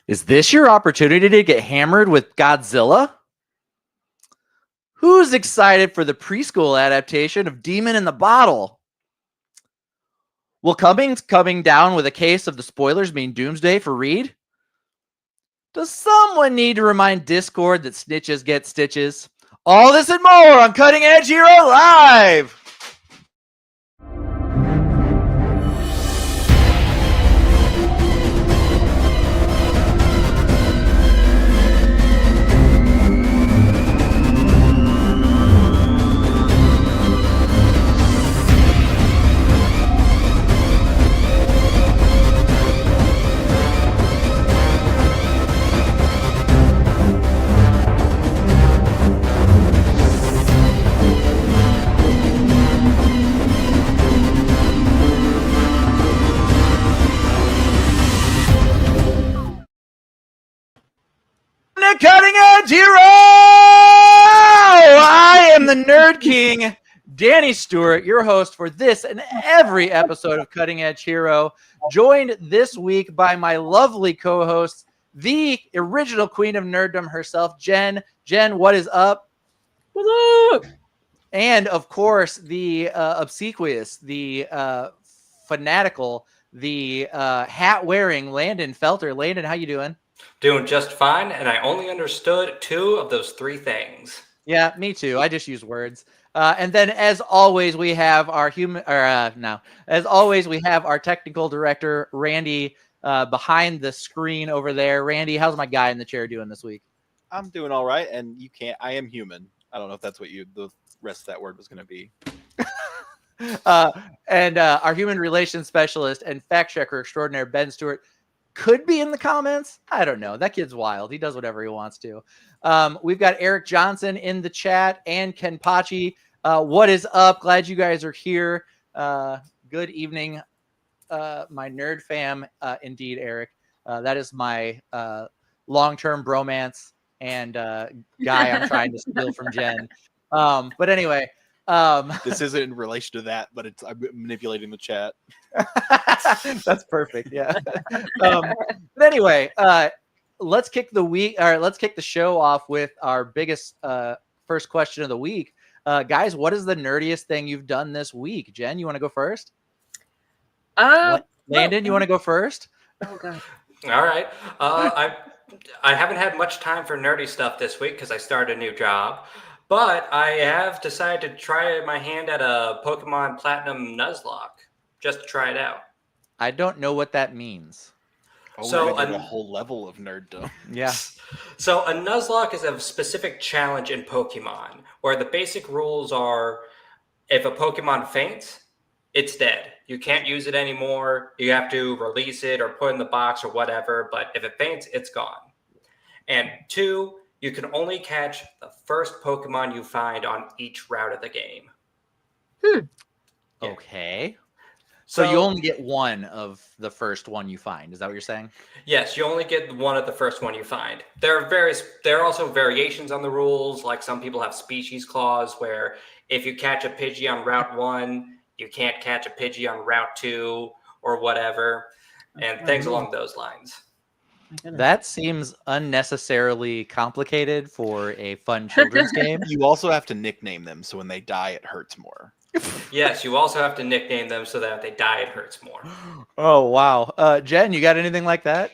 Is this your opportunity to get hammered with Godzilla? Who's excited for the preschool adaptation of Demon in the Bottle? Will Cummings coming down with a case of the spoilers mean doomsday for Reed? Does someone need to remind Discord that snitches get stitches? All this and more on Cutting Edge Hero Live! Cutting Edge Hero! I am the Nerd King, Danny Stewart, your host for this and every episode of Cutting Edge Hero, joined this week by my lovely co-host, the original queen of nerddom herself, Jen. Jen, what is up? What's up? And, of course, the obsequious, the fanatical, the hat-wearing Landon Felter. Landon, how you doing? Doing just fine, and I only understood 2 of those 3 things. Yeah, me too. I just use words. And then, as always, we have our we have our technical director, Randy, behind the screen over there. Randy, how's my guy in the chair doing this week? I'm doing all right, and I am human. I don't know if that's what the rest of that word was going to be. And our human relations specialist and fact checker extraordinaire, Ben Stewart, could be in the comments. I don't know. That kid's wild. He does whatever he wants to. We've got Eric Johnson in the chat and Ken Pachi. What is up? Glad you guys are here. Good evening, my nerd fam. Indeed, Eric. That is my long-term bromance and guy I'm trying to steal from Jen. But anyway. This isn't in relation to that, but I'm manipulating the chat. That's perfect. Yeah. But anyway, let's kick the show off with our biggest first question of the week. Guys, what is the nerdiest thing you've done this week? Jen, you want to go first? Landon, you want to go first? Oh god. All right. I haven't had much time for nerdy stuff this week because I started a new job. But I have decided to try my hand at a Pokemon Platinum Nuzlocke, just to try it out. I don't know what that means. So we're a whole level of nerddom. Yeah. So a Nuzlocke is a specific challenge in Pokemon, where the basic rules are, if a Pokemon faints, it's dead. You can't use it anymore. You have to release it or put it in the box or whatever. But if it faints, it's gone. And 2, you can only catch the first Pokemon you find on each route of the game. Yeah. Okay. So you only get one of the first one you find. Is that what you're saying? Yes, you only get one of the first one you find. There are also variations on the rules. Like some people have species clause where if you catch a Pidgey on Route 1, you can't catch a Pidgey on Route 2 or whatever. And things along those lines. That seems unnecessarily complicated for a fun children's game. You also have to nickname them, so when they die, it hurts more. Yes, you also have to nickname them so that if they die, it hurts more. Oh, wow. Jen, you got anything like that?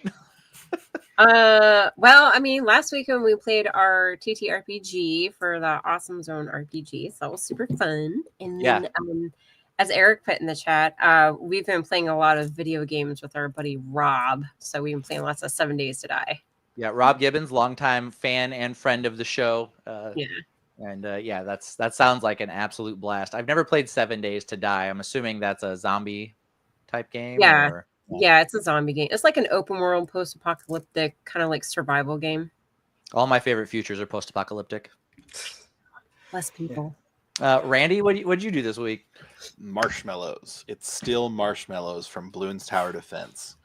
Well, I mean, last weekend we played our TTRPG for the Awesome Zone RPG, so that was super fun. And then, as Eric put in the chat, we've been playing a lot of video games with our buddy Rob. So we've been playing lots of 7 Days to Die. Yeah, Rob Gibbons, longtime fan and friend of the show. Yeah. And that sounds like an absolute blast. I've never played 7 Days to Die. I'm assuming that's a zombie type game. Yeah. Yeah, it's a zombie game. It's like an open world, post-apocalyptic, kind of like survival game. All my favorite futures are post-apocalyptic. Less people. Randy, what'd you do this week? Marshmallows. It's still Marshmallows from Bloons Tower Defense.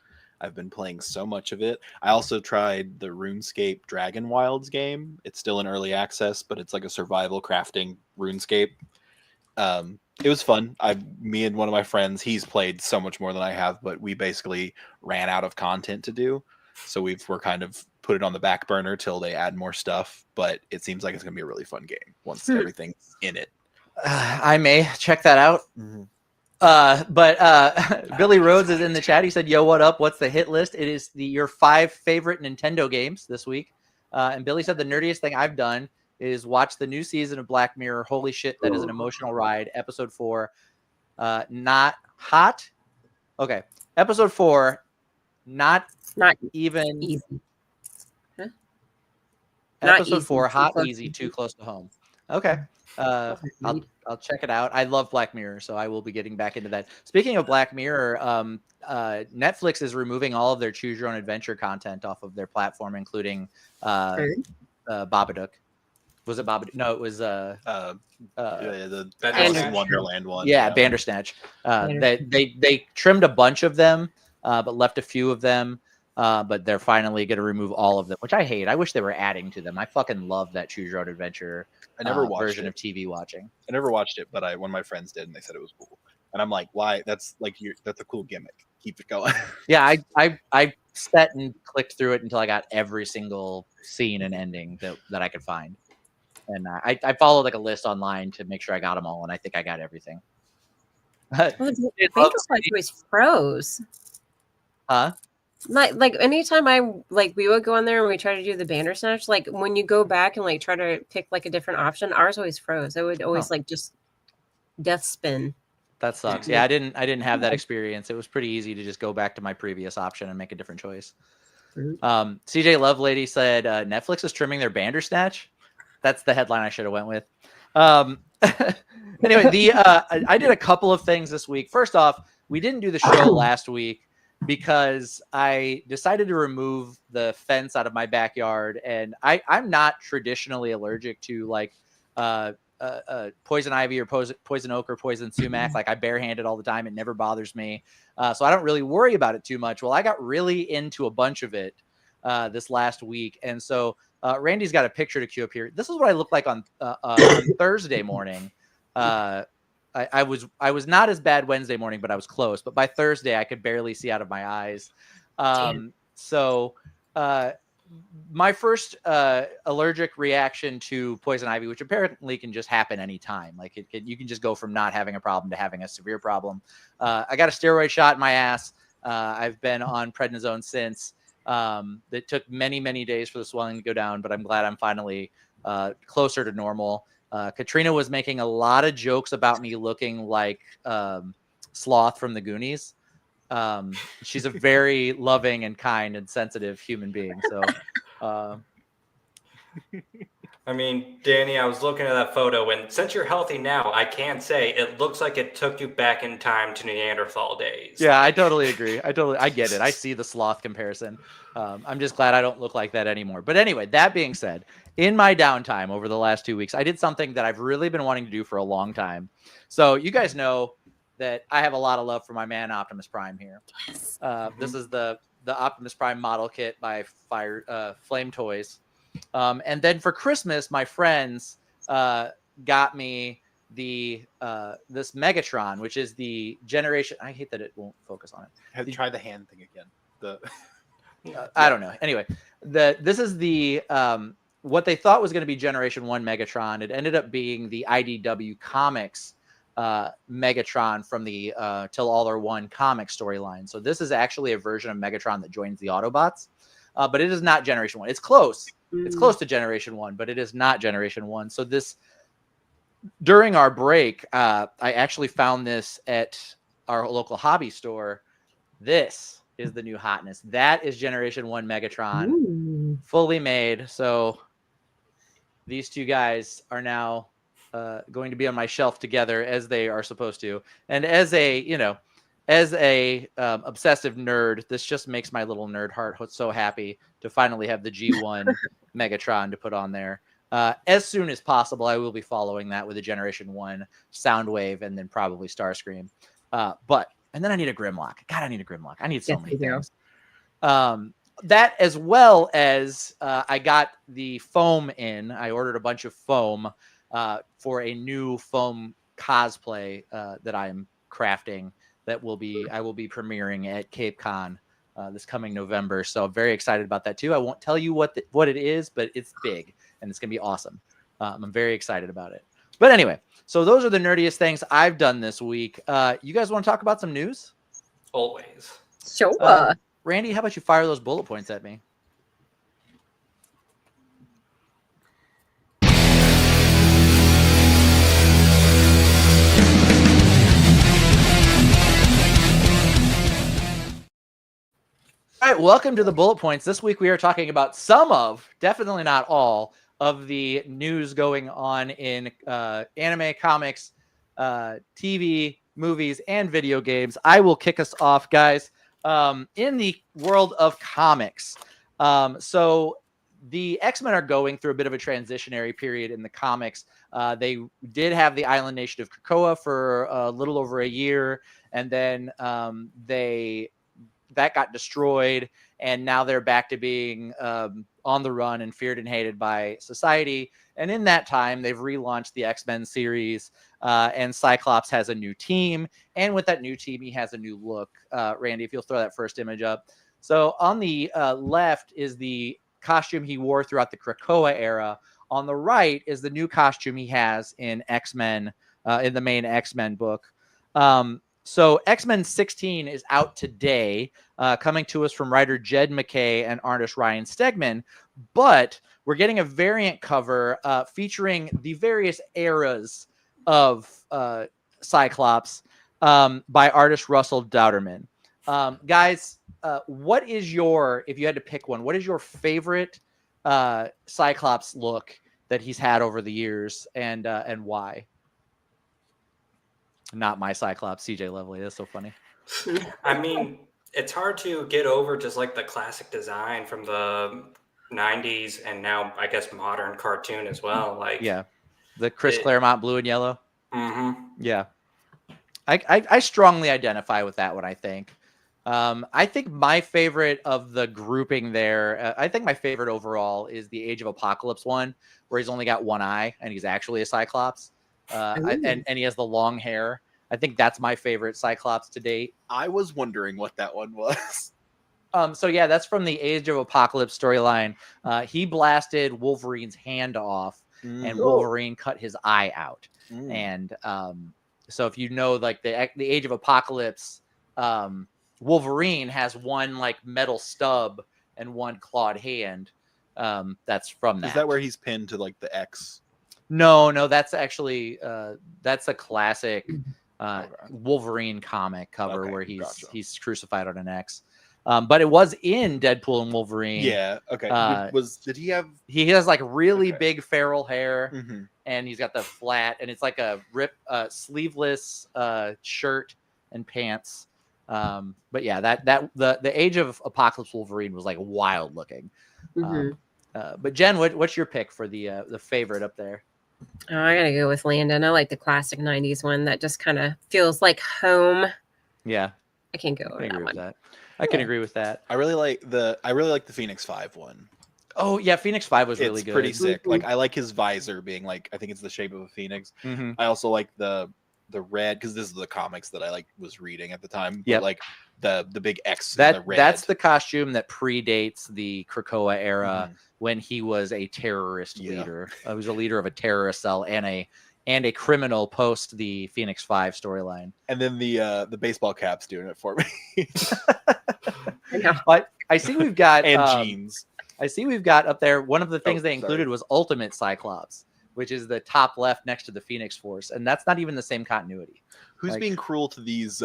I've been playing so much of it. I also tried the RuneScape Dragon Wilds game. It's still in early access, but it's like a survival crafting RuneScape. It was fun. Me and one of my friends, he's played so much more than I have, but we basically ran out of content to do. So we're kind of put it on the back burner till they add more stuff. But it seems like it's going to be a really fun game once everything's in it. I may check that out. Mm-hmm. But Billy Rhodes is in the chat. He said, "Yo, what up? What's the hit list?" It is your 5 favorite Nintendo games this week. And Billy said the nerdiest thing I've done is watch the new season of Black Mirror. Holy shit, that is an emotional ride. Episode 4, not hot. Okay, episode 4, not even easy. Huh? Episode easy, 4, hot, close easy, to too close to home. Okay. I'll check it out. I love Black Mirror, so I will be getting back into that. Speaking of Black Mirror, Netflix is removing all of their choose your own adventure content off of their platform, including Babadook. Was it Babadook? No, it was the Alice in Wonderland one. Yeah, Bandersnatch. They trimmed a bunch of them, but left a few of them. But they're finally going to remove all of them, which I hate. I wish they were adding to them. I fucking love that choose your own adventure. I never watched version it. of TV watching. I never watched it, but one of my friends did, and they said it was cool. And I'm like, why? That's a cool gimmick. Keep it going. Yeah, I sat and clicked through it until I got every single scene and ending that I could find. And I followed like a list online to make sure I got them all, and I think I got everything. Always froze. Huh? Like anytime we would go on there and we try to do the Bandersnatch, like when you go back and like try to pick like a different option, ours always froze. It would always like just death spin. That sucks. Yeah, I didn't have that experience. It was pretty easy to just go back to my previous option and make a different choice. CJ Lovelady said Netflix is trimming their Bandersnatch. That's the headline I should have went with. Anyway, I did a couple of things this week. First off, we didn't do the show last week because I decided to remove the fence out of my backyard, and I'm not traditionally allergic to like poison ivy or poison oak or poison sumac. Like I barehanded all the time. It never bothers me. So I don't really worry about it too much. Well, I got really into a bunch of it this last week. And so Randy's got a picture to cue up here. This is what I look like on Thursday morning. I was not as bad Wednesday morning, but I was close. But by Thursday, I could barely see out of my eyes. So my first allergic reaction to poison ivy, which apparently can just happen anytime. Like you can just go from not having a problem to having a severe problem. I got a steroid shot in my ass. I've been on prednisone since. It took many, many days for the swelling to go down, but I'm glad I'm finally closer to normal. Katrina was making a lot of jokes about me looking like Sloth from the Goonies. She's a very loving and kind and sensitive human being. So, I mean, Danny, I was looking at that photo, and since you're healthy now, I can say it looks like it took you back in time to Neanderthal days. Yeah, I totally agree. I get it. I see the sloth comparison. I'm just glad I don't look like that anymore. But anyway, that being said, in my downtime over the last 2 weeks, I did something that I've really been wanting to do for a long time. So you guys know that I have a lot of love for my man Optimus Prime here. This is the Optimus Prime model kit by Flame Toys. And then for Christmas, my friends got me this Megatron, which is the generation. I hate that it won't focus on it. Try the hand thing again. I don't know. Anyway, this is the what they thought was going to be Generation 1 Megatron. It ended up being the IDW Comics Megatron from the Till All Are One comic storyline. So this is actually a version of Megatron that joins the Autobots, but it is not Generation 1. It's close. It's close to Generation 1, but it is not Generation 1. So during our break, I actually found this at our local hobby store. This is the new hotness. That is Generation 1 Megatron, fully made. So these two guys are now going to be on my shelf together as they are supposed to. And as a obsessive nerd, this just makes my little nerd heart so happy to finally have the G1 Megatron to put on there. As soon as possible, I will be following that with a Generation 1 Soundwave and then probably Starscream. And then I need a Grimlock. God, I need a Grimlock. I need so many things. That as well as I got the foam in. I ordered a bunch of foam for a new foam cosplay that I'm crafting that I will be premiering at Cape Con this coming November. So I'm very excited about that too. I won't tell you what it is, but it's big and it's going to be awesome. I'm very excited about it. But anyway, so those are the nerdiest things I've done this week. You guys want to talk about some news? Always. Sure. Randy, how about you fire those bullet points at me? All right, welcome to the bullet points. This week we are talking about some of, definitely not all, of the news going on in anime, comics, TV, movies, and video games. I will kick us off, guys. In the world of comics, so the X-Men are going through a bit of a transitionary period in the comics. They did have the island nation of Krakoa for a little over a year, and then that got destroyed, and now they're back to being on the run and feared and hated by society. And in that time, they've relaunched the X-Men series, and Cyclops has a new team. And with that new team, he has a new look. Randy, if you'll throw that first image up. So on the left is the costume he wore throughout the Krakoa era. On the right is the new costume he has in X-Men, in the main X-Men book. So X-Men 16 is out today, coming to us from writer Jed MacKay and artist Ryan Stegman. But we're getting a variant cover featuring the various eras of Cyclops by artist Russell Dauterman. Guys, what is your, if you had to pick one, what is your favorite Cyclops look that he's had over the years, and why? Not my Cyclops, CJ Lovely. That's so funny. I mean, it's hard to get over just like the classic design from the 90s and now I guess modern cartoon as well. Like, yeah, the Chris Claremont blue and yellow. Mm-hmm. Yeah, I strongly identify with that one. I think my favorite of the grouping there, I think my favorite overall is the Age of Apocalypse one, where he's only got one eye and he's actually a Cyclops. And he has the long hair. I think that's my favorite Cyclops to date. I was wondering what that one was. So yeah, that's from the Age of Apocalypse storyline. He blasted Wolverine's hand off, and Wolverine cut his eye out. And so if you know, like the Age of Apocalypse, Wolverine has one like metal stub and one clawed hand. That's from that. Is that where he's pinned to like the X? No, that's actually that's a classic Wolverine comic cover where he's crucified on an X. But it was in Deadpool and Wolverine. Yeah. Okay. Did he have? He has like really big feral hair, and he's got the flat, and it's like a sleeveless shirt and pants. But yeah, the Age of Apocalypse Wolverine was like wild looking. But Jen, what's your pick for the favorite up there? Oh, I gotta go with Landon. I like the classic '90s one that just kind of feels like home. Yeah, I can't go over that one. I can agree with that. I really like the Phoenix 5 one. Oh yeah, Phoenix 5 was really good. It's pretty sick. Like I like his visor being like, I think it's the shape of a phoenix. I also like the red, because this is the comics that I was reading at the time. Yeah, like the big X. The red. That's the costume that predates the Krakoa era, when he was a terrorist leader. He was a leader of a terrorist cell and a criminal post the Phoenix 5 storyline. And then the baseball cap's doing it for me. I know. But I see we've got and jeans. I see we've got up there. One of the things they included was Ultimate Cyclops, which is the top left next to the Phoenix Force, and that's not even the same continuity. Who's being cruel to these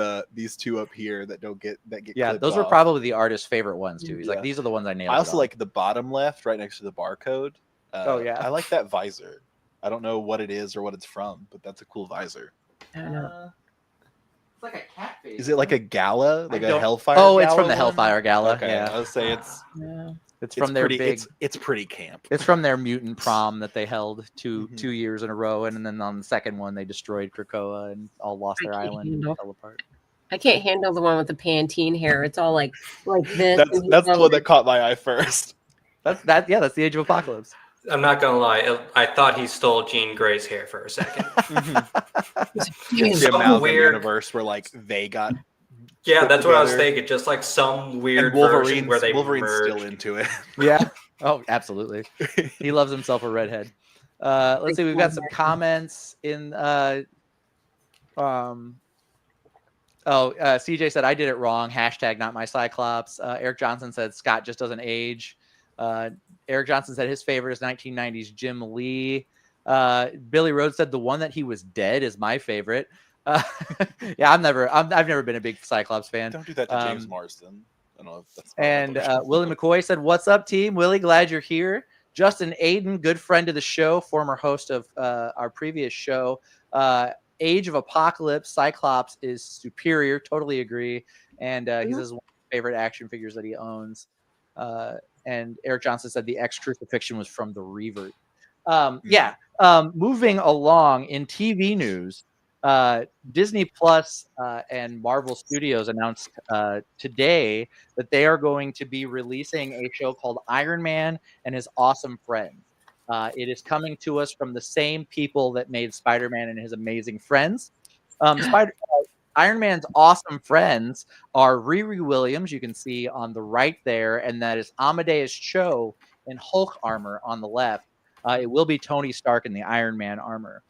two up here that get yeah, those were probably the artist's favorite ones too. He's like, these are the ones I nailed. I also like the bottom left right next to the barcode. Oh yeah, I like that visor. I don't know what it is or what it's from, but that's a cool visor. I don't know. It's like a cat face. Is it like a gala, like a Hellfire? Oh, gala it's from the one? Hellfire Gala. Okay, yeah, I would say it's from their big. It's pretty camp. It's from their mutant prom that they held 2 years in a row, and then on the second one they destroyed Krakoa and all lost their island and fell apart. I can't handle the one with the Pantene hair. It's all like this. That's the one that caught my eye first. That's the Age of Apocalypse. I'm not gonna lie. I thought he stole Jean Grey's hair for a second. It's the amalgam universe where they got Yeah, put that's what I was together. thinking. Just like some weird And version where they Wolverine's still merged. into it. Yeah. Oh, absolutely. He loves himself a redhead. Let's see. We've got some comments in. CJ said I did it wrong. Hashtag not my Cyclops. Eric Johnson said Scott just doesn't age. Eric Johnson said his favorite is 1990s Jim Lee. Billy Rhodes said the one that he was dead is my favorite. Yeah, I've never been a big Cyclops fan. Don't do that to James Marsden. I don't know if that's And Willie McCoy said, "What's up, team? Willie, glad you're here." Justin Aiden, good friend of the show, former host of our previous show. Age of Apocalypse, Cyclops is superior. Totally agree. And he says one of his favorite action figures that he owns. And Eric Johnson said the X crucifixion was from the Revert. Yeah. Moving along in TV news, Disney Plus and Marvel Studios announced today that they are going to be releasing a show called Iron Man and His Awesome Friends. It is coming to us from the same people that made Spider-Man and His Amazing Friends. Iron Man's Awesome Friends are Riri Williams, you can see on the right there, and that is Amadeus Cho in Hulk armor on the left. It will be Tony Stark in the Iron Man armor.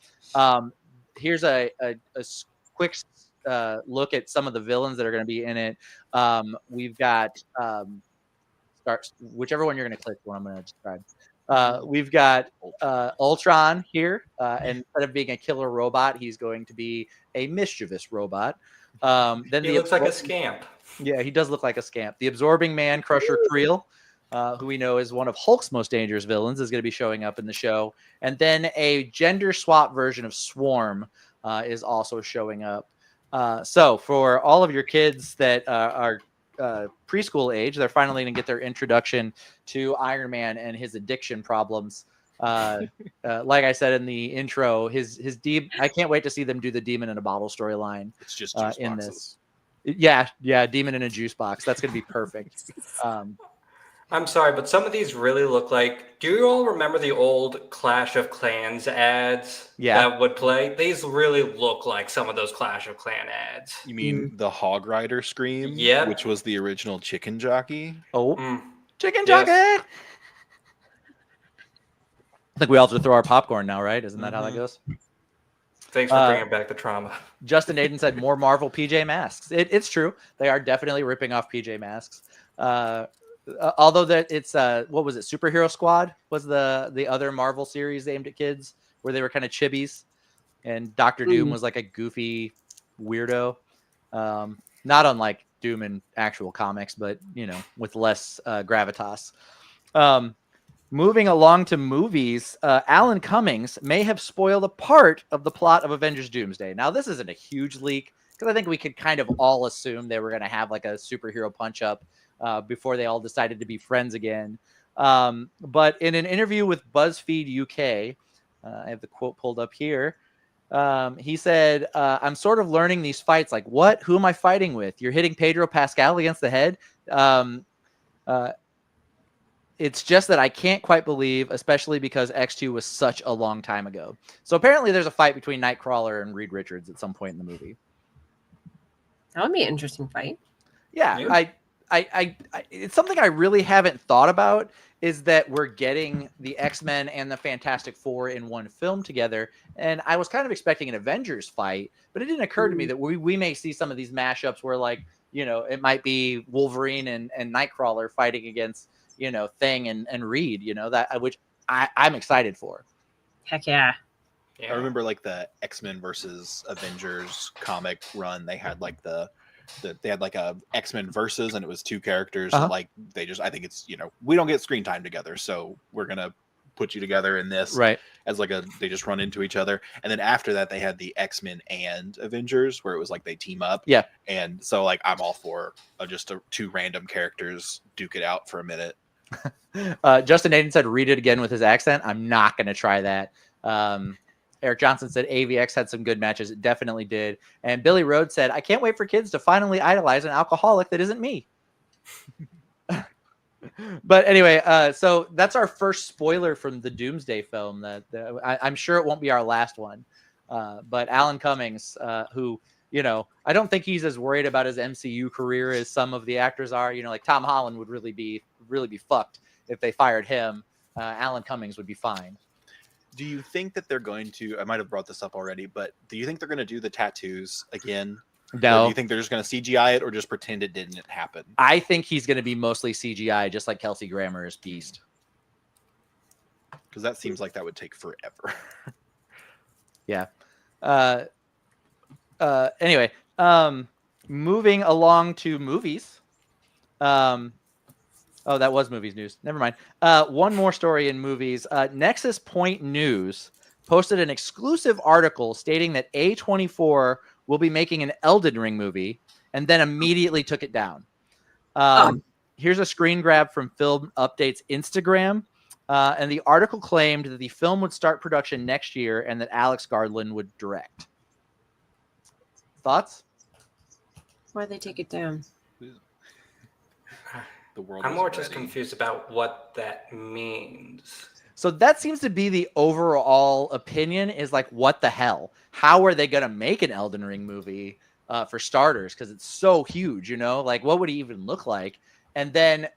Here's a quick look at some of the villains that are going to be in it. We've got whichever one you're going to click, what I'm going to describe. We've got Ultron here, and instead of being a killer robot, he's going to be a mischievous robot. Then he looks like a scamp. Yeah, he does look like a scamp. The Absorbing Man Crusher Creel, who we know is one of Hulk's most dangerous villains, is going to be showing up in the show. And then a gender swap version of Swarm is also showing up. So for all of your kids that are preschool age, they're finally going to get their introduction to Iron Man and his addiction problems. Like I said in the intro, I can't wait to see them do the Demon in a Bottle storyline. It's just juice in boxes. this. Yeah, Demon in a juice box. That's going to be perfect. I'm sorry, but some of these really look like. Do you all remember the old Clash of Clans ads that would play? These really look like some of those Clash of Clan ads. You mean the Hog Rider Scream? Yeah. Which was the original Chicken Jockey? Oh, Chicken Jockey! Yes. I think we all have to throw our popcorn now, right? Isn't that how that goes? Thanks for bringing back the trauma. Justin Aiden said more Marvel PJ Masks. It's true. They are definitely ripping off PJ Masks. Although that it's what was it? Superhero Squad was the other Marvel series aimed at kids where they were kind of chibis, and Doctor Doom was like a goofy weirdo, not unlike Doom in actual comics, but with less gravitas. Moving along to movies, Alan Cummings may have spoiled a part of the plot of Avengers Doomsday. Now, this isn't a huge leak because I think we could kind of all assume they were going to have like a superhero punch-up before they all decided to be friends again. But in an interview with BuzzFeed UK, I have the quote pulled up here. He said, I'm sort of learning these fights. Like, what? Who am I fighting with? You're hitting Pedro Pascal against the head? It's just that I can't quite believe, especially because X2 was such a long time ago. So apparently there's a fight between Nightcrawler and Reed Richards at some point in the movie. That would be an interesting fight. Yeah, I it's something I really haven't thought about, is that we're getting the X-Men and the Fantastic Four in one film together. And I was kind of expecting an Avengers fight, but it didn't occur to me that we may see some of these mashups where, like, it might be Wolverine and Nightcrawler fighting against, Thing and Reed, which I'm excited for. Heck yeah. I remember like the X-Men versus Avengers comic run. They had like they had like a X-Men versus, and it was two characters. That, like I think it's, we don't get screen time together, so we're going to put you together in this, right? As like they just run into each other. And then after that, they had the X-Men and Avengers, where it was like they team up. Yeah. And so like I'm all for just two random characters duke it out for a minute. Justin Aiden said, read it again with his accent. I'm not going to try that. Eric Johnson said AVX had some good matches. It definitely did. And Billy Rhodes said, I can't wait for kids to finally idolize an alcoholic that isn't me. But anyway, so that's our first spoiler from the Doomsday film. That I'm sure it won't be our last one. But Alan Cummings, who I don't think he's as worried about his MCU career as some of the actors are. Like Tom Holland would really be fucked if they fired him. Alan Cummings would be fine. Do you think that they're going to? I might have brought this up already, but do you think they're going to do the tattoos again? No. Or do you think they're just going to CGI it or just pretend it didn't happen? I think he's going to be mostly CGI, just like Kelsey Grammer's Beast. Because that seems like that would take forever. Yeah. Anyway, moving along to movies. Oh, that was movies news. Never mind. One more story in movies. Nexus Point News posted an exclusive article stating that A24 will be making an Elden Ring movie and then immediately took it down. Here's a screen grab from Film Update's Instagram. And the article claimed that the film would start production next year and that Alex Garland would direct. Thoughts? Why'd they take it down? The world. I'm more just confused about what that means. So that seems to be the overall opinion is like, what the hell? How are they going to make an Elden Ring movie for starters? Because it's so huge, like what would he even look like? And then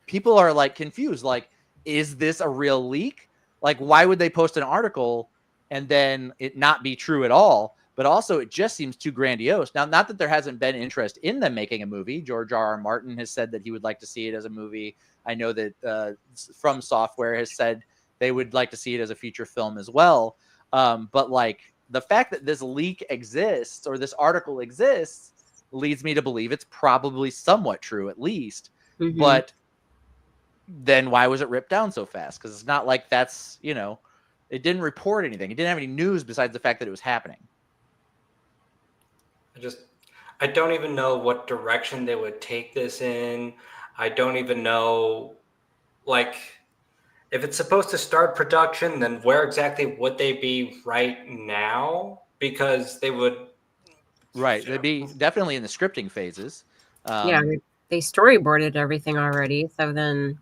people are like confused, like, is this a real leak? Like, why would they post an article and then it not be true at all? But also it just seems too grandiose. Now, not that there hasn't been interest in them making a movie. George R.R. Martin has said that he would like to see it as a movie. I know that From Software has said they would like to see it as a feature film as well. But like the fact that this leak exists or this article exists leads me to believe it's probably somewhat true at least. Mm-hmm. But then why was it ripped down so fast? Because it's not like that's, it didn't report anything. It didn't have any news besides the fact that it was happening. I don't even know what direction they would take this in. I don't even know, like, if it's supposed to start production, then where exactly would they be right now? Because they would... Right. They'd be definitely in the scripting phases. Yeah, they storyboarded everything already. So then...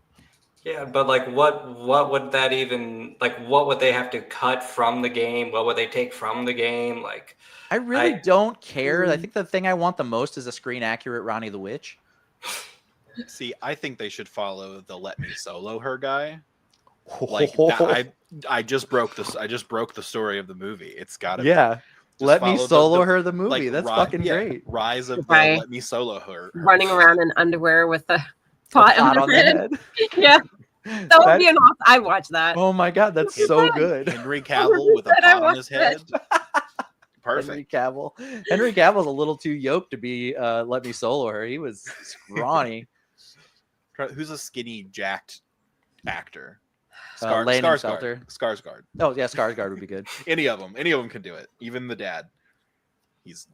Yeah, but like what would that even, like, what would they have to cut from the game? What would they take from the game? Like, I really don't care. I think the thing I want the most is a screen accurate Ronnie the Witch. See, I think they should follow the Let Me Solo Her guy. Like that, I just broke this. I just broke the story of the movie. It's gotta Let Me Solo Her the movie. Like, that's fucking great. Rise of the Let Me Solo Her. Running around in underwear with a pot on the head. Yeah. That would be an awesome. I watch that. Oh my god, that's so good. Henry Cavill with a pot on his head. Perfect. Henry Cavill's a little too yoked to be Let Me Solo Her. He was scrawny. Who's a skinny, jacked actor? Skarsgård. Oh yeah, Skarsgård would be good. Any of them could do it. Even the dad. He's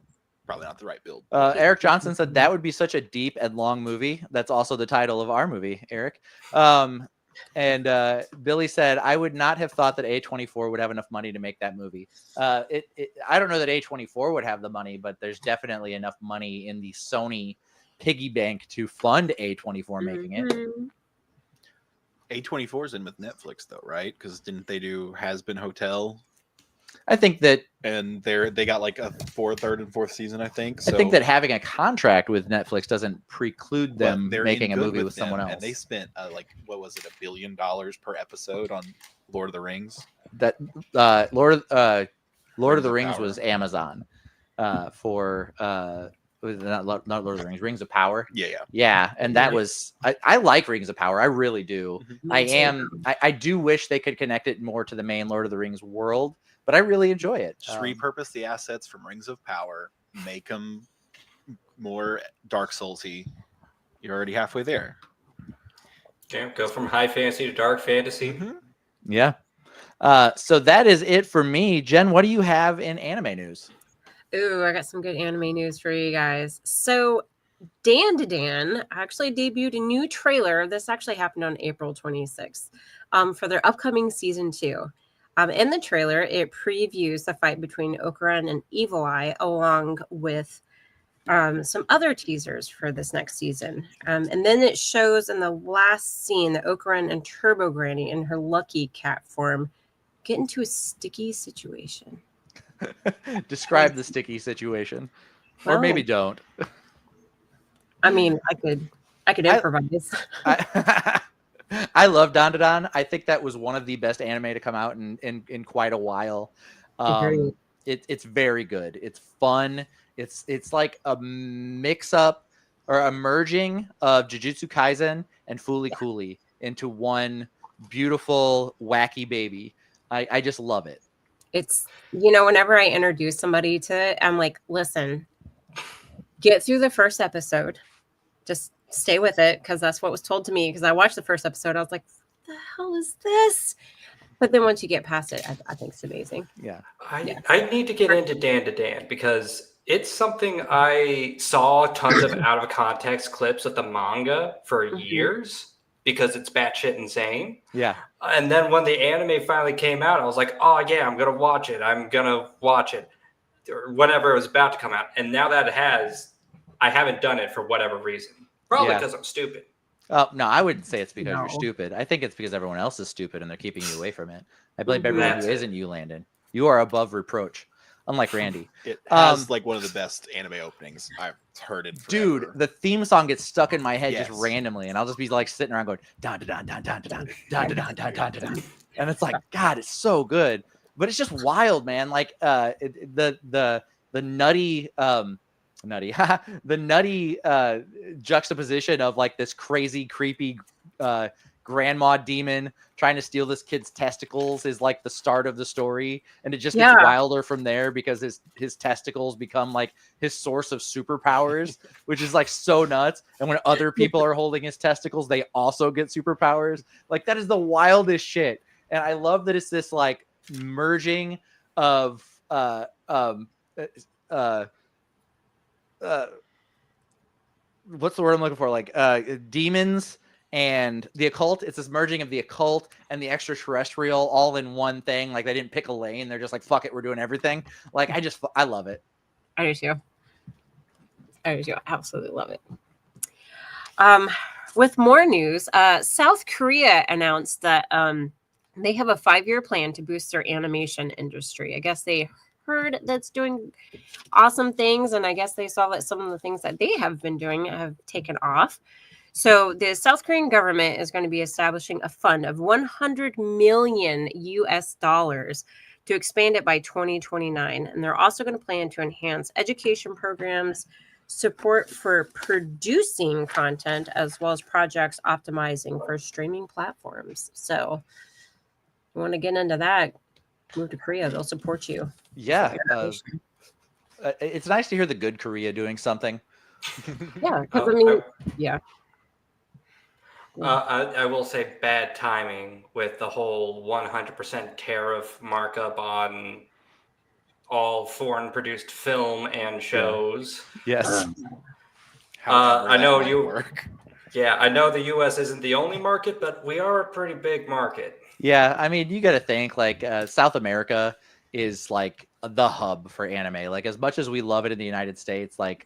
probably not the right build. Eric Johnson said that would be such a deep and long movie. That's also the title of our movie, Eric. And Billy said, I would not have thought that A24 would have enough money to make that movie. I don't know that A24 would have the money, but there's definitely enough money in the Sony piggy bank to fund A24 making it. A24's in with Netflix though, right? Because didn't they do Has Been Hotel? I think that, and they got like a third and fourth season. I think. So, I think that having a contract with Netflix doesn't preclude them making a movie with someone else. And they spent like, what was it, $1 billion per episode on Lord of the Rings. That Lord of the Rings was Amazon for not Lord of the Rings, Rings of Power. Yeah, and that was I like Rings of Power. I really do. Mm-hmm. I do wish they could connect it more to the main Lord of the Rings world. But I really enjoy it. Just repurpose the assets from Rings of Power, make them more Dark Soulsy. You're already halfway there. Okay, go from high fantasy to dark fantasy. Mm-hmm. Yeah. So that is it for me. Jen, what do you have in anime news? Ooh, I got some good anime news for you guys. So Dan actually debuted a new trailer. This actually happened on April 26th for their upcoming season 2. In the trailer, it previews the fight between Okuran and Evil Eye, along with some other teasers for this next season. And then it shows in the last scene that Okuran and Turbo Granny in her Lucky Cat form get into a sticky situation. Describe the sticky situation. Or maybe don't. I mean, I could improvise. I love Don to Don. I think that was one of the best anime to come out in quite a while. Agreed. It's very good. It's fun. It's like a mix up or a merging of Jujutsu Kaisen and Fooly Cooly into one beautiful wacky baby. I just love it. It's, whenever I introduce somebody to it, I'm like, listen, get through the first episode. Just stay with it, because that's what was told to me. Because I watched the first episode, I was like, what the hell is this? But then once you get past it, I think it's amazing. Yeah. I need to get into Dan to Dan because it's something I saw tons of out of context clips of the manga for years because it's batshit insane. Yeah. And then when the anime finally came out, I was like, oh yeah, I'm going to watch it. Or whenever it was about to come out. And now that it has, I haven't done it for whatever reason. Probably because I'm stupid. Oh, no, I wouldn't say it's because No. you're stupid. I think it's because everyone else is stupid and they're keeping you away from it. I blame everyone who isn't you, Landon. You are above reproach, unlike Randy. It has like one of the best anime openings. I've heard it forever. Dude, the theme song gets stuck in my head Yes. just randomly, and I'll just be like sitting around going dun dun dun dun dun dun dun dun dun dun dun, and it's like, God, it's so good. But it's just wild, man. Like the nutty the nutty juxtaposition of like this crazy, creepy grandma demon trying to steal this kid's testicles is like the start of the story, and it just gets wilder from there because his testicles become like his source of superpowers, which is like so nuts. And when other people are holding his testicles, they also get superpowers. Like, that is the wildest shit. And I love that it's this like merging of what's the word I'm looking for? Like demons and the occult. It's this merging of the occult and the extraterrestrial all in one thing. Like, they didn't pick a lane. They're just like, fuck it, we're doing everything. Like, I love it. I do too. I absolutely love it. With more news, South Korea announced that they have a 5-year plan to boost their animation industry. I guess they heard that's doing awesome things, and I guess they saw that some of the things that they have been doing have taken off. So the South Korean government is going to be establishing a fund of $100 million to expand it by 2029. And they're also going to plan to enhance education programs, support for producing content, as well as projects optimizing for streaming platforms. So you want to get into that, move to Korea. They'll support you. Yeah. It's nice to hear the good Korea doing something. Yeah, because I mean, yeah. I will say bad timing with the whole 100% tariff markup on all foreign produced film and shows. Yes. I know you work. Yeah, I know the US isn't the only market, but we are a pretty big market. Yeah, I mean, you got to think like South America is like the hub for anime. Like, as much as we love it in the United States, like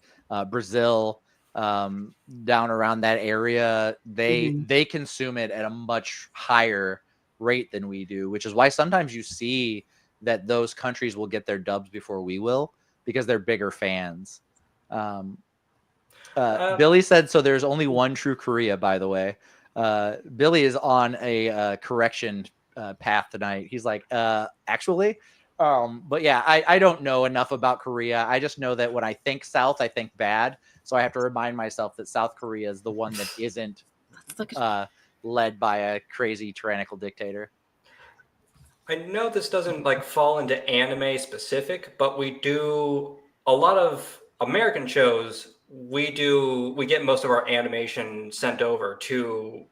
Brazil, down around that area, they consume it at a much higher rate than we do, which is why sometimes you see that those countries will get their dubs before we will, because they're bigger fans. Billy said, so there's only one true Korea, by the way. Billy is on a correction path tonight. He's like, actually, but yeah, I don't know enough about Korea. I just know that when I think South, I think bad. So I have to remind myself that South Korea is the one that isn't led by a crazy tyrannical dictator. I know this doesn't like fall into anime specific, but we do a lot of American shows. We get most of our animation sent over to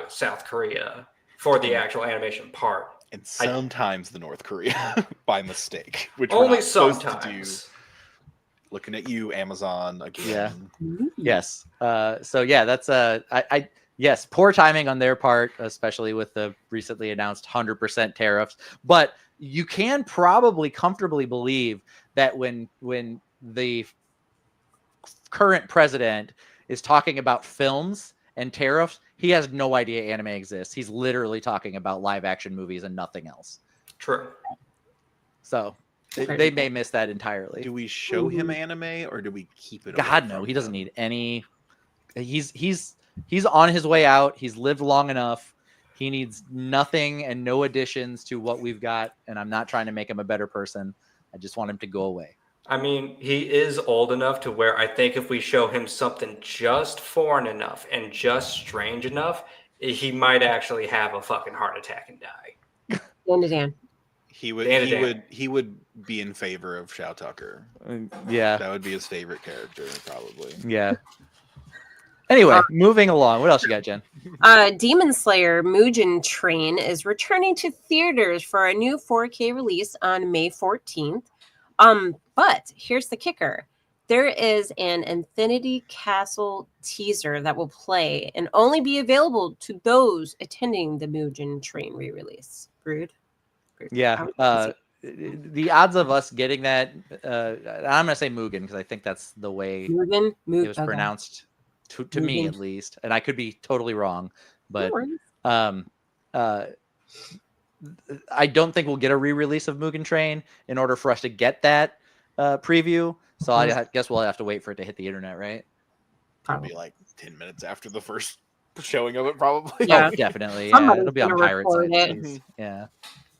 South Korea for the actual animation part. And sometimes the North Korea by mistake, which only we're not supposed sometimes. to do. Looking at you, Amazon again. Yeah. Yes. So yeah, that's yes, poor timing on their part, especially with the recently announced 100% tariffs. But you can probably comfortably believe that when the current president is talking about films and tariffs, he has no idea anime exists. He's literally talking about live action movies and nothing else. True. So They may miss that entirely. Do we show him anime or do we keep it? God, no, he doesn't need any. He's on his way out. He's lived long enough. He needs nothing and no additions to what we've got. And I'm not trying to make him a better person. I just want him to go away. I mean, he is old enough to where I think if we show him something just foreign enough and just strange enough, he might actually have a fucking heart attack and die. Dan. He would be in favor of Shao Tucker. Yeah. That would be his favorite character, probably. Yeah. Anyway, moving along. What else you got, Jen? Demon Slayer Mugen Train is returning to theaters for a new 4K release on May 14th. But here's the kicker. There is an Infinity Castle teaser that will play and only be available to those attending the Mugen Train re-release. Rude. Yeah. The odds of us getting that, I'm going to say Mugen because I think that's the way it was pronounced to me, at least. And I could be totally wrong. But I don't think we'll get a re-release of Mugen Train in order for us to get that preview. So I guess we'll have to wait for it to hit the internet, right? Probably like 10 minutes after the first showing of it, probably. Yeah, definitely. Yeah, it'll be on pirate sites. Yeah.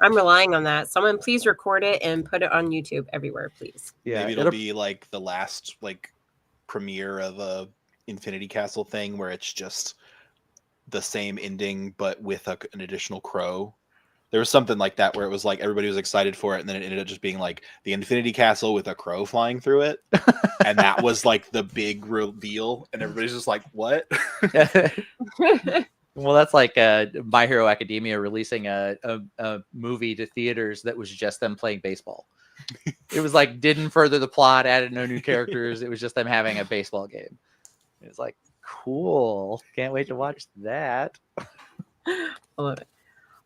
I'm relying on that. Someone please record it and put it on YouTube everywhere, please. Yeah, maybe it'll be like the last premiere of a Infinity Castle thing where it's just the same ending but with an additional crow. There was something like that where it was like everybody was excited for it, and then it ended up just being like the Infinity Castle with a crow flying through it, and that was like the big reveal, and everybody's just like, "What?" Well, that's like My Hero Academia releasing a movie to theaters that was just them playing baseball. It was like didn't further the plot, added no new characters. It was just them having a baseball game. It was like cool. Can't wait to watch that. I love it.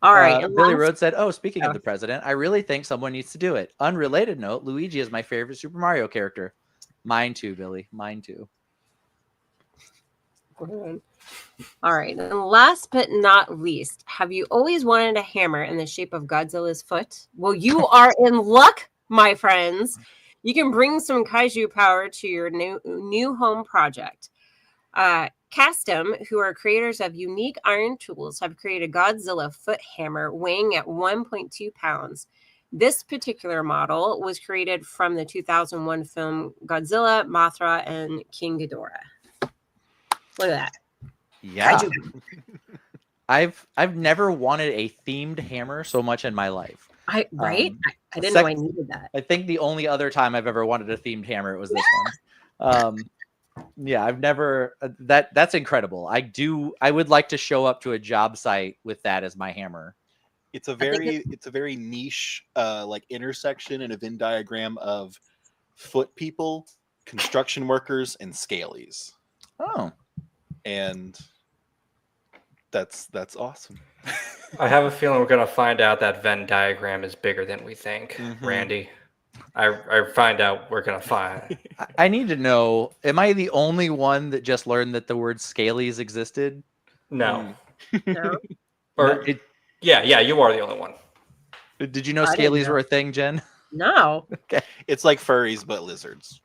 All right. Billy Rhodes said, "Oh, speaking of the president, I really think someone needs to do it." Unrelated note: Luigi is my favorite Super Mario character. Mine too, Billy. Mine too. All right. And last but not least, have you always wanted a hammer in the shape of Godzilla's foot? Well, you are in luck, my friends. You can bring some kaiju power to your new home project. Custom, who are creators of unique iron tools, have created a Godzilla foot hammer weighing at 1.2 pounds. This particular model was created from the 2001 film Godzilla, Mothra, and King Ghidorah. Look at that. Yeah. I've never wanted a themed hammer so much in my life. I didn't know I needed that. I think the only other time I've ever wanted a themed hammer was this one. Yeah, I've never that's incredible. I would like to show up to a job site with that as my hammer. It's a very niche intersection and a Venn diagram of foot people, construction workers, and scalies. Oh. And that's awesome. I have a feeling we're gonna find out that Venn diagram is bigger than we think, Randy. I find out we're gonna find. I need to know. Am I the only one that just learned that the word scalies existed? No. No. Or yeah, you are the only one. Did you know scalies were a thing, Jen? No. Okay. It's like furries, but lizards.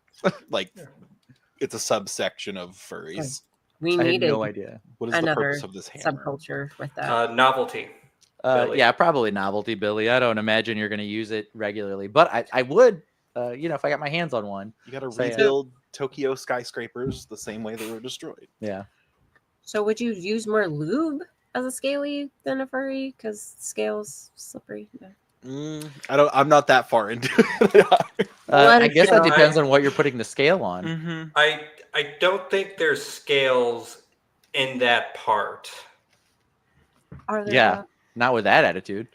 It's a subsection of furries. We I had needed no idea. What is the purpose of this hammer? subculture with that. Novelty. Yeah, probably novelty, Billy. I don't imagine you're going to use it regularly, but I would, if I got my hands on one. You got to rebuild Tokyo skyscrapers the same way they were destroyed. Yeah. So would you use more lube as a scaly than a furry? Because scale's slippery. No. I'm not that far into it. I guess that depends on what you're putting the scale on. Mm-hmm. I don't think there's scales in that part. Are there? Yeah. Not with that attitude.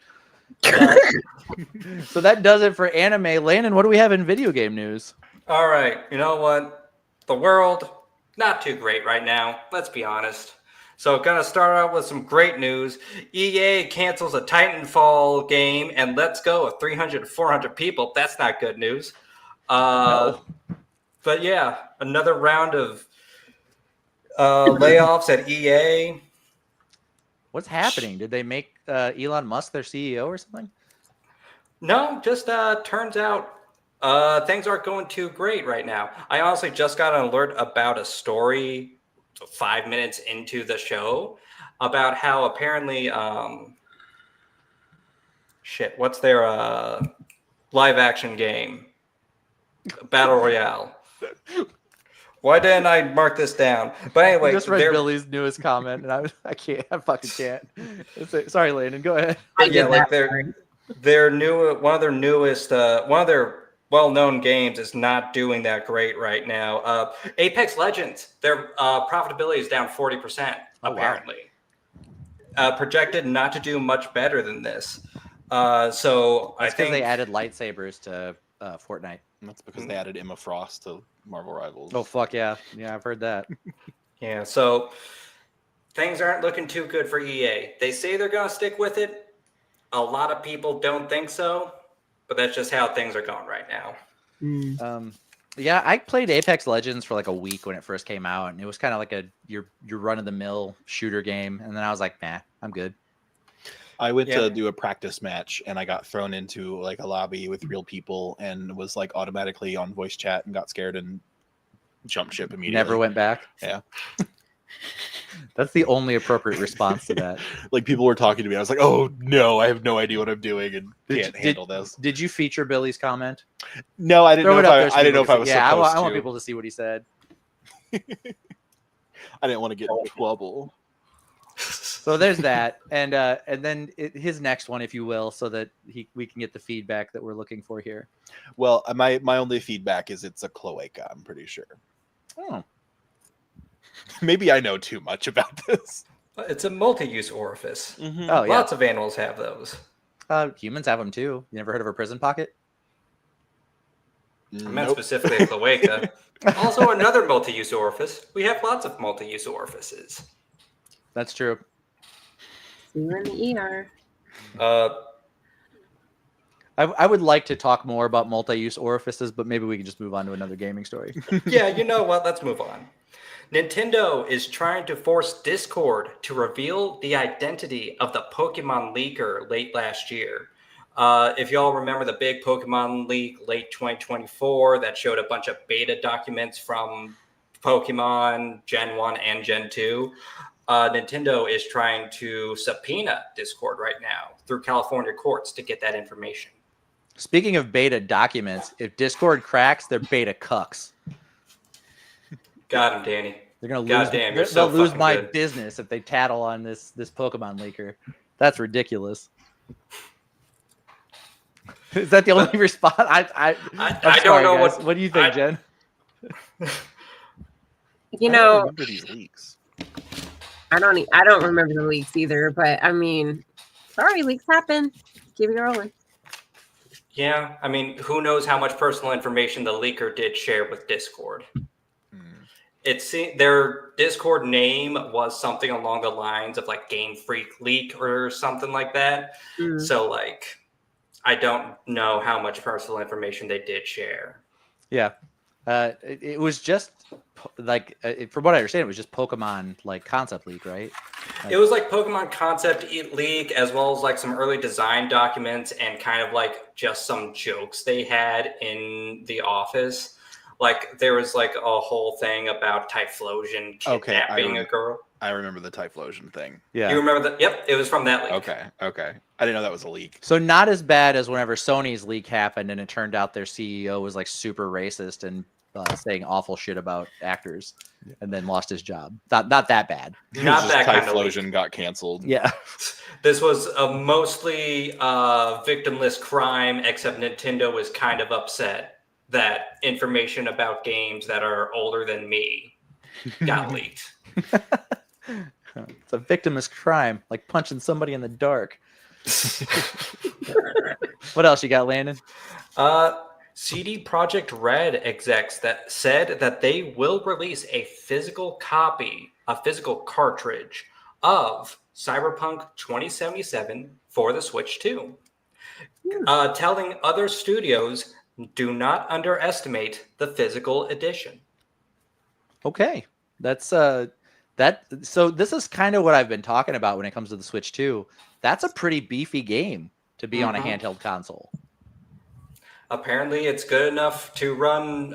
So that does it for anime. Landon, what do we have in video game news? All right. You know what? The world, not too great right now. Let's be honest. So gonna start out with some great news. EA cancels a Titanfall game and lets go of 300 to 400 people. That's not good news. No. But yeah, another round of layoffs at EA. What's happening? Did they make Elon Musk their CEO or something? No, just turns out Things aren't going too great right now. I honestly just got an alert about a story 5 minutes into the show about how apparently, what's their live action game? Battle Royale. Why didn't I mark this down? But anyway, I just read Billy's newest comment, and I fucking can't. Sorry, Landon, go ahead. Yeah, like their one of their newest, one of their well-known games is not doing that great right now. Apex Legends, their profitability is down 40%, apparently. Wow. Projected not to do much better than this. So that's I think they added lightsabers to Fortnite. That's because they added Emma Frost to Marvel Rivals. Oh, fuck yeah. Yeah, I've heard that. Yeah, so things aren't looking too good for EA. They say they're going to stick with it. A lot of people don't think so, but that's just how things are going right now. Yeah, I played Apex Legends for like a week when it first came out, and it was kind of like your run-of-the-mill shooter game, and then I was like, nah, I'm good. I went to do a practice match, and I got thrown into like a lobby with real people, and was like automatically on voice chat, and got scared and jumped ship immediately. Never went back. Yeah. That's the only appropriate response to that. Like people were talking to me. I was like, oh no, I have no idea what I'm doing and can't handle this. Did you feature Billy's comment? No, I didn't know I didn't know if I was supposed to. I want people to see what he said. I didn't want to get in trouble. So there's that. And then his next one, if you will, so that we can get the feedback that we're looking for here. Well, my only feedback is it's a cloaca, I'm pretty sure. Oh. Maybe I know too much about this. It's a multi-use orifice. Mm-hmm. Oh, yeah. Lots of animals have those. Humans have them too. You never heard of a prison pocket? I meant specifically a cloaca. Also, another multi-use orifice. We have lots of multi-use orifices. That's true. We're in the ER. I would like to talk more about multi-use orifices, but maybe we can just move on to another gaming story. Yeah, you know what? Let's move on. Nintendo is trying to force Discord to reveal the identity of the Pokemon leaker late last year. If y'all remember the big Pokemon leak late 2024 that showed a bunch of beta documents from Pokemon Gen 1 and Gen 2, Nintendo is trying to subpoena Discord right now through California courts to get that information. Speaking of beta documents, if Discord cracks, they're beta cucks. Got him, Danny. They're gonna lose. They'll lose my business if they tattle on this Pokemon leaker. That's ridiculous. Is that the only response? I don't know guys. What do you think, Jen? You know, I don't remember these leaks. I don't remember the leaks either. But I mean, sorry, leaks happen. Keep it rolling. Yeah, I mean, who knows how much personal information the leaker did share with Discord? Their Discord name was something along the lines of like Game Freak Leak or something like that. So like, I don't know how much personal information they did share. Yeah. It was just like, from what I understand, it was just Pokemon like concept leak, right? Like, it was like Pokemon concept leak, as well as like some early design documents and kind of like just some jokes they had in the office. Like there was like a whole thing about Typhlosion kidnapping a girl. I remember the Typhlosion thing. Yeah. You remember that? Yep. It was from that leak. Okay. I didn't know that was a leak. So not as bad as whenever Sony's leak happened and it turned out their CEO was like super racist and saying awful shit about actors and then lost his job. Not that bad. Not that kind of Typhlosion got canceled. Yeah. This was a mostly victimless crime, except Nintendo was kind of upset that information about games that are older than me got leaked. It's a victimless crime, like punching somebody in the dark. What else you got, Landon? CD Projekt Red execs that said that they will release a physical cartridge of Cyberpunk 2077 for the Switch 2. Telling other studios, do not underestimate the physical edition. Okay. That's so this is kind of what I've been talking about when it comes to the Switch 2. That's a pretty beefy game to be on a handheld console. apparently it's good enough to run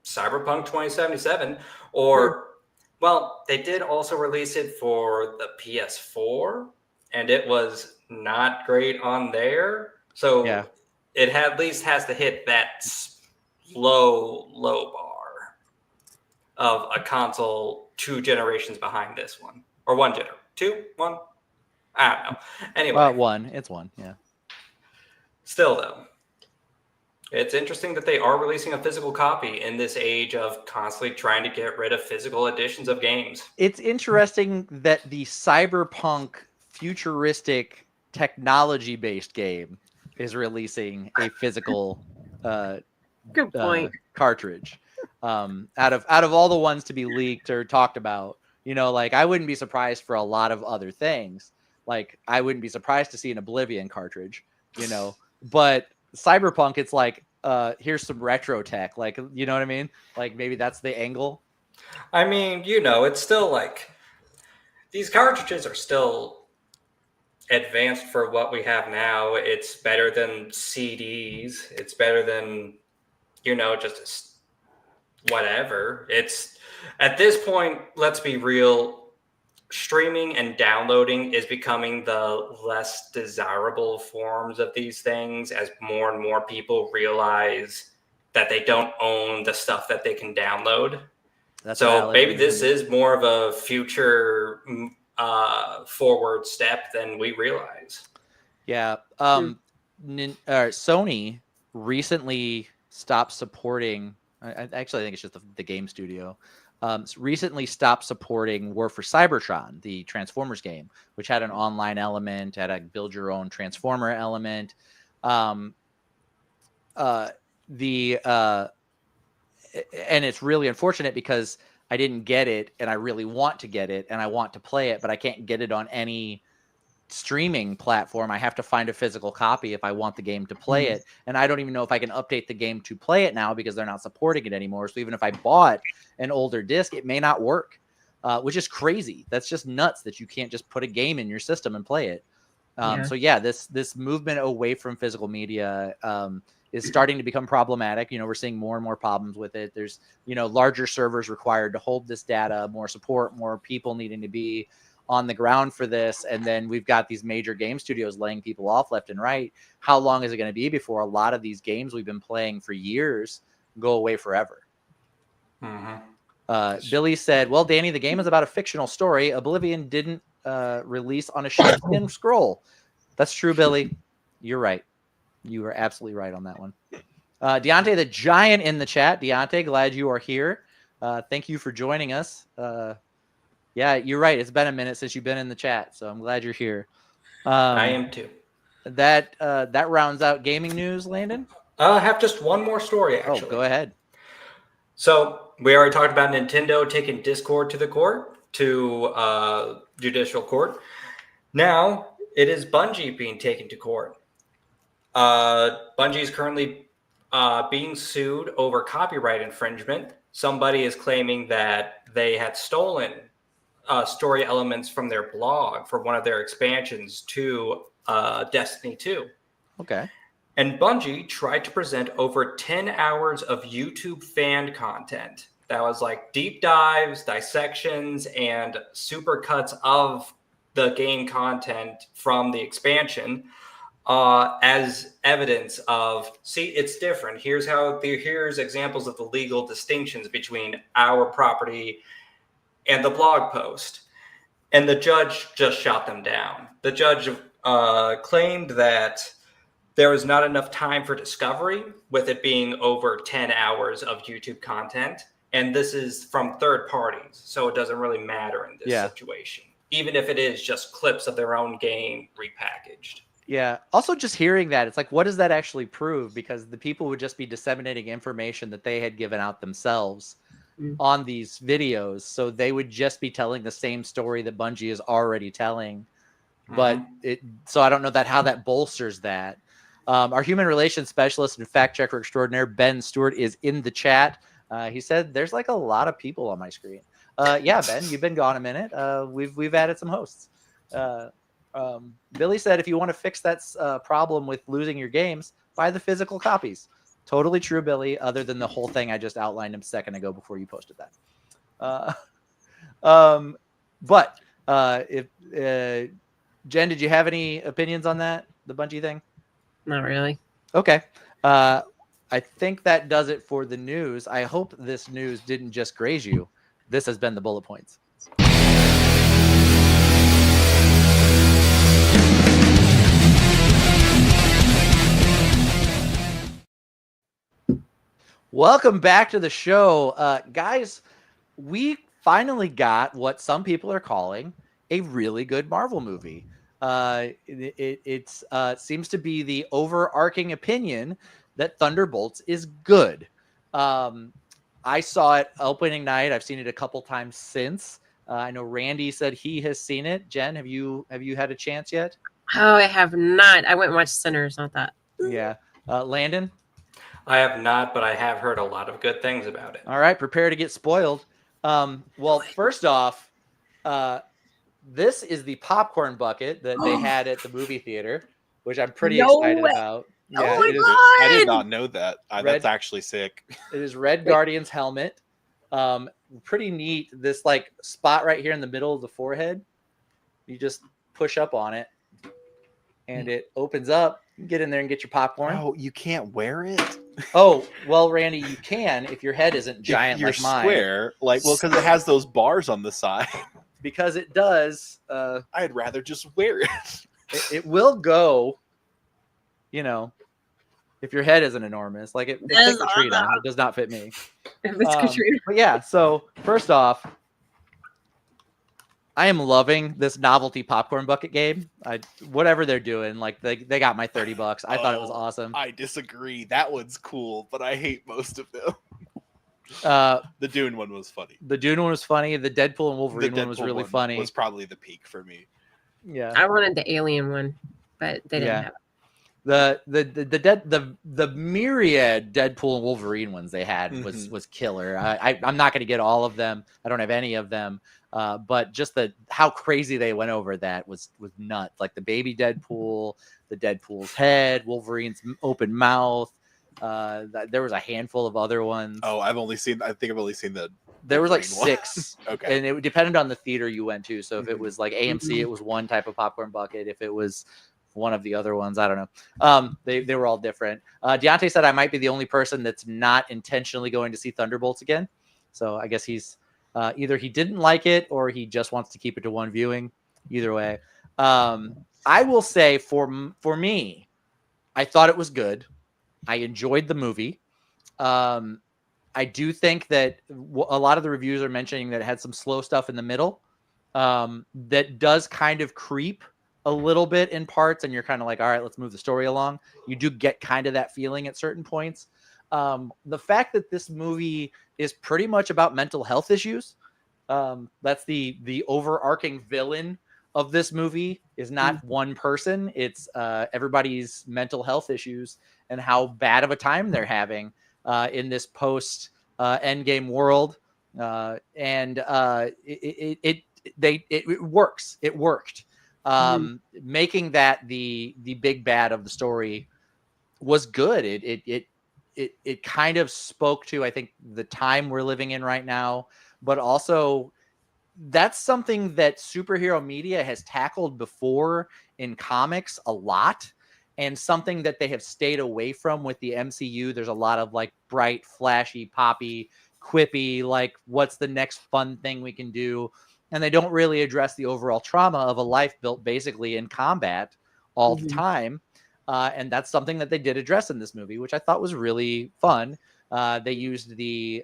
Cyberpunk 2077. Or, well, they did also release it for the PS4, and it was not great on there. So Yeah. it at least has to hit that low bar of a console 2 generations behind this one. Or 1 gener. 2? 1? I don't know. Anyway. One. It's one. Yeah. Still, though, it's interesting that they are releasing a physical copy in this age of constantly trying to get rid of physical editions of games. It's interesting that the cyberpunk futuristic technology-based game is releasing a physical Good point. cartridge. Out of all the ones to be leaked or talked about, like I wouldn't be surprised for a lot of other things. Like I wouldn't be surprised to see an Oblivion cartridge, but Cyberpunk, it's like, here's some retro tech. Like, you know what I mean? Like maybe that's the angle. I mean, it's still like these cartridges are still advanced for what we have now. It's better than CDs. It's better than, just whatever. It's at this point, let's be real, streaming and downloading is becoming the less desirable forms of these things as more and more people realize that they don't own the stuff that they can download. That's so valid. Maybe this is more of a future forward step than we realize. Yeah. Sony recently stopped supporting. I actually think it's just the game studio. Recently stopped supporting War for Cybertron, the Transformers game, which had an online element, had a build your own Transformer element. And it's really unfortunate because I didn't get it and I really want to get it and I want to play it, but I can't get it on any streaming platform. I have to find a physical copy if I want the game to play it. And I don't even know if I can update the game to play it now because they're not supporting it anymore. So even if I bought an older disc, it may not work, which is crazy. That's just nuts that you can't just put a game in your system and play it. So yeah, this movement away from physical media is starting to become problematic. We're seeing more and more problems with it. There's, larger servers required to hold this data, more support, more people needing to be on the ground for this. And then we've got these major game studios laying people off left and right. How long is it going to be before a lot of these games we've been playing for years go away forever? Billy said, well, Danny, the game is about a fictional story. Oblivion didn't release on a sheepskin scroll. That's true, Billy. You're right. You are absolutely right on that one. Deontay the Giant in the chat. Deontay, glad you are here. Thank you for joining us. Yeah, you're right. It's been a minute since you've been in the chat, so I'm glad you're here. I am too. That rounds out gaming news, Landon. I have just one more story, actually. Oh, go ahead. So we already talked about Nintendo taking Discord to the court, to judicial court. Now it is Bungie being taken to court. Bungie is currently being sued over copyright infringement. Somebody is claiming that they had stolen story elements from their blog for one of their expansions to Destiny 2. Okay. And Bungie tried to present over 10 hours of YouTube fan content. That was like deep dives, dissections, and super cuts of the game content from the expansion as evidence of, see, it's different. Here's examples of the legal distinctions between our property and the blog post. And the judge just shot them down. The judge claimed that there was not enough time for discovery, with it being over 10 hours of YouTube content. And this is from third parties, so it doesn't really matter in this situation, even if it is just clips of their own game repackaged. Yeah. Also, just hearing that, it's like, what does that actually prove? Because the people would just be disseminating information that they had given out themselves on these videos. So they would just be telling the same story that Bungie is already telling. But so I don't know how that bolsters that. Our human relations specialist and fact checker extraordinaire, Ben Stewart, is in the chat. He said there's like a lot of people on my screen. Yeah, Ben, you've been gone a minute. We've added some hosts. Billy said if you want to fix that problem with losing your games, buy the physical copies. Totally true, Billy, other than the whole thing I just outlined a second ago before you posted that. But if Jen, did you have any opinions on that, the Bungie thing? Not really. Okay. I think that does it for the news. I hope this news didn't just graze you. This has been the bullet points. Welcome back to the show. Guys, we finally got what some people are calling a really good Marvel movie. It seems to be the overarching opinion that Thunderbolts is good. I saw it opening night. I've seen it a couple times since. I know Randy said he has seen it. Jen, have you had a chance yet? Oh, I have not. I went and watched Sinners, not that. Yeah. Landon? I have not, but I have heard a lot of good things about it. All right, prepare to get spoiled. Well, first off, this is the popcorn bucket that they had at the movie theater, which I'm pretty excited about. Yeah, my it is. God. I did not know that. That's actually sick. It is Red Guardian's helmet. Pretty neat. This like spot right here in the middle of the forehead. You just push up on it, and it opens up. You can get in there and get your popcorn. Oh, you can't wear it? Oh, well, Randy, you can if your head isn't giant you're like mine. Square, because it has those bars on the side. Because it does. I'd rather just wear it. It will go, if your head isn't enormous. Like it fits Katrina. It does not fit me. But yeah, so first off, I am loving this novelty popcorn bucket game. Whatever they're doing, like they got my $30. I thought it was awesome. I disagree. That one's cool, but I hate most of them. The Dune one was funny. The Dune one was funny. The Deadpool and Wolverine one was really funny. Was probably the peak for me. Yeah, I wanted the Alien one, but they didn't have it. The myriad Deadpool and Wolverine ones they had was killer. I'm not going to get all of them. I don't have any of them. But just how crazy they went over that was nuts. Like the baby Deadpool, the Deadpool's head, Wolverine's open mouth. There was a handful of other ones. Oh, I think I've only seen the. There was like 6. Okay. And it depended on the theater you went to. So if it was like AMC, it was one type of popcorn bucket. If it was one of the other ones, I don't know. They were all different. Deontay said I might be the only person that's not intentionally going to see Thunderbolts again. So I guess he's either he didn't like it or he just wants to keep it to one viewing. Either way, I will say for me, I thought it was good. I enjoyed the movie. I do think that a lot of the reviews are mentioning that it had some slow stuff in the middle that does kind of creep a little bit in parts, and you're kind of like, all right, let's move the story along. You do get kind of that feeling at certain points. The fact that this movie is pretty much about mental health issues. That's the overarching villain of this movie is not one person. It's everybody's mental health issues and how bad of a time they're having in this post Endgame world. And it works. It worked. Making that the big bad of the story was good. It kind of spoke to, I think, the time we're living in right now, but also that's something that superhero media has tackled before in comics a lot, and something that they have stayed away from with the MCU. There's a lot of like bright, flashy, poppy, quippy, like what's the next fun thing we can do? And they don't really address the overall trauma of a life built basically in combat all the time. And that's something that they did address in this movie, which I thought was really fun. They used the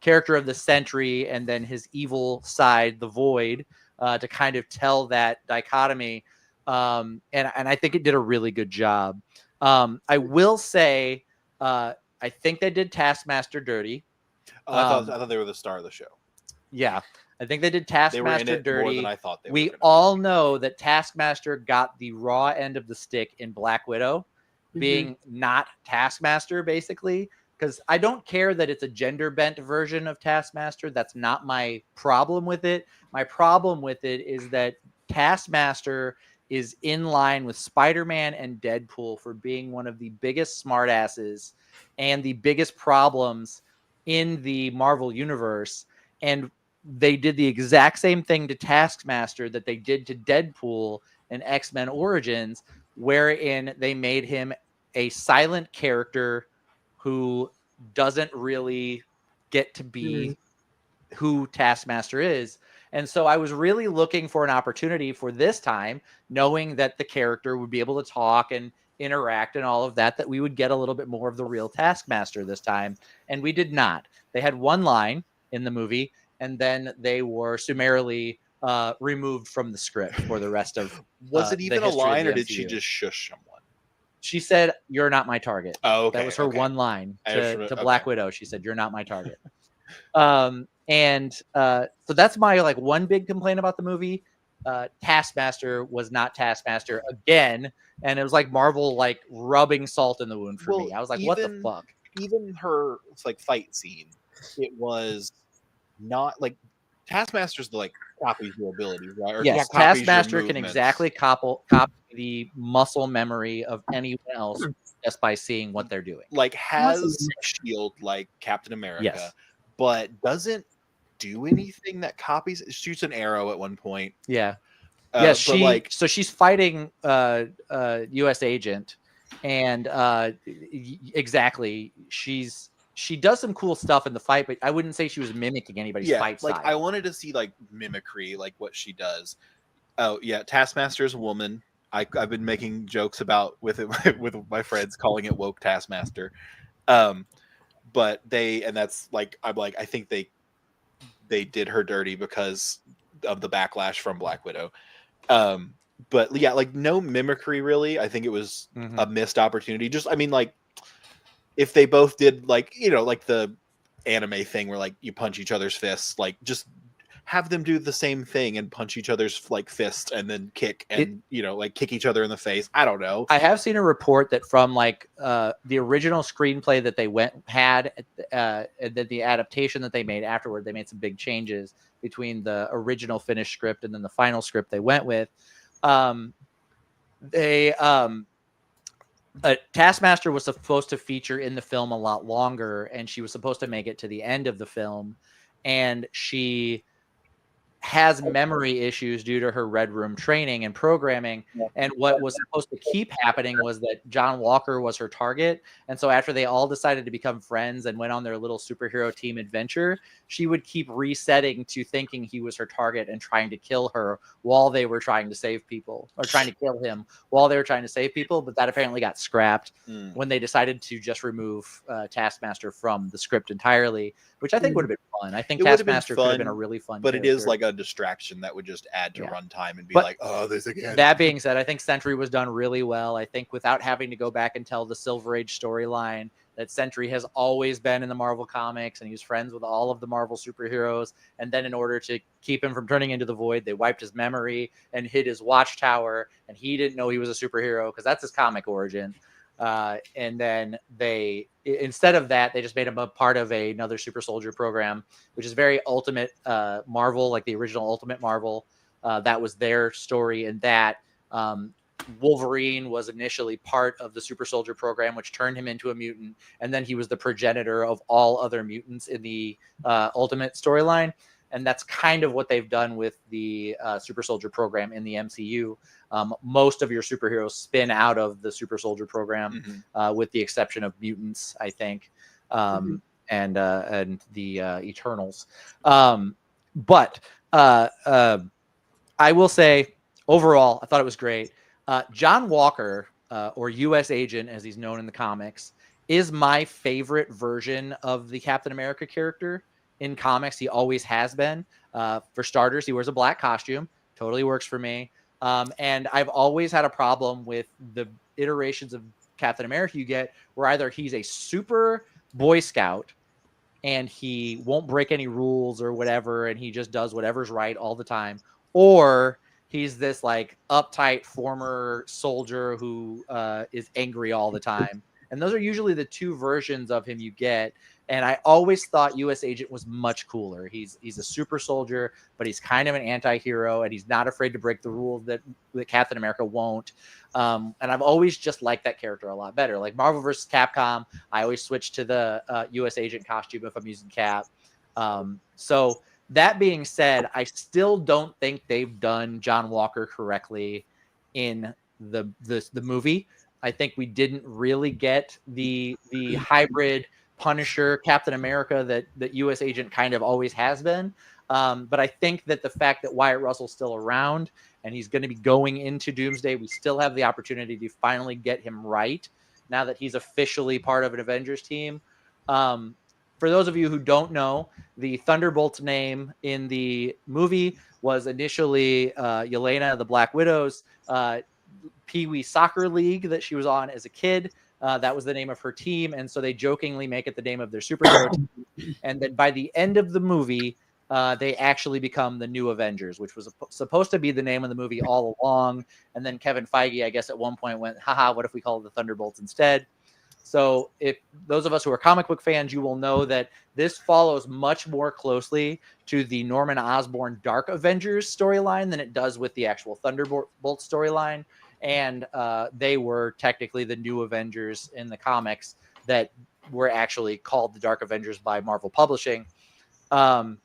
character of the Sentry and then his evil side, the Void, to kind of tell that dichotomy. And I think it did a really good job. I will say, I think they did Taskmaster dirty. I thought they were the star of the show. Yeah, I think they did Taskmaster dirty. More than I thought they were. We all know that Taskmaster got the raw end of the stick in Black Widow, being not Taskmaster, basically. Because I don't care that it's a gender bent version of Taskmaster. That's not my problem with it. My problem with it is that Taskmaster is in line with Spider-Man and Deadpool for being one of the biggest smartasses and the biggest problems in the Marvel universe. And they did the exact same thing to Taskmaster that they did to Deadpool in X-Men Origins, wherein they made him a silent character who doesn't really get to be who Taskmaster is. And so I was really looking for an opportunity for this time, knowing that the character would be able to talk and interact and all of that, that we would get a little bit more of the real Taskmaster this time. And we did not. They had one line in the movie, and then they were summarily removed from the script for the rest of Was it the even a history of line, the or did she MCU. just shush someone? She said, "You're not my target." Oh, okay. That was her one line to Black Widow. She said, "You're not my target." So that's my like one big complaint about the movie. Taskmaster was not Taskmaster again, and it was like Marvel like rubbing salt in the wound for me. I was like, what the fuck? Even her like fight scene, it was not like Taskmaster's the like copies your abilities, right? Or Yes, copies your Taskmaster can movements. exactly copy the muscle memory of anyone else just by seeing what they're doing. Like has shield like Captain America, Yes. but doesn't do anything that copies. It shoots an arrow at one point. Yeah. Yes, but like so she's fighting US agent, and exactly she does some cool stuff in the fight, but I wouldn't say she was mimicking anybody's fight style. I wanted to see like mimicry, like what she does. Oh yeah, Taskmaster is a woman. I've been making jokes about with it with my friends, calling it woke Taskmaster. But that's like I'm like I think they did her dirty because of the backlash from Black Widow. But yeah, like no mimicry really. I think it was a missed opportunity. Just I mean like if they both did like like the anime thing where like you punch each other's fists, like just have them do the same thing and punch each other's like fists and then kick and like kick each other in the face. I don't know. I have seen a report that from like the original screenplay that they had and then the adaptation that they made afterward, they made some big changes between the original finished script and then the final script they went with. Taskmaster was supposed to feature in the film a lot longer, and she was supposed to make it to the end of the film, and she has memory issues due to her Red Room training and programming. And what was supposed to keep happening was that John Walker was her target. And so after they all decided to become friends and went on their little superhero team adventure, she would keep resetting to thinking he was her target and trying to kill her while they were trying to save people, or trying to kill him while they were trying to save people. But that apparently got scrapped when they decided to just remove Taskmaster from the script entirely, which I think would have been fun. I think Taskmaster could have been a really fun but character. It is like a distraction that would just add to runtime and be like, oh, this again. That being said, I think Sentry was done really well. I think without having to go back and tell the Silver Age storyline, that Sentry has always been in the Marvel comics and he's friends with all of the Marvel superheroes. And then in order to keep him from turning into the Void, they wiped his memory and hid his watchtower, and he didn't know he was a superhero because that's his comic origin. And then instead of that, they just made him a part of another super soldier program, which is very Ultimate Marvel, like the original Ultimate Marvel. That was their story. And that Wolverine was initially part of the super soldier program, which turned him into a mutant. And then he was the progenitor of all other mutants in the Ultimate storyline. And that's kind of what they've done with the super soldier program in the MCU. Most of your superheroes spin out of the super soldier program, with the exception of mutants, I think, and the Eternals. But I will say, overall, I thought it was great. John Walker, or U.S. Agent, as he's known in the comics, is my favorite version of the Captain America character in comics. He always has been. For starters, he wears a black costume. Totally works for me. And I've always had a problem with the iterations of Captain America you get, where either he's a super Boy Scout and he won't break any rules or whatever, and he just does whatever's right all the time, or he's this like uptight former soldier who is angry all the time. And those are usually the two versions of him you get. And I always thought U.S. Agent was much cooler. He's a super soldier, but he's kind of an anti-hero, and he's not afraid to break the rules that Captain America won't. And I've always just liked that character a lot better. Like Marvel vs. Capcom, I always switch to the U.S. Agent costume if I'm using Cap. So that being said, I still don't think they've done John Walker correctly in the movie. I think we didn't really get the hybrid Punisher, Captain America that U.S. Agent kind of always has been. But I think that the fact that Wyatt Russell's still around and he's going to be going into Doomsday, we still have the opportunity to finally get him right now that he's officially part of an Avengers team. For those of you who don't know, the Thunderbolts name in the movie was initially Yelena, the Black Widow's Pee Wee Soccer League that she was on as a kid. That was the name of her team, and so they jokingly make it the name of their superhero team. And then by the end of the movie, they actually become the New Avengers, which was supposed to be the name of the movie all along. And then Kevin Feige, I guess, at one point went, haha, what if we call it the Thunderbolts instead? So if those of us who are comic book fans, you will know that this follows much more closely to the Norman Osborn Dark Avengers storyline than it does with the actual Thunderbolts storyline. And they were technically the New Avengers in the comics that were actually called the Dark Avengers by Marvel Publishing. So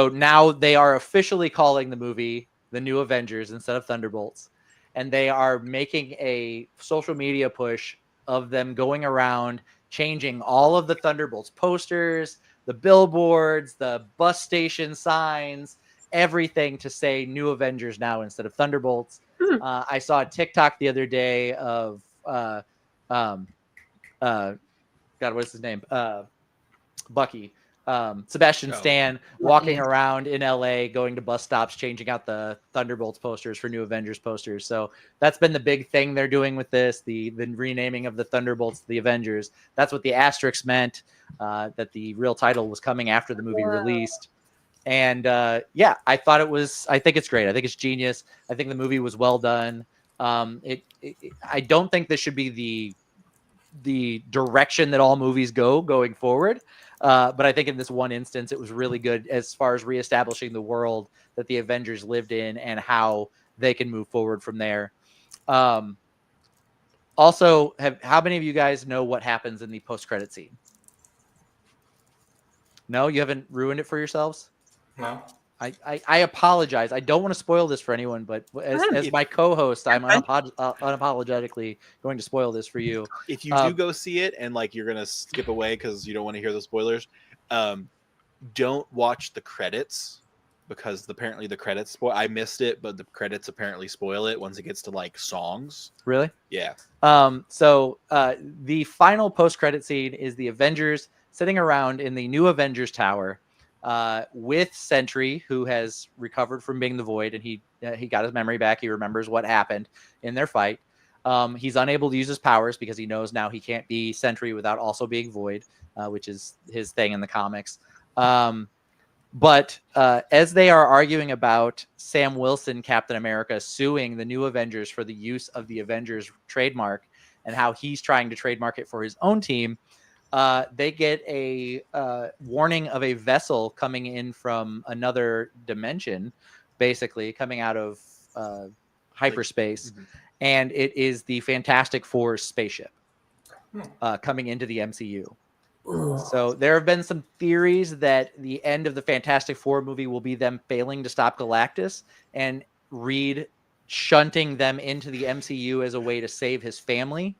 now they are officially calling the movie the New Avengers instead of Thunderbolts. And they are making a social media push of them going around changing all of the Thunderbolts posters, the billboards, the bus station signs, everything to say New Avengers now instead of Thunderbolts. I saw a TikTok the other day of God, what's his name? Bucky. Sebastian Stan walking around in LA, going to bus stops, changing out the Thunderbolts posters for New Avengers posters. So that's been the big thing they're doing with this, the renaming of the Thunderbolts to the Avengers. That's what the asterisk meant, that the real title was coming after the movie released. And I think it's great. I think it's genius. I think the movie was well done. I don't think this should be the direction that all movies going forward. But I think in this one instance, it was really good as far as reestablishing the world that the Avengers lived in and how they can move forward from there. Also, how many of you guys know what happens in the post-credit scene? No, you haven't ruined it for yourselves? No. I apologize. I don't want to spoil this for anyone, but as my co-host, I'm unapologetically going to spoil this for you. If you do go see it and like you're gonna skip away because you don't want to hear the spoilers, don't watch the credits because apparently the credits spoil. I missed it, but the credits apparently spoil it once it gets to like songs. Really? Yeah. So the final post-credit scene is the Avengers sitting around in the New Avengers Tower. With Sentry, who has recovered from being the Void, and he got his memory back. He remembers what happened in their fight. He's unable to use his powers because he knows now he can't be Sentry without also being Void, which is his thing in the comics. But as they are arguing about Sam Wilson, Captain America, suing the New Avengers for the use of the Avengers trademark and how he's trying to trademark it for his own team, they get a warning of a vessel coming in from another dimension, basically coming out of hyperspace. Mm-hmm. And it is the Fantastic Four spaceship coming into the MCU. So there have been some theories that the end of the Fantastic Four movie will be them failing to stop Galactus and Reed shunting them into the MCU as a way to save his family.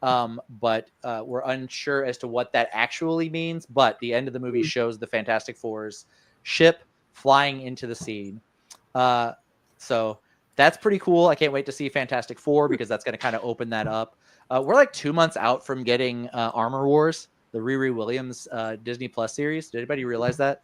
But we're unsure as to what that actually means. But the end of the movie shows the Fantastic Four's ship flying into the scene. So that's pretty cool. I can't wait to see Fantastic Four because that's going to kind of open that up. We're like 2 months out from getting Armor Wars, the Riri Williams Disney Plus series. Did anybody realize that?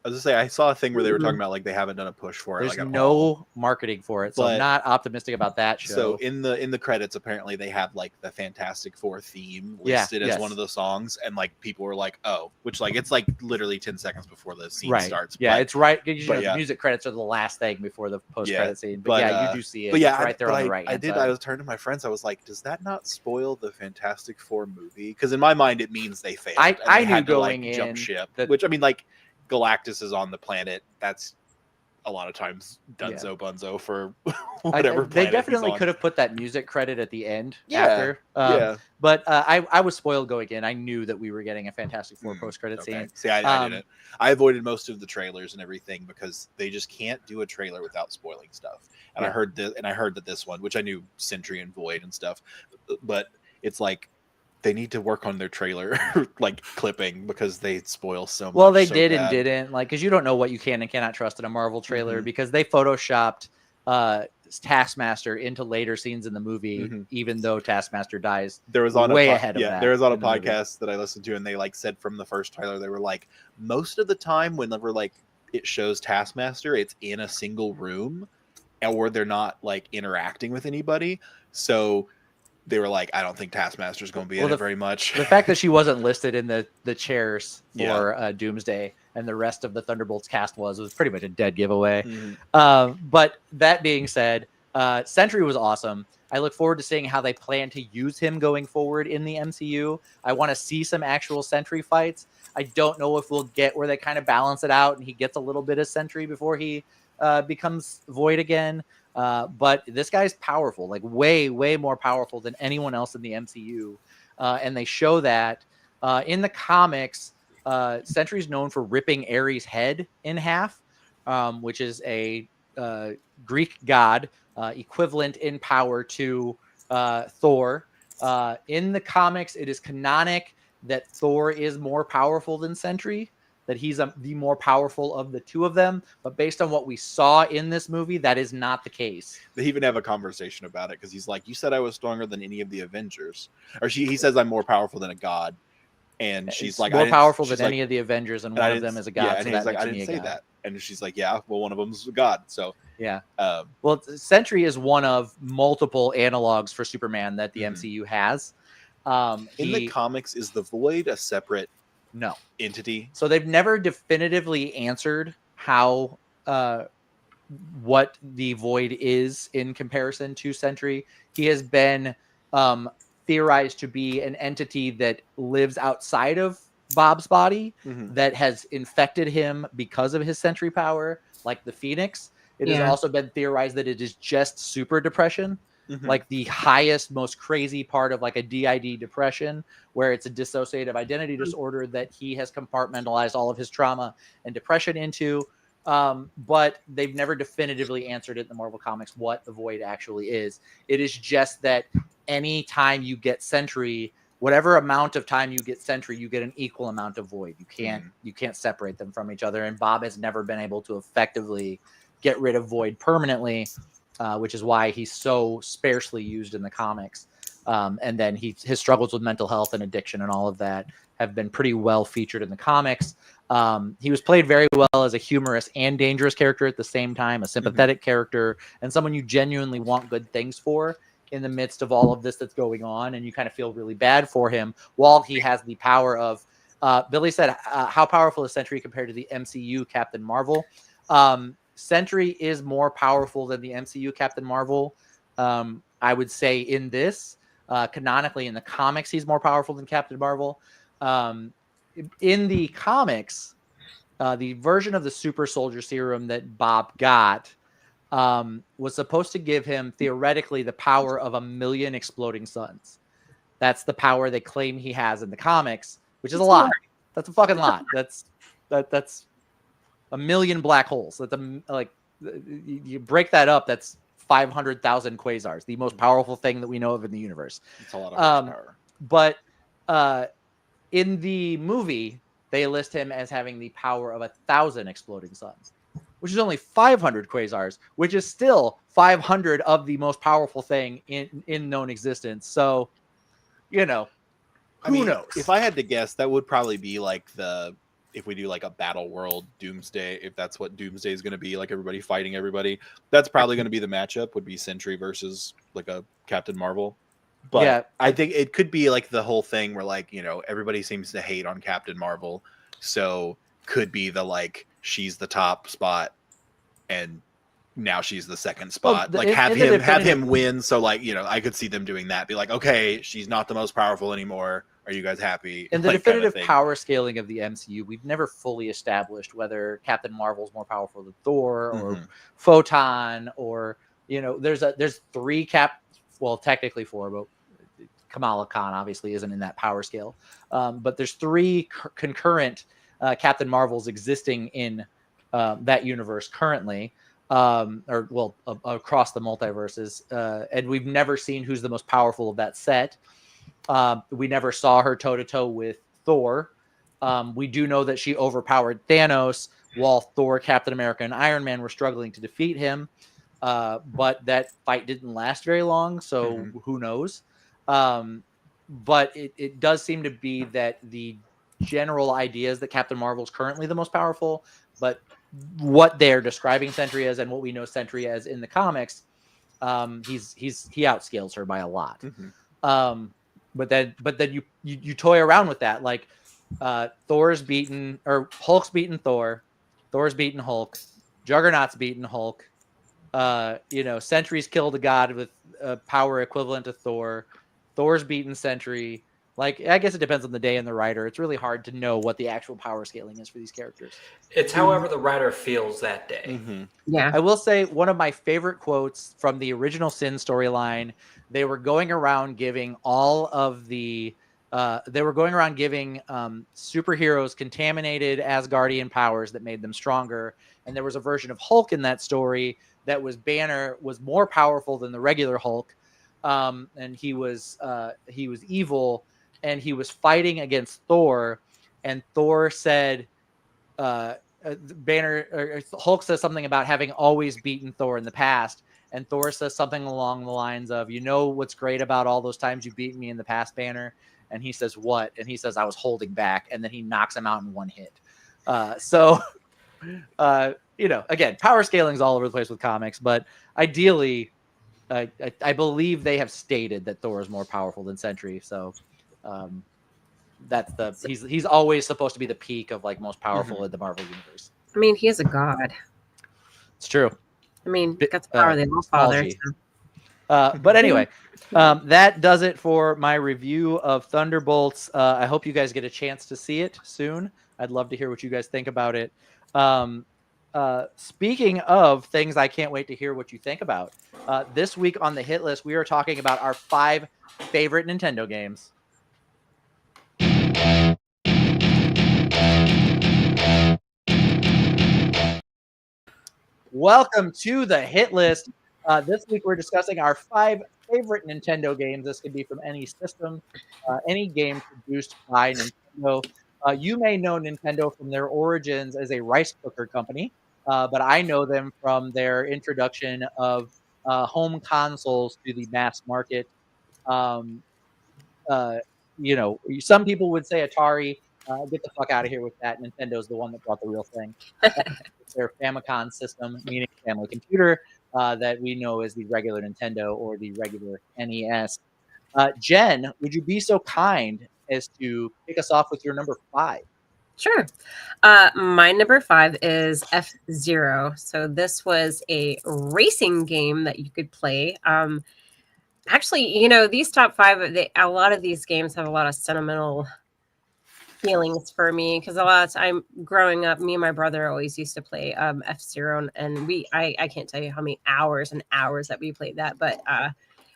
I was gonna say I saw a thing where they were talking about like they haven't done a push for it. There's like, at no all. marketing for it, so I'm But- not optimistic about that show. So in the credits, apparently they have like the Fantastic Four theme Yeah, listed as yes. one of the songs, and like people were like, "Oh," which like it's like literally 10 seconds before the scene right. starts. Yeah, but, it's right. You know, yeah. the music credits are the last thing before the post-credit scene. But, but, yeah, you do see it. But yeah, it's right there on the right. I was turning to my friends. I was like, "Does that not spoil the Fantastic Four movie?" Because in my mind, it means they failed. I and they knew had to, going like, in jump ship. that- Which I mean, like Galactus is on the planet. That's a lot of times Dunzo Yeah. Bunzo for whatever. They planet definitely he's on. could have put that music credit at the end Yeah, after. yeah. But I was spoiled going in. I knew that we were getting a Fantastic Four post-credit Okay. scene. See, I didn't. I avoided most of the trailers and everything because they just can't do a trailer without spoiling stuff. And Yeah. I heard that this one, which I knew Sentry and Void and stuff, but it's like they need to work on their trailer like clipping because they spoil so much. Well, they so did bad. and didn't, like, because you don't know what you can and cannot trust in a Marvel trailer Mhm. because they photoshopped Taskmaster into later scenes in the movie, Mhm. even though Taskmaster dies. There was on way a po- ahead of yeah, that there was on a in the movie. podcast that I listened to, and they like said from the first trailer they were like, most of the time whenever like it shows Taskmaster, it's in a single room, or they're not like interacting with anybody. So they were like, I don't think Taskmaster's going to be in it very much. The fact that she wasn't listed in the chairs Yeah. for Doomsday and the rest of the Thunderbolts cast was pretty much a dead giveaway. Mhm. But that being said, Sentry was awesome. I look forward to seeing how they plan to use him going forward in the MCU. I want to see some actual Sentry fights. I don't know if we'll get where they kind of balance it out and he gets a little bit of Sentry before he becomes Void again. But this guy's powerful, like way, way more powerful than anyone else in the MCU. And they show that in the comics. Sentry's known for ripping Ares' head in half, which is a Greek god equivalent in power to Thor. In the comics, it is canonic that Thor is more powerful than Sentry, that he's the more powerful of the two of them. But based on what we saw in this movie, that is not the case. They even have a conversation about it because he's like, "You said I was stronger than any of the Avengers," or he says, "I'm more powerful than a god," and she's It's like, more powerful than like, any of the Avengers, and and one I of them didn't- is a god. Yeah, so and that he's like, makes "I me didn't a say god. that," and she's like, "Yeah, well, one of them's a god." So Yeah. um, Well, Sentry is one of multiple analogs for Superman that the Mhm. MCU has. in the comics, is the Void a separate No. entity? So they've never definitively answered how what the Void is in comparison to Sentry. He has been theorized to be an entity that lives outside of Bob's body Mhm. that has infected him because of his Sentry power, like the Phoenix. It has Yeah. also been theorized that it is just super depression, Mhm. like the highest, most crazy part of like a DID depression, where it's a dissociative identity disorder that he has compartmentalized all of his trauma and depression into. But they've never definitively answered it in the Marvel Comics what the Void actually is. It is just that any time you get Sentry, whatever amount of time you get Sentry, you get an equal amount of Void. You can't separate them from each other. And Bob has never been able to effectively get rid of Void permanently, which is why he's so sparsely used in the comics. And then his struggles with mental health and addiction and all of that have been pretty well featured in the comics. He was played very well as a humorous and dangerous character at the same time, a sympathetic character, and someone you genuinely want good things for in the midst of all of this that's going on. And you kind of feel really bad for him while he has the power of, Billy said, how powerful is Sentry compared to the MCU Captain Marvel? Sentry is more powerful than the MCU Captain Marvel. I would say in this, canonically in the comics, he's more powerful than Captain Marvel. In the comics, the version of the super soldier serum that Bob got was supposed to give him theoretically the power of 1 million exploding suns. That's the power they claim he has in the comics, which is a lot. That's a fucking lot. That's 1 million black holes. That's you break that up. That's 500,000 quasars, the most powerful thing that we know of in the universe. It's a lot of horsepower. But in the movie, they list him as having the power of 1,000 exploding suns, which is only 500 quasars, which is still 500 of the most powerful thing in known existence. So, who knows? If I had to guess, that would probably be like the if we do like a battle world Doomsday, if that's what Doomsday is going to be, like everybody fighting everybody, that's probably going to be the matchup, would be Sentry versus like a Captain Marvel. But Yeah. I think it could be like the whole thing where like, you know, everybody seems to hate on Captain Marvel. So could be the like she's the top spot and now she's the second spot. Well, like in have the him definitive- win. So like, you know, I could see them doing that. Be like, okay, she's not the most powerful anymore. Are you guys happy? In the Like, kinda definitive thing. power scaling of the MCU, we've never fully established whether Captain Marvel's more powerful than Thor or Mhm. Photon, or, you know, there's three well, technically four, but Kamala Khan obviously isn't in that power scale. But there's three concurrent Captain Marvels existing in that universe currently, across the multiverses, and we've never seen who's the most powerful of that set. We never saw her toe-to-toe with Thor. We do know that she overpowered Thanos while Thor, Captain America, and Iron Man were struggling to defeat him. But that fight didn't last very long, so who knows? But it does seem to be that the general idea is that Captain Marvel is currently the most powerful, but what they're describing Sentry as and what we know Sentry as in the comics, he outscales her by a lot. But then you toy around with that, like Thor's beaten, or Hulk's beaten Thor, Thor's beaten Hulk, Juggernaut's beaten Hulk. You know, Sentry's killed a god with a power equivalent to Thor. Thor's beaten Sentry. Like, I guess it depends on the day and the writer. It's really hard to know what the actual power scaling is for these characters. It's however the writer feels that day. Yeah. I will say one of my favorite quotes from the original Sin storyline, they were going around giving superheroes contaminated Asgardian powers that made them stronger. And there was a version of Hulk in that story that was Banner was more powerful than the regular Hulk. And he was evil, and he was fighting against Thor, and Thor said, Hulk says something about having always beaten Thor in the past, and Thor says something along the lines of, "You know what's great about all those times you beat me in the past, Banner?" And he says, "What?" And he says, "I was holding back," and then he knocks him out in one hit. You know, again, power scaling is all over the place with comics, but ideally, I believe they have stated that Thor is more powerful than Sentry. So he's always supposed to be the peak of like most powerful in the Marvel universe. I mean, he is a god. It's true. I mean, got the power of the All-Father. But anyway, that does it for my review of Thunderbolts. I hope you guys get a chance to see it soon. I'd love to hear what you guys think about it. Speaking of things I can't wait to hear what you think about, this week on the hit list, we are talking about our 5 favorite Nintendo games. Welcome to the hit list. This week we're discussing our 5 favorite Nintendo games. This could be from any system, any game produced by Nintendo. You may know Nintendo from their origins as a rice cooker company, but I know them from their introduction of home consoles to the mass market. You know, some people would say Atari. Get the fuck out of here with that. Nintendo's the one that brought the real thing. It's their Famicom system, meaning family computer, that we know as the regular Nintendo or the regular NES. Jen, would you be so kind as to kick us off with your number 5? Sure. My number 5 is F-Zero. So this was a racing game that you could play. Actually, you know, these top 5, a lot of these games have a lot of sentimental feelings for me, because a lot of time growing up, me and my brother always used to play F-Zero, and I can't tell you how many hours and hours that we played that, but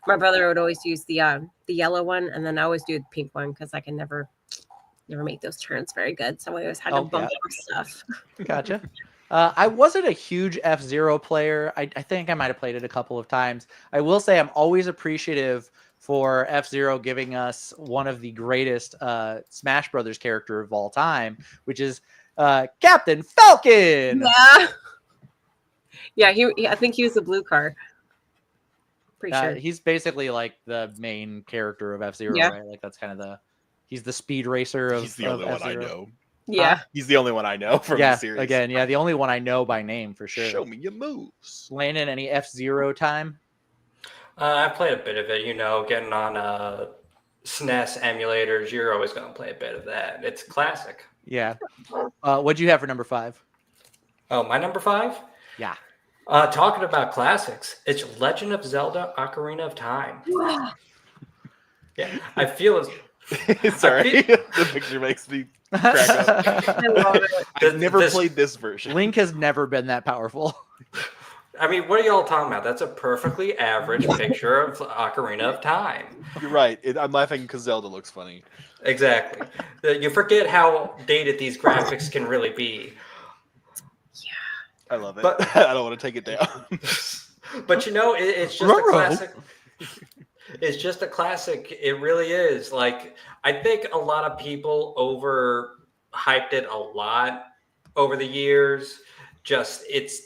my brother would always use the yellow one, and then I always do the pink one because I can never make those turns very good, so I always had to bump off stuff. Gotcha. I wasn't a huge F-Zero player. I think I might have played it a couple of times. I will say I'm always appreciative for F-Zero giving us one of the greatest Smash Brothers character of all time, which is Captain Falcon. Yeah, I think he was the blue car. Pretty sure. He's basically like the main character of F-Zero, right? Like that's kind of he's the speed racer of He's the only one I F-Zero. know. Yeah. He's the only one I know from Yeah, the series. again, the only one I know by name for sure. Show me your moves. Landon, any F-Zero time? I've played a bit of it, getting on SNES emulators. You're always going to play a bit of that. It's classic. Yeah. What'd you have for number 5? Oh, my number 5? Yeah. Talking about classics, it's Legend of Zelda: Ocarina of Time. Yeah, I feel as Sorry, the picture makes me crack up. I love it. I've never played this version. Link has never been that powerful. I mean, what are y'all talking about? That's a perfectly average picture of Ocarina of Time. You're right. I'm laughing because Zelda looks funny. Exactly. You forget how dated these graphics can really be. I love it. But I don't want to take it down. But it's just a classic. It's just a classic. It really is. Like, I think a lot of people overhyped it a lot over the years.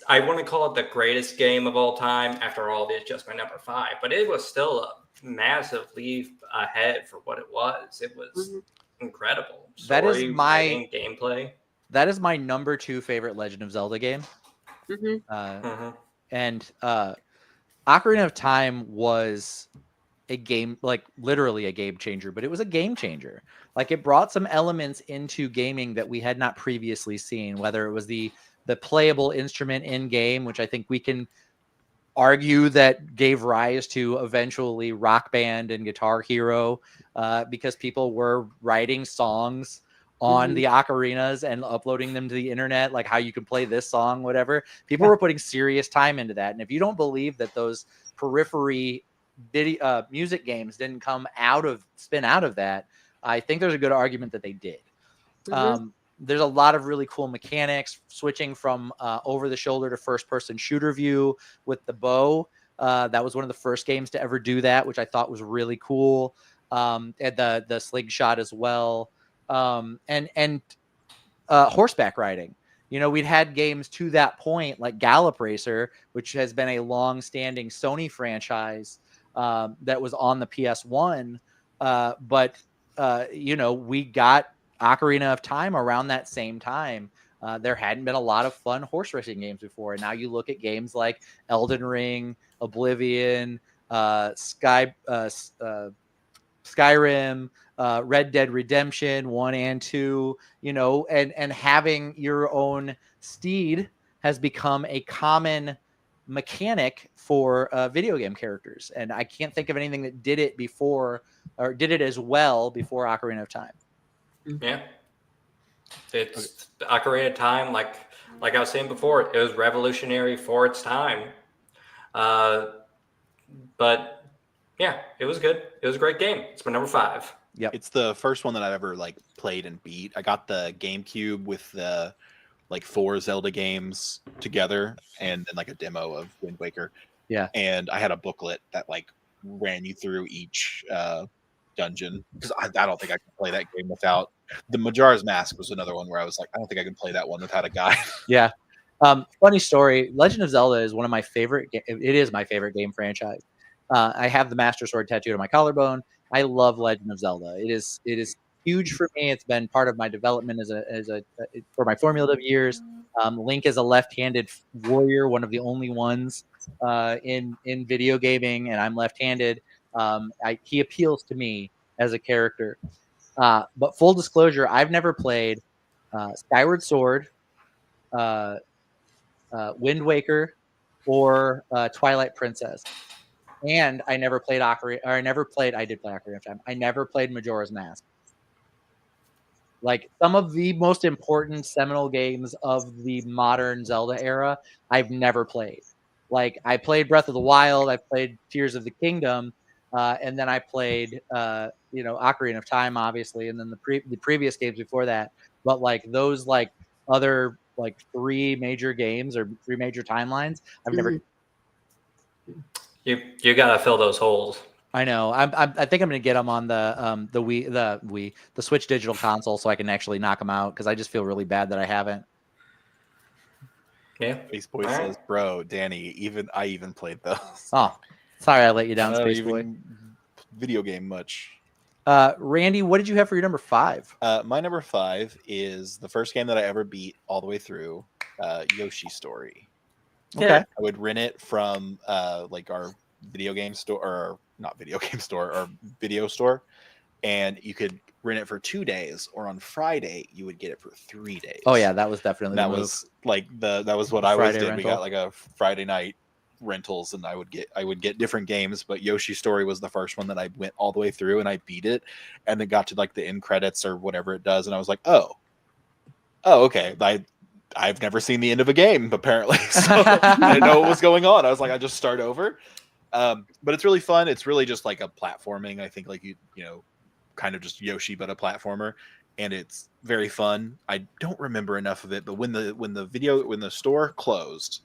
I wouldn't call it the greatest game of all time. After all, it's just my number 5. But it was still a massive leap ahead for what it was. It was incredible. That is Story, my writing, gameplay. That is my number 2 favorite Legend of Zelda game. And Ocarina of Time was a game, like literally a game changer, but it was a game changer. Like, it brought some elements into gaming that we had not previously seen, whether it was the playable instrument in game, which I think we can argue that gave rise to eventually Rock Band and Guitar Hero, because people were writing songs on the ocarinas and uploading them to the internet, like how you can play this song, whatever. People were putting serious time into that. And if you don't believe that those periphery video music games didn't spin out of that, I think there's a good argument that they did. There's a lot of really cool mechanics, switching from over the shoulder to first person shooter view with the bow. That was one of the first games to ever do that, which I thought was really cool. And the slingshot as well. And horseback riding. We'd had games to that point like Gallop Racer, which has been a long-standing Sony franchise that was on the PS1. But we got Ocarina of Time around that same time. There hadn't been a lot of fun horse racing games before. And now you look at games like Elden Ring, Oblivion, Skyrim, Red Dead Redemption 1 and 2, and having your own steed has become a common mechanic for video game characters. And I can't think of anything that did it before, or did it as well before Ocarina of Time. Yeah. It's Ocarina of Time, like I was saying before, it was revolutionary for its time. But yeah, it was good. It was a great game. It's my number 5. Yep. It's the first one that I've ever played and beat. I got the GameCube with the 4 Zelda games together and then a demo of Wind Waker. Yeah. And I had a booklet that ran you through each dungeon, because I don't think I can play that game without the Majora's Mask. Was another one where I was like, I don't think I can play that one without a guide. Yeah. Funny story. Legend of Zelda is one of my favorite. It is my favorite game franchise. I have the Master Sword tattooed on my collarbone. I love Legend of Zelda. It is huge for me. It's been part of my development for my formative years. Link is a left-handed warrior, one of the only ones in video gaming, and I'm left-handed. He appeals to me as a character. But full disclosure, I've never played Skyward Sword, Wind Waker, or Twilight Princess. And I never played I did play Ocarina of Time. I never played Majora's Mask. Like, some of the most important seminal games of the modern Zelda era, I've never played. Like, I played Breath of the Wild, I played Tears of the Kingdom, and then I played, Ocarina of Time, obviously, and then the previous games before that. But those other 3 major games or 3 major timelines, I've never. You gotta fill those holes. I know. I think I'm gonna get them on the Switch Digital Console so I can actually knock them out, because I just feel really bad that I haven't. Yeah. Space Boy says, "Bro, Danny, I even played those." Oh, sorry, I let you down, Space Boy. Video game much. Randy, what did you have for your number 5? My number 5 is the first game that I ever beat all the way through, Yoshi Story. Okay. I would rent it from like our video game store, or not video game store, or video store, and you could rent it for 2 days, or on Friday you would get it for 3 days. Oh yeah, that was definitely that the move. was like that was what I always Friday did. rental. We got like a Friday night rentals, and I would get different games, but Yoshi Story was the first one that I went all the way through, and I beat it, and then got to like the end credits or whatever it does, and I was like, oh okay, I've never seen the end of a game apparently, so I didn't know what was going on. I was like, I just start over. But it's really fun. It's really just like a platforming. I think like you know, kind of just Yoshi but a platformer, and it's very fun. I don't remember enough of it, but when the store closed,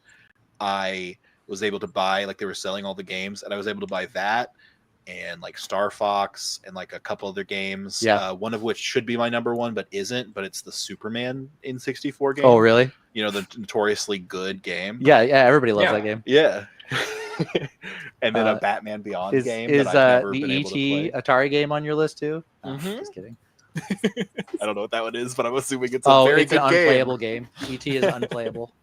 I was able to buy, like, they were selling all the games, and I was able to buy that and like Star Fox and like a couple other games. Yeah. One of which should be my number 1, but isn't. But it's the Superman N64 game. Oh really? You know, the notoriously good game. Yeah, everybody loves that game. Yeah. And then a Batman Beyond game is that I've never the been able to play. Atari game on your list too? Oh, Mhm. just kidding. I don't know what that one is, but I'm assuming it's a very it's good an game. unplayable game. ET is unplayable.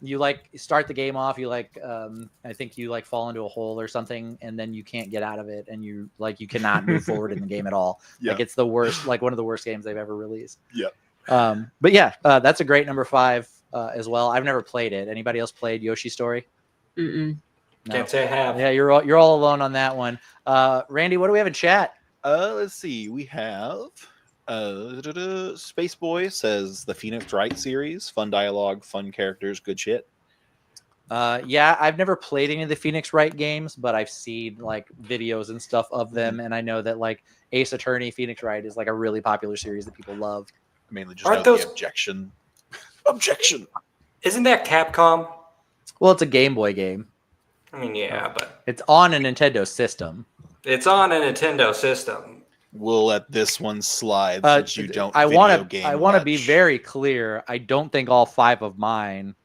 You like start the game off, you like I think you like fall into a hole or something, and then you can't get out of it, and you cannot move forward in the game at all. Yeah. Like it's the worst, like one of the worst games they've ever released. Yeah. But yeah, that's a great number 5 as well. I've never played it. Anybody else played Yoshi Story? Mm-mm. No. Can't say I have. Yeah, you're all alone on that one. Randy, what do we have in chat? Let's see. We have Space Boy says the Phoenix Wright series, fun dialogue, fun characters, good shit. Yeah, I've never played any of the Phoenix Wright games, but I've seen like videos and stuff of them, and I know that like Ace Attorney, Phoenix Wright is like a really popular series that people love. Mainly just Aren't out those- the objection. Objection. Isn't that Capcom? Well, it's a Game Boy game. I mean, yeah, but It's on a Nintendo system. it's on a Nintendo system. We'll let this one slide since you don't. I want to. I want to be very clear. I don't think all 5 of mine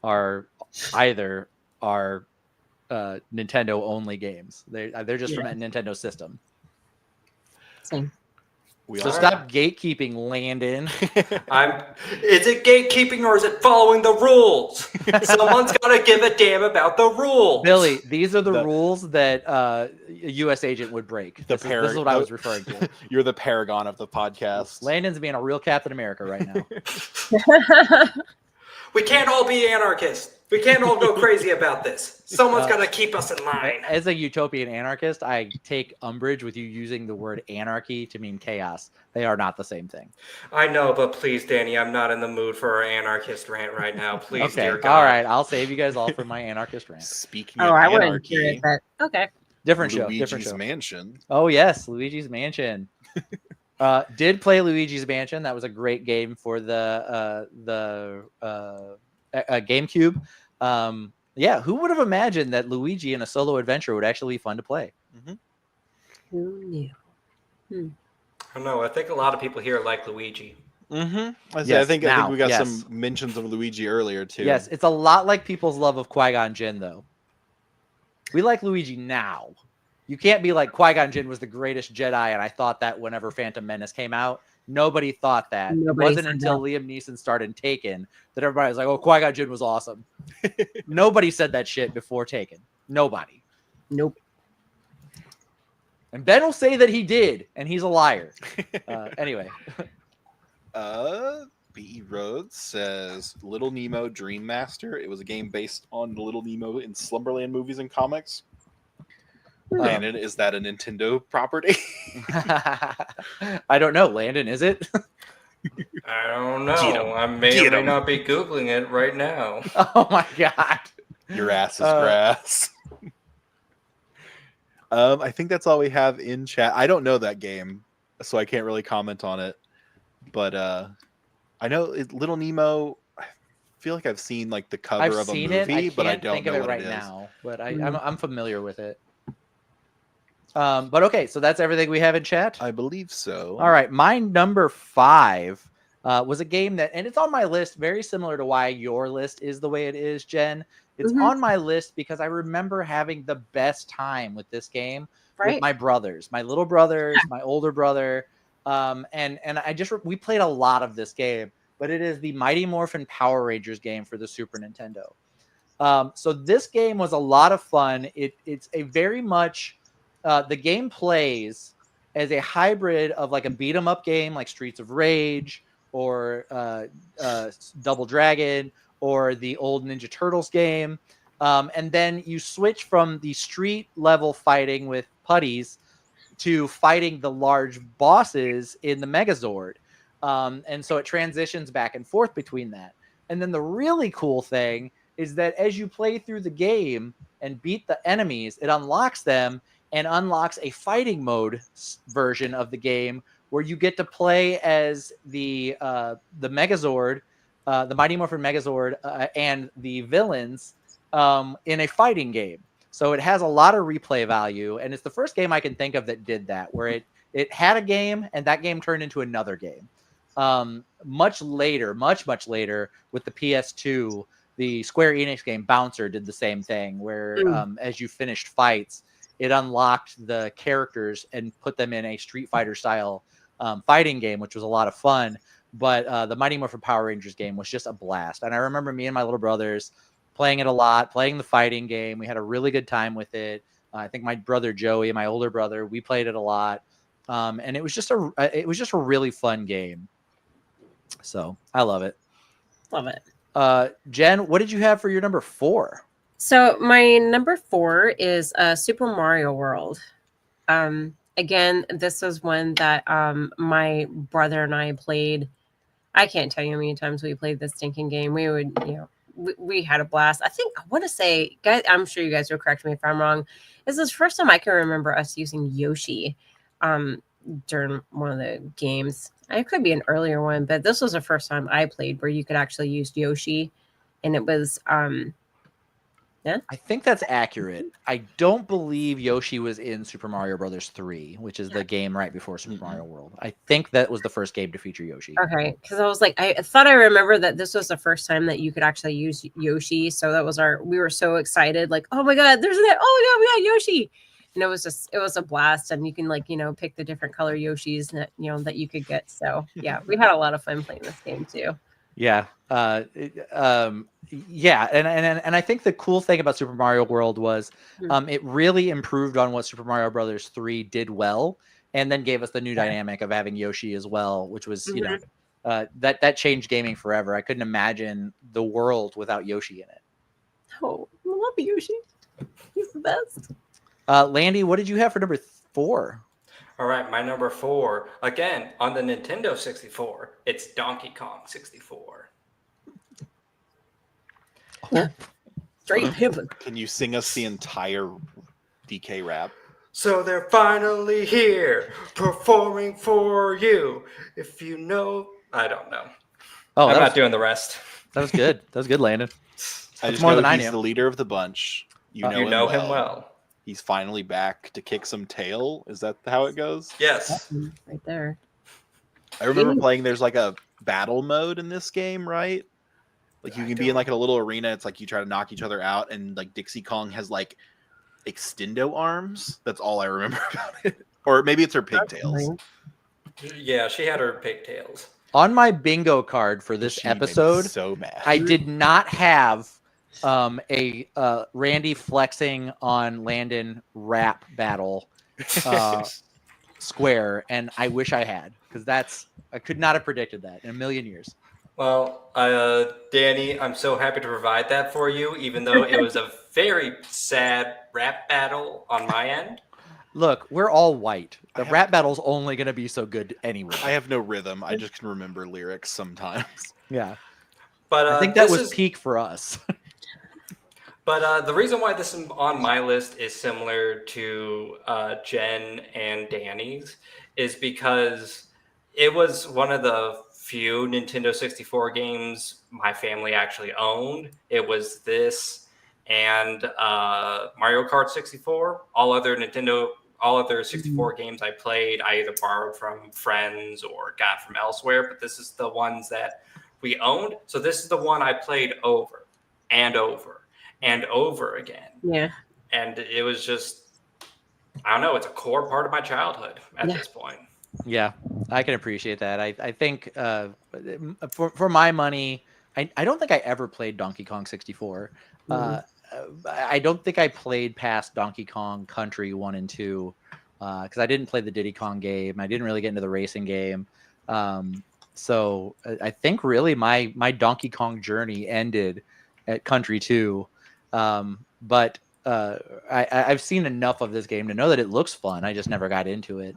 are either Nintendo only games. They're just from a Nintendo system. Same. So stop gatekeeping, Landon. Is it gatekeeping or is it following the rules? Someone's got to give a damn about the rules. Billy, these are the rules that a U.S. agent would break. This is what I was referring to. You're the paragon of the podcast. Landon's being a real Captain America right now. We can't all be anarchists. We can't all go crazy about this. Someone's got to keep us in line. As a utopian anarchist, I take umbrage with you using the word anarchy to mean chaos. They are not the same thing. I know, but please, Danny, I'm not in the mood for an anarchist rant right now. Please, Okay, dear God. all right. I'll save you guys all for my anarchist rant. Speaking Oh, of I wouldn't hear anarchy, it, but okay. Different show. Luigi's Mansion. Oh yes, Luigi's Mansion. Did play Luigi's Mansion. That was a great game for the GameCube. Yeah, who would have imagined that Luigi in a solo adventure would actually be fun to play? Who knew? I don't know. I think a lot of people here like Luigi. Mm-hmm. I Yes, think now, we got yes. some mentions of Luigi earlier too. Yes, it's a lot like people's love of Qui-Gon Jinn, though. We like Luigi now. You can't be like Qui-Gon Jinn was the greatest Jedi, and I thought that whenever Phantom Menace came out. Nobody thought that. Nobody It wasn't said until that. Liam Neeson started Taken that everybody was like, "Oh, Qui-Gon Jinn was awesome." Nobody said that shit before Taken. Nobody. Nope. And Ben will say that he did, and he's a liar. Anyway. B.E. Rhodes says Little Nemo Dream Master. It was a game based on the Little Nemo in Slumberland movies and comics. Landon, is that a Nintendo property? I don't know. Landon, is it? I don't know. Get 'em. I may Get or may 'em. not be Googling it right now. Oh my god. Your ass is grass. I think that's all we have in chat. I don't know that game, so I can't really comment on it. But I know Little Nemo. I feel like I've seen like the cover I've of a seen movie, it. I can't but I don't think know of it what right it is. now. But I'm familiar with it. But okay, so that's everything we have in chat. I believe so. All right, my number 5 was a game that, and it's on my list, very similar to why your list is the way it is, Jen. It's on my list because I remember having the best time with this game with my brothers, my little brothers, my older brother. And we played a lot of this game, but it is the Mighty Morphin Power Rangers game for the Super Nintendo. So this game was a lot of fun. It's a very much the game plays as a hybrid of like a beat 'em up game like Streets of Rage or Double Dragon or the old Ninja Turtles game. And then you switch from the street level fighting with putties to fighting the large bosses in the Megazord. And so it transitions back and forth between that. And then the really cool thing is that as you play through the game and beat the enemies, it unlocks them and unlocks a fighting mode version of the game where you get to play as the Megazord, the Mighty Morphin Megazord, and the villains in a fighting game. So it has a lot of replay value, and it's the first game I can think of that did that, where it had a game and that game turned into another game. Much later with the PS2, the Square Enix game Bouncer did the same thing, where as you finished fights, it unlocked the characters and put them in a Street Fighter style fighting game, which was a lot of fun. But the Mighty Morphin Power Rangers game was just a blast. And I remember me and my little brothers playing it a lot, playing the fighting game. We had a really good time with it. I think my brother Joey, my older brother, we played it a lot. And it was just a really fun game. So I love it. Love it. Jen, what did you have for your number 4? So my number 4 is Super Mario World. Again, this was one that my brother and I played. I can't tell you how many times we played this stinking game. We would, we had a blast. I want to say, guys, I'm sure you guys will correct me if I'm wrong. This is the first time I can remember us using Yoshi during one of the games. It could be an earlier one, but this was the first time I played where you could actually use Yoshi, and it was yeah. I think that's accurate. I don't believe Yoshi was in Super Mario Brothers 3, which is the game right before Super Mario World. I think that was the first game to feater Yoshi. Okay, because I was like, I thought I remember that this was the first time that you could actually use Yoshi. So that was we were so excited, like, oh my god, there's that! Oh my god, we got Yoshi! And it was a blast. And you can pick the different color Yoshis that that you could get. So yeah, we had a lot of fun playing this game too. Yeah. Yeah. And I think the cool thing about Super Mario World was it really improved on what Super Mario Brothers 3 did well, and then gave us the new dynamic of having Yoshi as well, which was, that changed gaming forever. I couldn't imagine the world without Yoshi in it. Oh, I love Yoshi. He's the best. Landy, what did you have for number 4? All right, my number 4, again, on the Nintendo 64, it's Donkey Kong 64. Straight pimpin'. Can you sing us the entire DK rap? So they're finally here, performing for you. If you know, I don't know. Oh, I'm not doing the rest. That was good. That was good, Landon. I just more know than I he's knew. the leader of the bunch. You know him well. He's finally back to kick some tail. Is that how it goes? Yes. Right there. I remember playing. There's like a battle mode in this game, right? Like you can be in like a little arena. It's like you try to knock each other out, and like Dixie Kong has like extendo arms. That's all I remember about it. Or maybe it's her pigtails. Yeah, she had her pigtails. On my bingo card for this episode, so mad. I did not have a Randy flexing on Landon rap battle square, and I wish I had, because I could not have predicted that in a million years. Well, Danny, I'm so happy to provide that for you, even though it was a very sad rap battle on my end. Look, we're all white. The rap battle's only going to be so good anyway. I have no rhythm. I just can remember lyrics sometimes. Yeah. But I think that was peak for us. But the reason why this is on my list is similar to Jen and Danny's is because it was one of the few Nintendo 64 games my family actually owned. It was this and Mario Kart 64. All other 64 games I played, I either borrowed from friends or got from elsewhere. But this is the ones that we owned. So this is the one I played over and over and over again. Yeah. And it was just I don't know. It's a core part of my childhood at this point. Yeah, I can appreciate that. I think for my money, I don't think I ever played Donkey Kong 64. I don't think I played past Donkey Kong Country 1 and 2 because I didn't play the Diddy Kong game. I didn't really get into the racing game. So I think really my Donkey Kong journey ended at Country 2. But I've seen enough of this game to know that it looks fun. I just never got into it.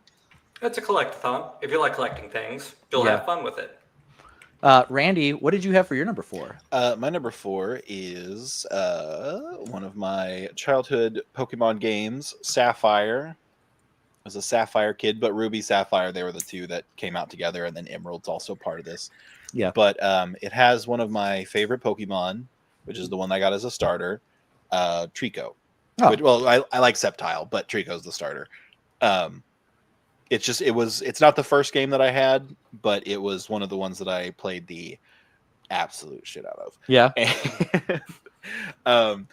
It's a collect-a-thon. If you like collecting things, you'll have fun with it. Randy, what did you have for your number 4? My number 4 is one of my childhood Pokemon games, Sapphire. I was a Sapphire kid, but Ruby, Sapphire, they were the two that came out together, and then Emerald's also part of this. Yeah. But it has one of my favorite Pokemon, which is the one I got as a starter, Trico. Oh. Well, I like Sceptile, but Trico's the starter. It's not the first game that I had, but it was one of the ones that I played the absolute shit out of. Yeah. And,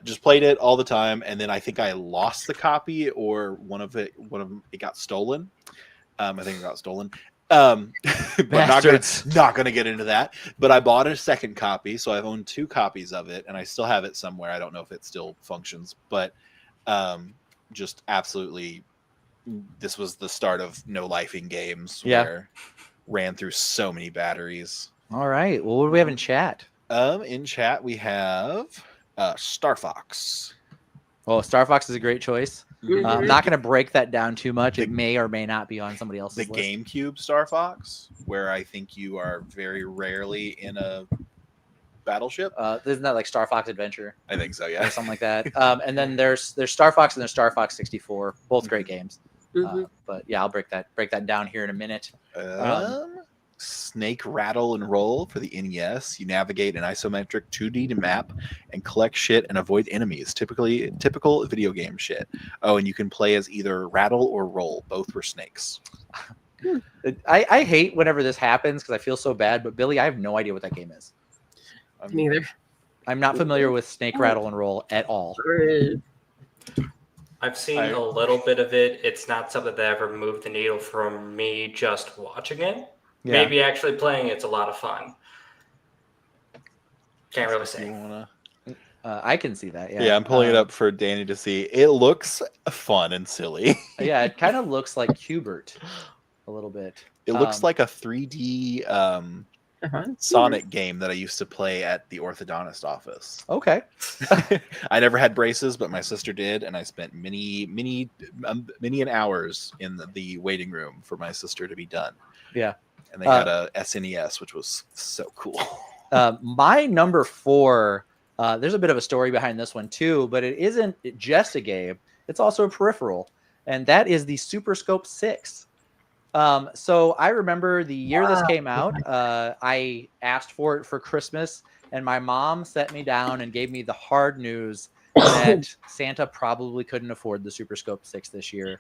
just played it all the time. And then I think I lost the copy or one of it got stolen. I think it got stolen. But not gonna get into that. But I bought a second copy, so I've owned 2 copies of it, and I still have it somewhere. I don't know if it still functions, but just absolutely, this was the start of no lifing games. Where ran through so many batteries. All right. Well, what do we have in chat? In chat we have Star Fox. Oh, Star Fox is a great choice. Mhm. I'm not going to break that down too much. It may or may not be on somebody else's The list. GameCube Star Fox, where I think you are very rarely in a battleship. Isn't that like Star Fox Adventure? I think so, Or yeah. something like that. And then there's Star Fox and there's Star Fox 64. Both great games. But yeah, I'll break that down here in a minute. Snake Rattle and Roll for the NES. You navigate an isometric 2D map and collect shit and avoid enemies. Typical video game shit. Oh, and you can play as either Rattle or Roll. Both were snakes. I hate whenever this happens because I feel so bad. But Billy, I have no idea what that game is. Neither. I'm not familiar with Snake Rattle and Roll at all. I've seen a little bit of it. It's not something that ever moved the needle from me just watching it. Yeah. Maybe actually playing it's a lot of fun. Can't really say. I can see that. Yeah, Yeah, I'm pulling it up for Danny to see. It looks fun and silly. Yeah, it kind of looks like Hubert a little bit. It looks like a 3D Sonic game that I used to play at the orthodontist office. Okay. I never had braces, but my sister did, and I spent many hours in the waiting room for my sister to be done. Yeah. And they had a SNES, which was so cool. My number 4, there's a bit of a story behind this one too, but it isn't just a game. It's also a peripheral, and that is the Super Scope 6. So I remember the year this came out, I asked for it for Christmas, and my mom set me down and gave me the hard news that Santa probably couldn't afford the Super Scope 6 this year.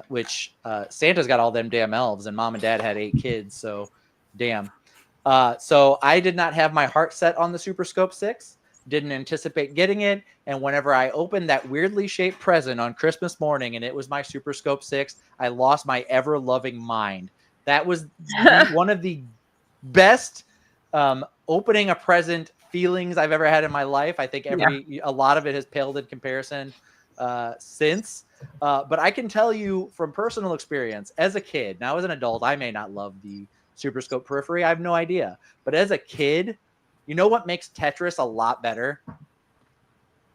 Which Santa's got all them damn elves, and mom and dad had 8 kids, so damn. So I did not have my heart set on the Super Scope 6, didn't anticipate getting it, and whenever I opened that weirdly shaped present on Christmas morning and it was my Super Scope 6, I lost my ever-loving mind. That was one of the best opening a present feelings I've ever had in my life. I think a lot of it has paled in comparison since. But I can tell you from personal experience, as a kid, now as an adult, I may not love the Super Scope Periphery. I have no idea. But as a kid, you know what makes Tetris a lot better?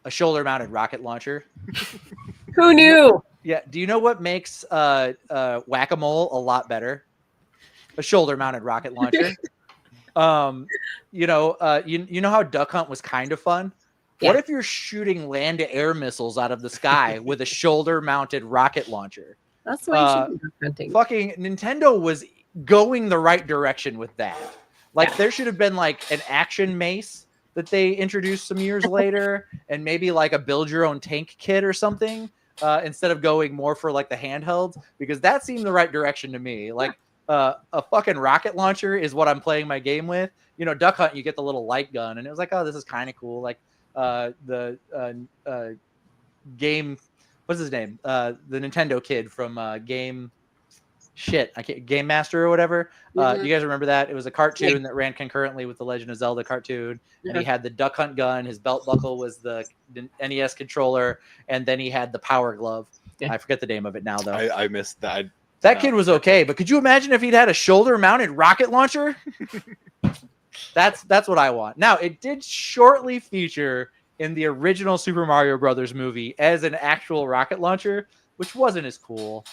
A shoulder-mounted rocket launcher. Who knew? Yeah. Do you know what makes Whack-A-Mole a lot better? A shoulder-mounted rocket launcher. You know how Duck Hunt was kind of fun? Yeah. What if you're shooting land-to-air missiles out of the sky with a shoulder-mounted rocket launcher? That's why you should be hunting. Fucking Nintendo was going the right direction with that. Like, there should have been, like, an action mace that they introduced some years later, and maybe, like, a build-your-own-tank kit or something, instead of going more for, like, the handhelds, because that seemed the right direction to me. Like, a fucking rocket launcher is what I'm playing my game with. You know, Duck Hunt, you get the little light gun, and it was like, oh, this is kind of cool. Like, the game what's his name? The Nintendo kid from Game Master or whatever. You guys remember that? It was a cartoon that ran concurrently with the Legend of Zelda cartoon, and he had the Duck Hunt gun. His belt buckle was the NES controller, and then he had the Power Glove. I forget the name of it now, though. I missed that. That kid was okay, but could you imagine if he'd had a shoulder-mounted rocket launcher? That's what I want. Now, it did shortly feature in the original Super Mario Brothers movie as an actual rocket launcher, which wasn't as cool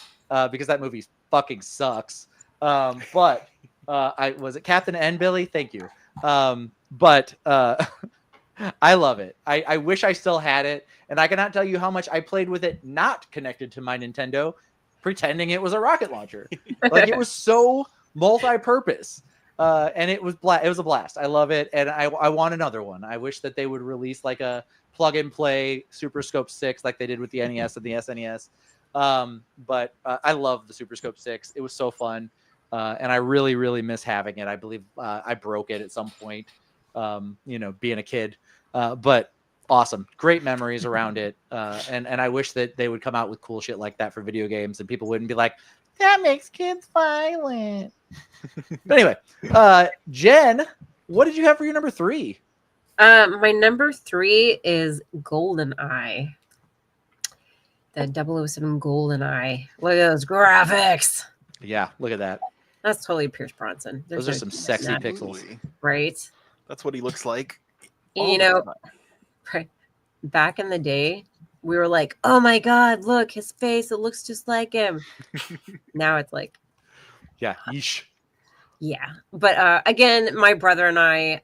because that movie fucking sucks. But was it Captain N, Billy? Thank you. But I love it. I wish I still had it, and I cannot tell you how much I played with it not connected to my Nintendo, pretending it was a rocket launcher. Like, it was so multi-purpose. And it was a blast. I love it, and I want another one. I wish that they would release like a plug and play Super Scope 6 like they did with the NES and the SNES. But I love the Super Scope 6. It was so fun, and I really, really miss having it. I believe I broke it at some point, being a kid. But awesome, great memories around it. And I wish that they would come out with cool shit like that for video games, and people wouldn't be like, that makes kids violent. But anyway, Jen, what did you have for your number 3? My number 3 is GoldenEye. The 007 GoldenEye. Look at those graphics. Yeah, look at that. That's totally Pierce Bronson. Those are some sexy pixels. Right? That's what he looks like. Right. Back in the day, we were like, oh my God, look, his face, it looks just like him. Now it's like, yeah, yeesh. Yeah. But again, my brother and I,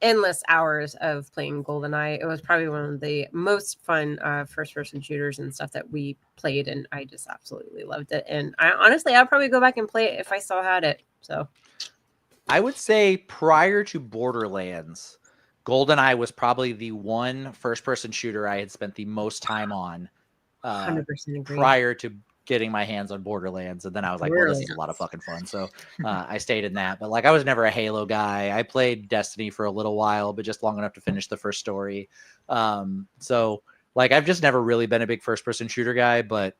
endless hours of playing GoldenEye. It was probably one of the most fun first-person shooters and stuff that we played, and I just absolutely loved it. And I'd probably go back and play it if I still had it. So I would say prior to Borderlands, GoldenEye was probably the one first-person shooter I had spent the most time on 100% agree. prior to getting my hands on Borderlands. And then I was like, well, this is a lot of fucking fun. So I stayed in that. But like, I was never a Halo guy. I played Destiny for a little while, but just long enough to finish the first story. So like, I've just never really been a big first-person shooter guy, but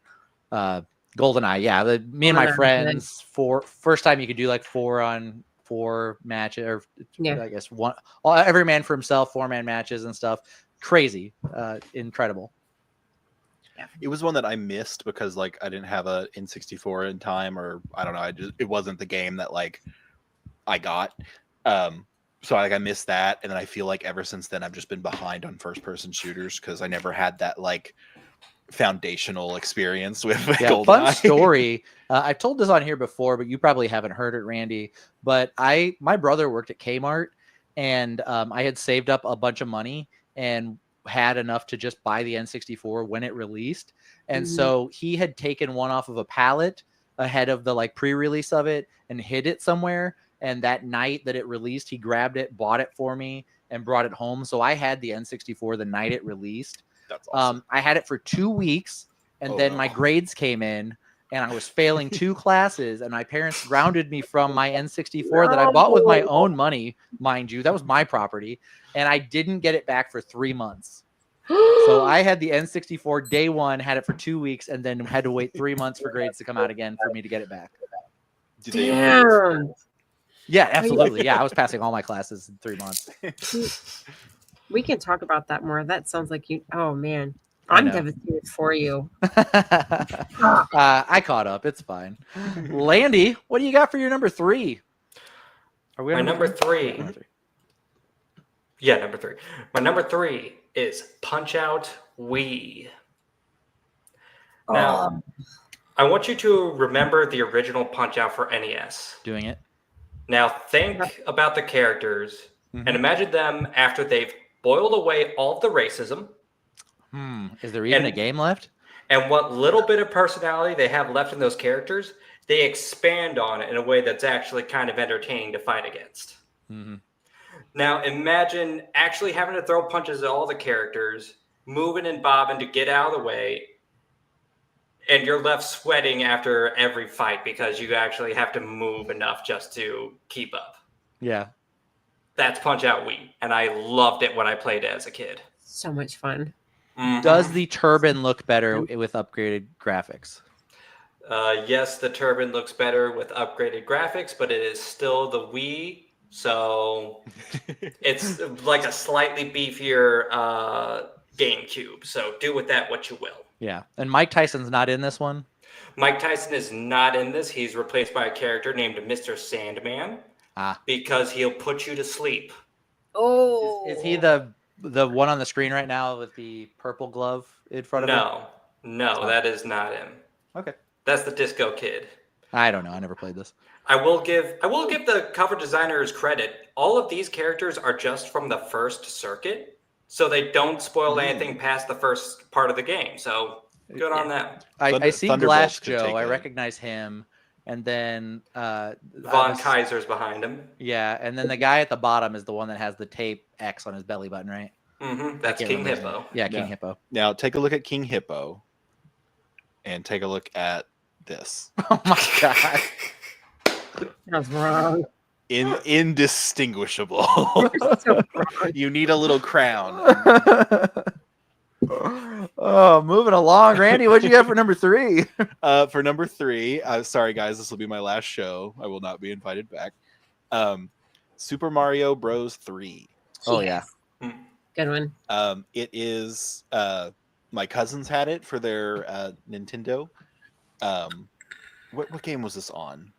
GoldenEye, yeah. Me and my friends, first time you could do like 4-on-4 matches, or I guess every man for himself, 4-man matches and stuff. Crazy, incredible. Yeah. It was one that I missed because like I didn't have a N64 in time, or I don't know. It wasn't the game that like I got. So I missed that, and then I feel like ever since then I've just been behind on first-person shooters because I never had that like foundational experience with GoldenEye. Fun story. I've told this on here before, but you probably haven't heard it, Randy. But my brother worked at Kmart, and I had saved up a bunch of money and had enough to just buy the N64 when it released. And so he had taken one off of a pallet ahead of the like pre-release of it and hid it somewhere. And that night that it released, he grabbed it, bought it for me, and brought it home. So I had the N64 the night it released. That's awesome. I had it for 2 weeks, and then my grades came in, and I was failing 2 classes, and my parents grounded me from my N64 that I bought with my own money, mind you. That was my property, and I didn't get it back for 3 months. So I had the N64 day one, had it for 2 weeks, and then had to wait 3 months for grades to come out again for me to get it back. Damn. Yeah, absolutely. Yeah, I was passing all my classes in 3 months. We can talk about that more. That sounds like you. Oh man, I'm devastated for you. I caught up. It's fine. Landy, what do you got for your number 3? Are we on number 3? Yeah, number 3. My number 3 is Punch-Out Wii. Now, I want you to remember the original Punch-Out for NES. Doing it. Now, think about the characters and imagine them after they've boiled away all of the racism. Is there even a game left? And what little bit of personality they have left in those characters, they expand on it in a way that's actually kind of entertaining to fight against. Now, imagine actually having to throw punches at all the characters, moving and bobbing to get out of the way, and you're left sweating after every fight because you actually have to move enough just to keep up. Yeah. That's Punch-Out Wii, and I loved it when I played it as a kid. So much fun. Does the turban look better with upgraded graphics? Yes, the turban looks better with upgraded graphics, but it is still the Wii, so it's like a slightly beefier GameCube. So do with that what you will. Yeah. And Mike Tyson's not in this one? Mike Tyson is not in this. He's replaced by a character named Mr. Sandman because he'll put you to sleep. Oh, Is he the one on the screen right now with the purple glove in front of him? No, that is not him. Okay. That's the Disco Kid. I don't know. I never played this. I will give the cover designers credit. All of these characters are just from the first circuit, so they don't spoil anything past the first part of the game. So good on them. I see Thunderbolts Glass could take Joe. I a- recognize him. And then Von Kaiser's behind him. Yeah, and then the guy at the bottom is the one that has the tape X on his belly button, right? That's King remember his Hippo. name. Yeah, King Hippo. Now take a look at King Hippo, and take a look at this. Oh my god. that's wrong. Indistinguishable. So wrong. You need a little crown. Oh, moving along. Randy, what'd you get for number 3? For number 3, sorry guys, this will be my last show. I will not be invited back. Super Mario Bros. 3. Oh yeah. Good one. It is my cousins had it for their Nintendo. What game was this on?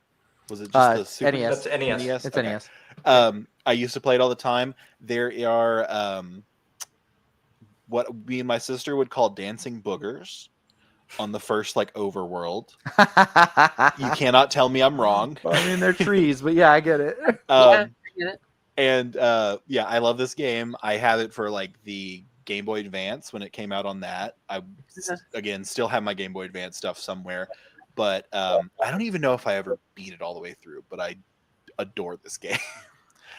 Was it just the Super NES? That's NES. NES? It's Okay. NES. I used to play it all the time. There are what me and my sister would call dancing boogers on the first overworld. You cannot tell me I'm wrong. I mean, they're trees, but yeah, I get it. Yeah, I get it. And yeah, I love this game. I have it for the Game Boy Advance when it came out on that. I again still have my Game Boy Advance stuff somewhere, but I don't even know if I ever beat it all the way through. But I adore this game.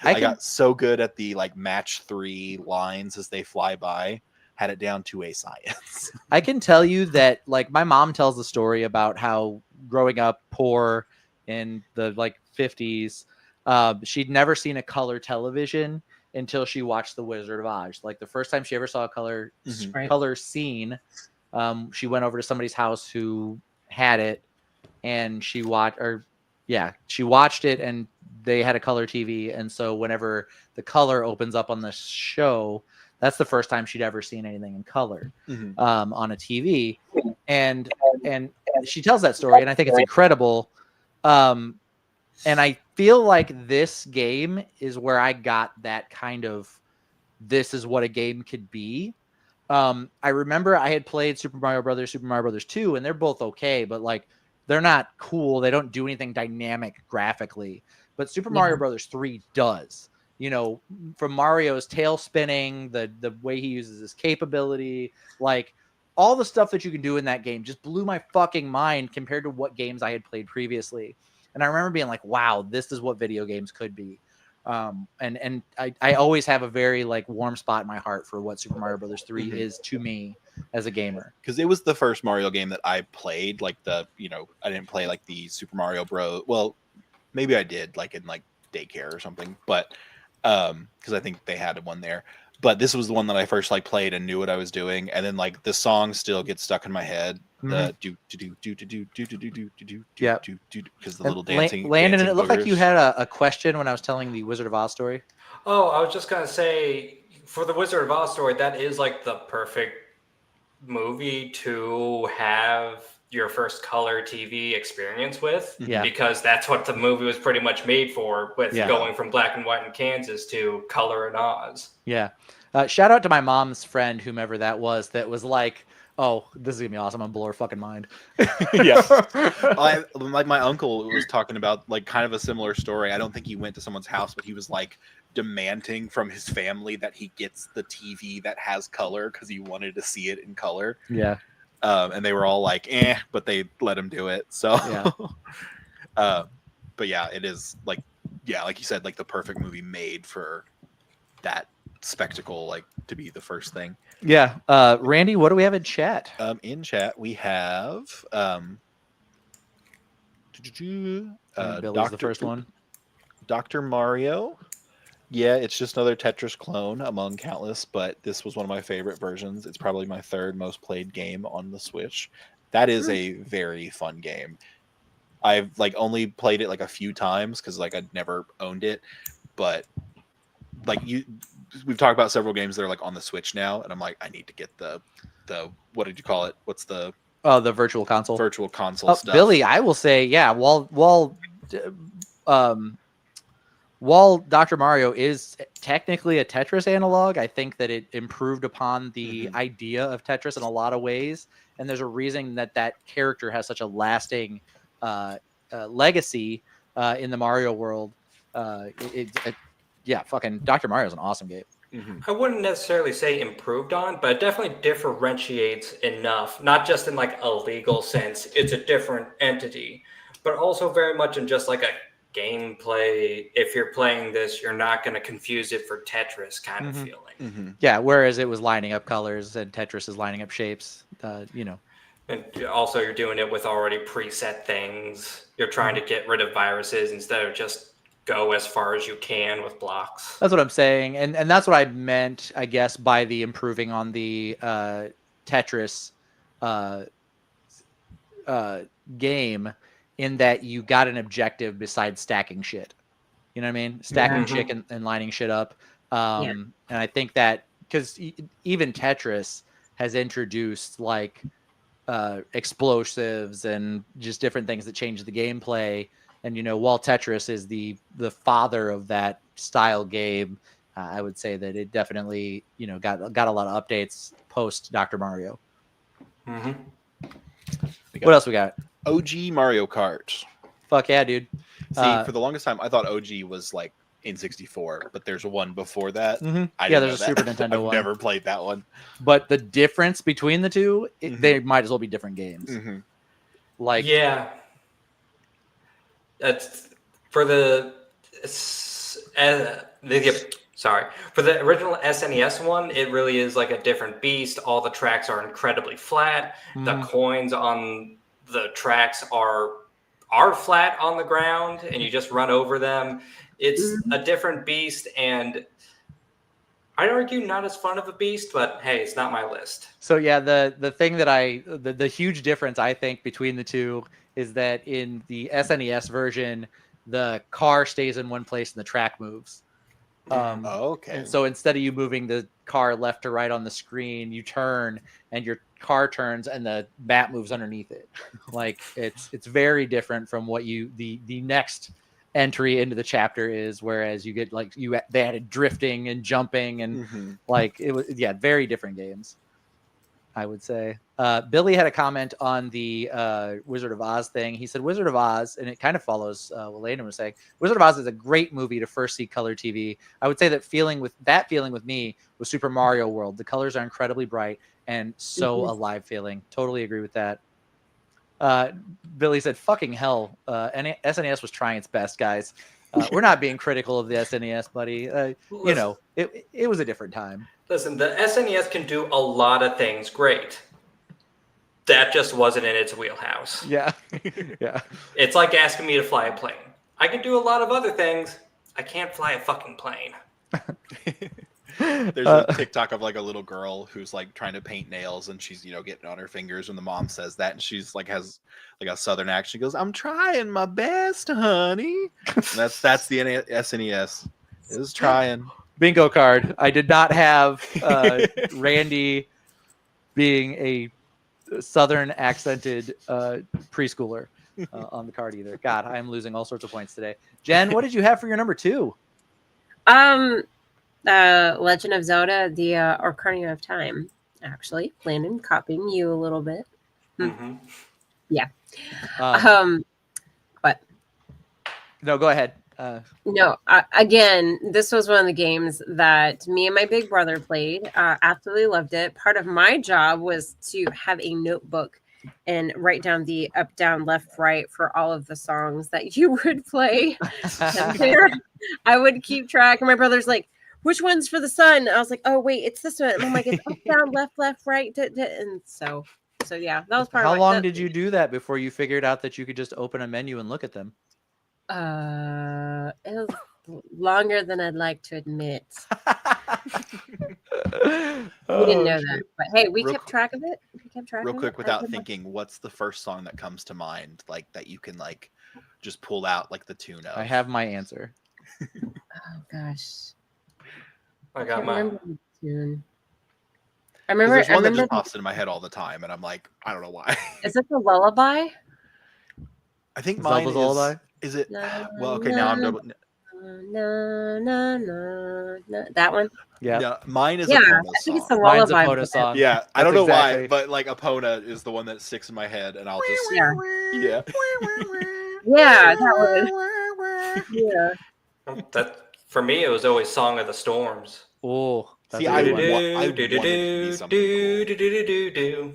I got so good at the match 3 lines as they fly by. Had it down to a science. I can tell you that my mom tells the story about how growing up poor in the 50s, she'd never seen a color television until she watched The Wizard of Oz. The first time she ever saw a color scene, she went over to somebody's house who had it, and she watched it, and they had a color TV, and so whenever the color opens up on the show, that's the first time she'd ever seen anything in color on a TV, and she tells that story, and I think it's incredible. And I feel like this game is where I got that kind of, this is what a game could be. I remember I had played Super Mario Brothers 2, and they're both okay, but they're not cool. They don't do anything dynamic graphically, but Super Mario Brothers 3 does. From Mario's tail spinning, the way he uses his capability, all the stuff that you can do in that game just blew my fucking mind compared to what games I had played previously. And I remember being like, wow, this is what video games could be. And I always have a very warm spot in my heart for what Super Mario Brothers 3 is to me as a gamer. Because it was the first Mario game that I played. I didn't play the Super Mario Bros. Well, maybe I did in daycare or something, but because I think they had one there. But this was the one that I first played and knew what I was doing, and then the song still gets stuck in my head. The do do do do do do do do do do because the little dancing. Landon, dancing it looked like you boogers. had a question when I was telling the Wizard of Oz story. Oh, I was just gonna say, for the Wizard of Oz story, that is the perfect movie to have your first color TV experience with. Yeah. Because that's what the movie was pretty much made for, with going from black and white in Kansas to color in Oz. Yeah. Shout out to my mom's friend, whomever that was oh, this is gonna be awesome. I'm gonna blow her fucking mind. Yeah. My uncle was talking about kind of a similar story. I don't think he went to someone's house, but he was demanding from his family that he gets the TV that has color because he wanted to see it in color. Yeah. And they were all but they let him do it. So, yeah. But yeah, it is like you said, the perfect movie made for that spectacle, to be the first thing. Yeah. Randy, what do we have in chat? In chat, we have Billy's the first one. Dr. Mario, Yeah, it's just another Tetris clone among countless, but this was one of my favorite versions. It's probably my third most played game on the Switch. That is a very fun game. I've like only played it like a few times because like I'd never owned it, but like we've talked about several games that are like on the Switch now, and I'm like, I need to get the what did you call it? What's the the virtual console. virtual console stuff? Billy, I will say, yeah, while Dr. Mario is technically a Tetris analog, I think that it improved upon the idea of Tetris in a lot of ways. And there's a reason that character has such a lasting legacy in the Mario world. Yeah, fucking Dr. Mario is an awesome game. I wouldn't necessarily say improved on, but it definitely differentiates enough, not just in like a legal sense, it's a different entity, but also very much in just like a gameplay. If you're playing this, you're not going to confuse it for Tetris kind of feeling. Yeah, whereas it was lining up colors and Tetris is lining up shapes, you know. And also you're doing it with already preset things. You're trying to get rid of viruses instead of just go as far as you can with blocks. That's what I'm saying. And that's what I meant, I guess, by the improving on the Tetris game, in that you got an objective besides stacking shit. You know what I mean? Stacking shit and lining shit up. And I think that because even Tetris has introduced like explosives and just different things that change the gameplay. And, you know, while Tetris is the father of that style game, I would say that it definitely, you know, got a lot of updates post Dr. Mario. What else we got? OG Mario Kart. Fuck yeah, dude. See, for the longest time, I thought OG was like N64, but there's one before that. Yeah, there's a Super Nintendo I've one. never played that one. But the difference between the two, they might as well be different games. Like, yeah, that's for for the original SNES one. It really is like a different beast. All the tracks are incredibly flat. The coins on the tracks are flat on the ground, and you just run over them. It's a different beast, and I'd argue not as fun of a beast, but hey, it's not my list. So yeah, the thing that the huge difference I think between the two is that in the SNES version, the car stays in one place and the track moves. Okay. And so instead of you moving the car left to right on the screen, you turn and your car turns and the map moves underneath it. Like it's very different from what the next entry into the chapter is, whereas you get like they added drifting and jumping and like it was very different games, I would say. Billy had a comment on the Wizard of Oz thing. He said Wizard of Oz, and it kind of follows what Landon was saying. Wizard of Oz is a great movie to first see color TV. I would say that feeling with me was Super Mario World. The colors are incredibly bright and so alive feeling. Totally agree with that. Billy said, fucking hell. SNES was trying its best, guys. We're not being critical of the SNES, buddy. You know, it was a different time. Listen, the SNES can do a lot of things great. That just wasn't in its wheelhouse. Yeah. Yeah. It's like asking me to fly a plane. I can do a lot of other things. I can't fly a fucking plane. There's a TikTok of like a little girl who's like trying to paint nails, and she's, you know, getting on her fingers when the mom says that, and she's like has like a southern accent. She goes, "I'm trying my best, honey." And that's the SNES. It was trying. Bingo card. I did not have Randy being a southern accented preschooler on the card either. God, I am losing all sorts of points today. Jen, what did you have for your number 2? Legend of Zelda, the Ocarina of Time. Actually, Landon, copying you a little bit. Yeah. What? No, go ahead. No, again, this was one of the games that me and my big brother played. Absolutely loved it. Part of my job was to have a notebook and write down the up, down, left, right for all of the songs that you would play. I would keep track. And my brother's like, which one's for the sun? I was like, oh, wait, it's this one. And I'm like, it's up, down, left, right. And so yeah, that was part of How long did you do that before you figured out that you could just open a menu and look at them? It was longer than I'd like to admit. Oh, We didn't know shit. that, but hey, we Real kept qu- track of it. We kept track Real of quick, it. without thinking, what's the first song that comes to mind, like that you can like just pull out like the tune of? I have my answer. Oh gosh, I can't got mine. remember the tune. I 'Cause remember. there's I one that remember. just pops into my head all the time, and I'm like, I don't know why. Is it the lullaby? I think mine Zelda's Lullaby? is it? No, Well, okay, now I'm no, double. no, no, no, no. That one. Yeah. No, mine is Yeah, Epona I think it's song. the Mine's a lullaby. Poda song. Yeah, I That's don't know exactly- why, but like Epona is the one that sticks in my head, and I'll just Yeah. yeah. Yeah, that one. Yeah. That for me, it was always "Song of the Storms." Oh, that's See, a I good one. wanted it to be something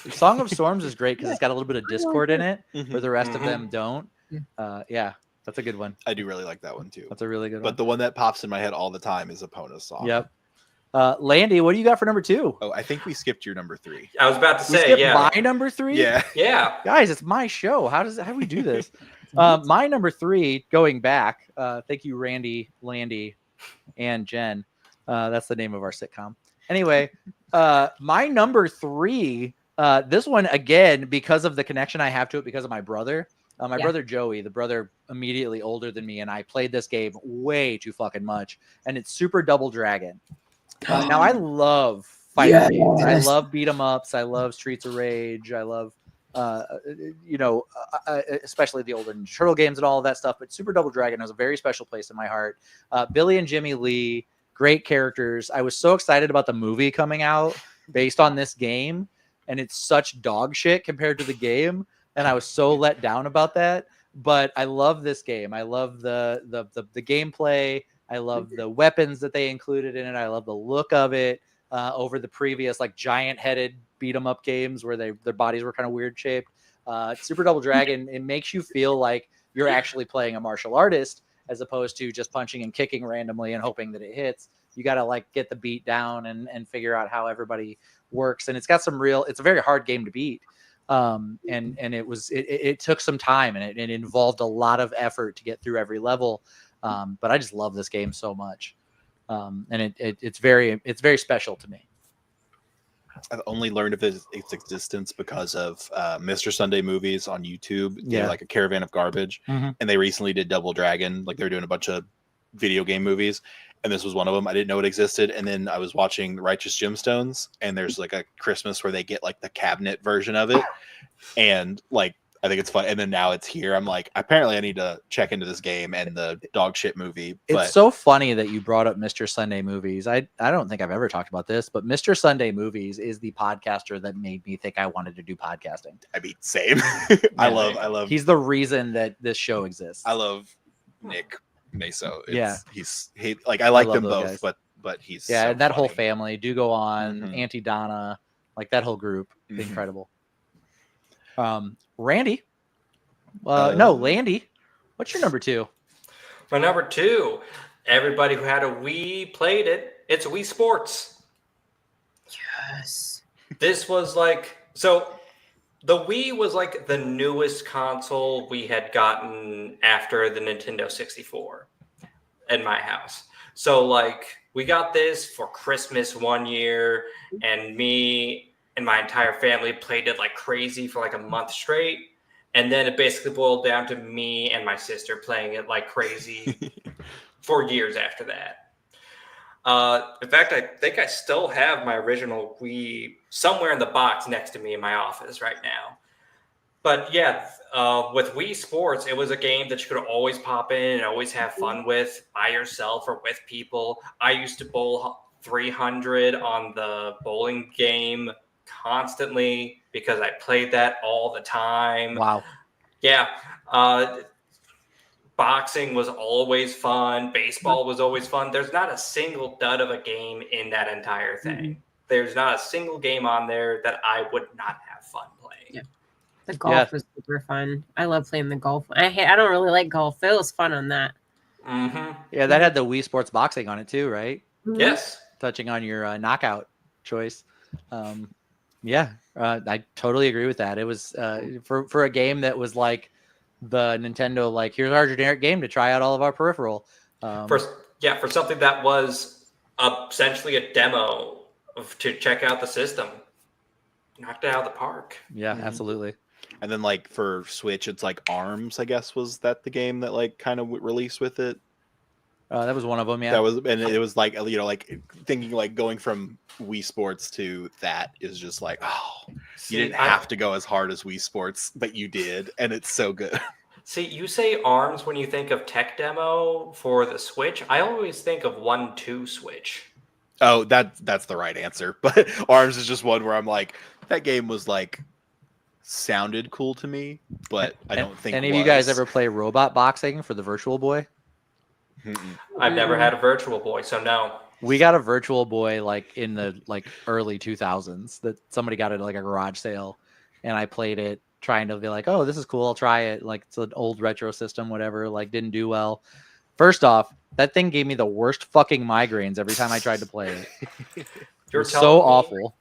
cool. Song of Storms is great because it's got a little bit of Discord in it, where Mhm. the rest of Mhm. them don't. Yeah. Yeah, that's a good one. I do really like that one too. That's a really good But one. the one that pops in my head all the time is Epona's song. Yep. Landy, what do you got for number 2? Oh, I think we skipped your number 3. I was about to We say, skipped yeah, my number 3. Yeah. yeah. Guys, it's my show. How do we do this? My number 3, going back. Thank you, Randy, Landy, and Jen. That's the name of our sitcom. Anyway, my number 3. This one again because of the connection I have to it because of my brother. My brother Joey, the brother immediately older than me, and I played this game way too fucking much. And it's Super Double Dragon. Now I love fighting games. I love beat 'em ups. I love Streets of Rage. I love, especially the older Ninja Turtle games and all of that stuff. But Super Double Dragon has a very special place in my heart. Billy and Jimmy Lee, great characters. I was so excited about the movie coming out based on this game, and it's such dog shit compared to the game, and I was so let down about that. But I love this game. I love the gameplay. I love the weapons that they included in it. I love the look of it over the previous like giant-headed beat 'em up games where their bodies were kind of weird shaped. Super Double Dragon, it makes you feel like you're actually playing a martial artist as opposed to just punching and kicking randomly and hoping that it hits. You got to like get the beat down and figure out how everybody works. And it's got some it's a very hard game to beat. And it took some time and it involved a lot of effort to get through every level. But I just love this game so much. And it's very special to me. I've only learned of its existence because of Mr. Sunday Movies on YouTube. They're like a caravan of garbage. Mhm. And they recently did Double Dragon. Like they're doing a bunch of video game movies. And this was one of them. I didn't know it existed. And then I was watching Righteous Gemstones. And there's like a Christmas where they get like the cabinet version of it. And like, I think it's fun. And then now it's here. I'm like, apparently I need to check into this game and the dog shit movie. It's so funny that you brought up Mr. Sunday Movies. I don't think I've ever talked about this, but Mr. Sunday Movies is the podcaster that made me think I wanted to do podcasting. I mean, same. I love. He's the reason that this show exists. I love Nick Meso. Yeah. I like love them those both, guys. but he's and that whole funny. family do go on. Mhm. Auntie Donna, like that whole group, Mhm. incredible. Randy, no, Landy, what's your number 2? My number 2, everybody who had a Wii played it. It's Wii Sports. Yes. This was like, so the Wii was like the newest console we had gotten after the Nintendo 64 in my house. So like we got this for Christmas one year, and me and my entire family played it like crazy for like a month straight. And then it basically boiled down to me and my sister playing it like crazy for years after that. In fact, I think I still have my original Wii somewhere in the box next to me in my office right now. But yeah, with Wii Sports, it was a game that you could always pop in and always have fun with by yourself or with people. I used to bowl 300 on the bowling game constantly because I played that all the time. Wow. Yeah. Boxing was always fun. Baseball was always fun. There's not a single dud of a game in that entire thing. Mm-hmm. There's not a single game on there that I would not have fun playing. Yeah. The golf was super fun. I love playing the golf. I don't really like golf. It was fun on that. Mm-hmm. Yeah, that had the Wii Sports Boxing on it too, right? Mm-hmm. Yes. Touching on your knockout choice. I totally agree with that. It was for a game that was like the Nintendo, like, here's our generic game to try out all of our peripheral. For something that was essentially a demo to check out the system, knocked it out of the park. Yeah, absolutely. And then like for Switch, it's like ARMS, I guess, was that the game that like kind of released with it? That was one of them. Yeah, That was, and it was like, you know, like thinking like going from Wii Sports to that is just like, oh, you didn't have to go as hard as Wii Sports, but you did, and it's so good. See, you say ARMS when you think of tech demo for the Switch. I always think of 1-2 Switch. Oh, that's the right answer. But ARMS is just one where I'm like, that game was like sounded cool to me, but I don't think any of you guys ever play Robot Boxing for the Virtual Boy? I've never had a Virtual Boy, so no. We got a Virtual Boy like in the early 2000s that somebody got at like a garage sale, and I played it trying to be like, oh, this is cool, I'll try it. Like, it's an old retro system, whatever. Like, didn't do well. First off, that thing gave me the worst fucking migraines every time I tried to play it. It was so awful.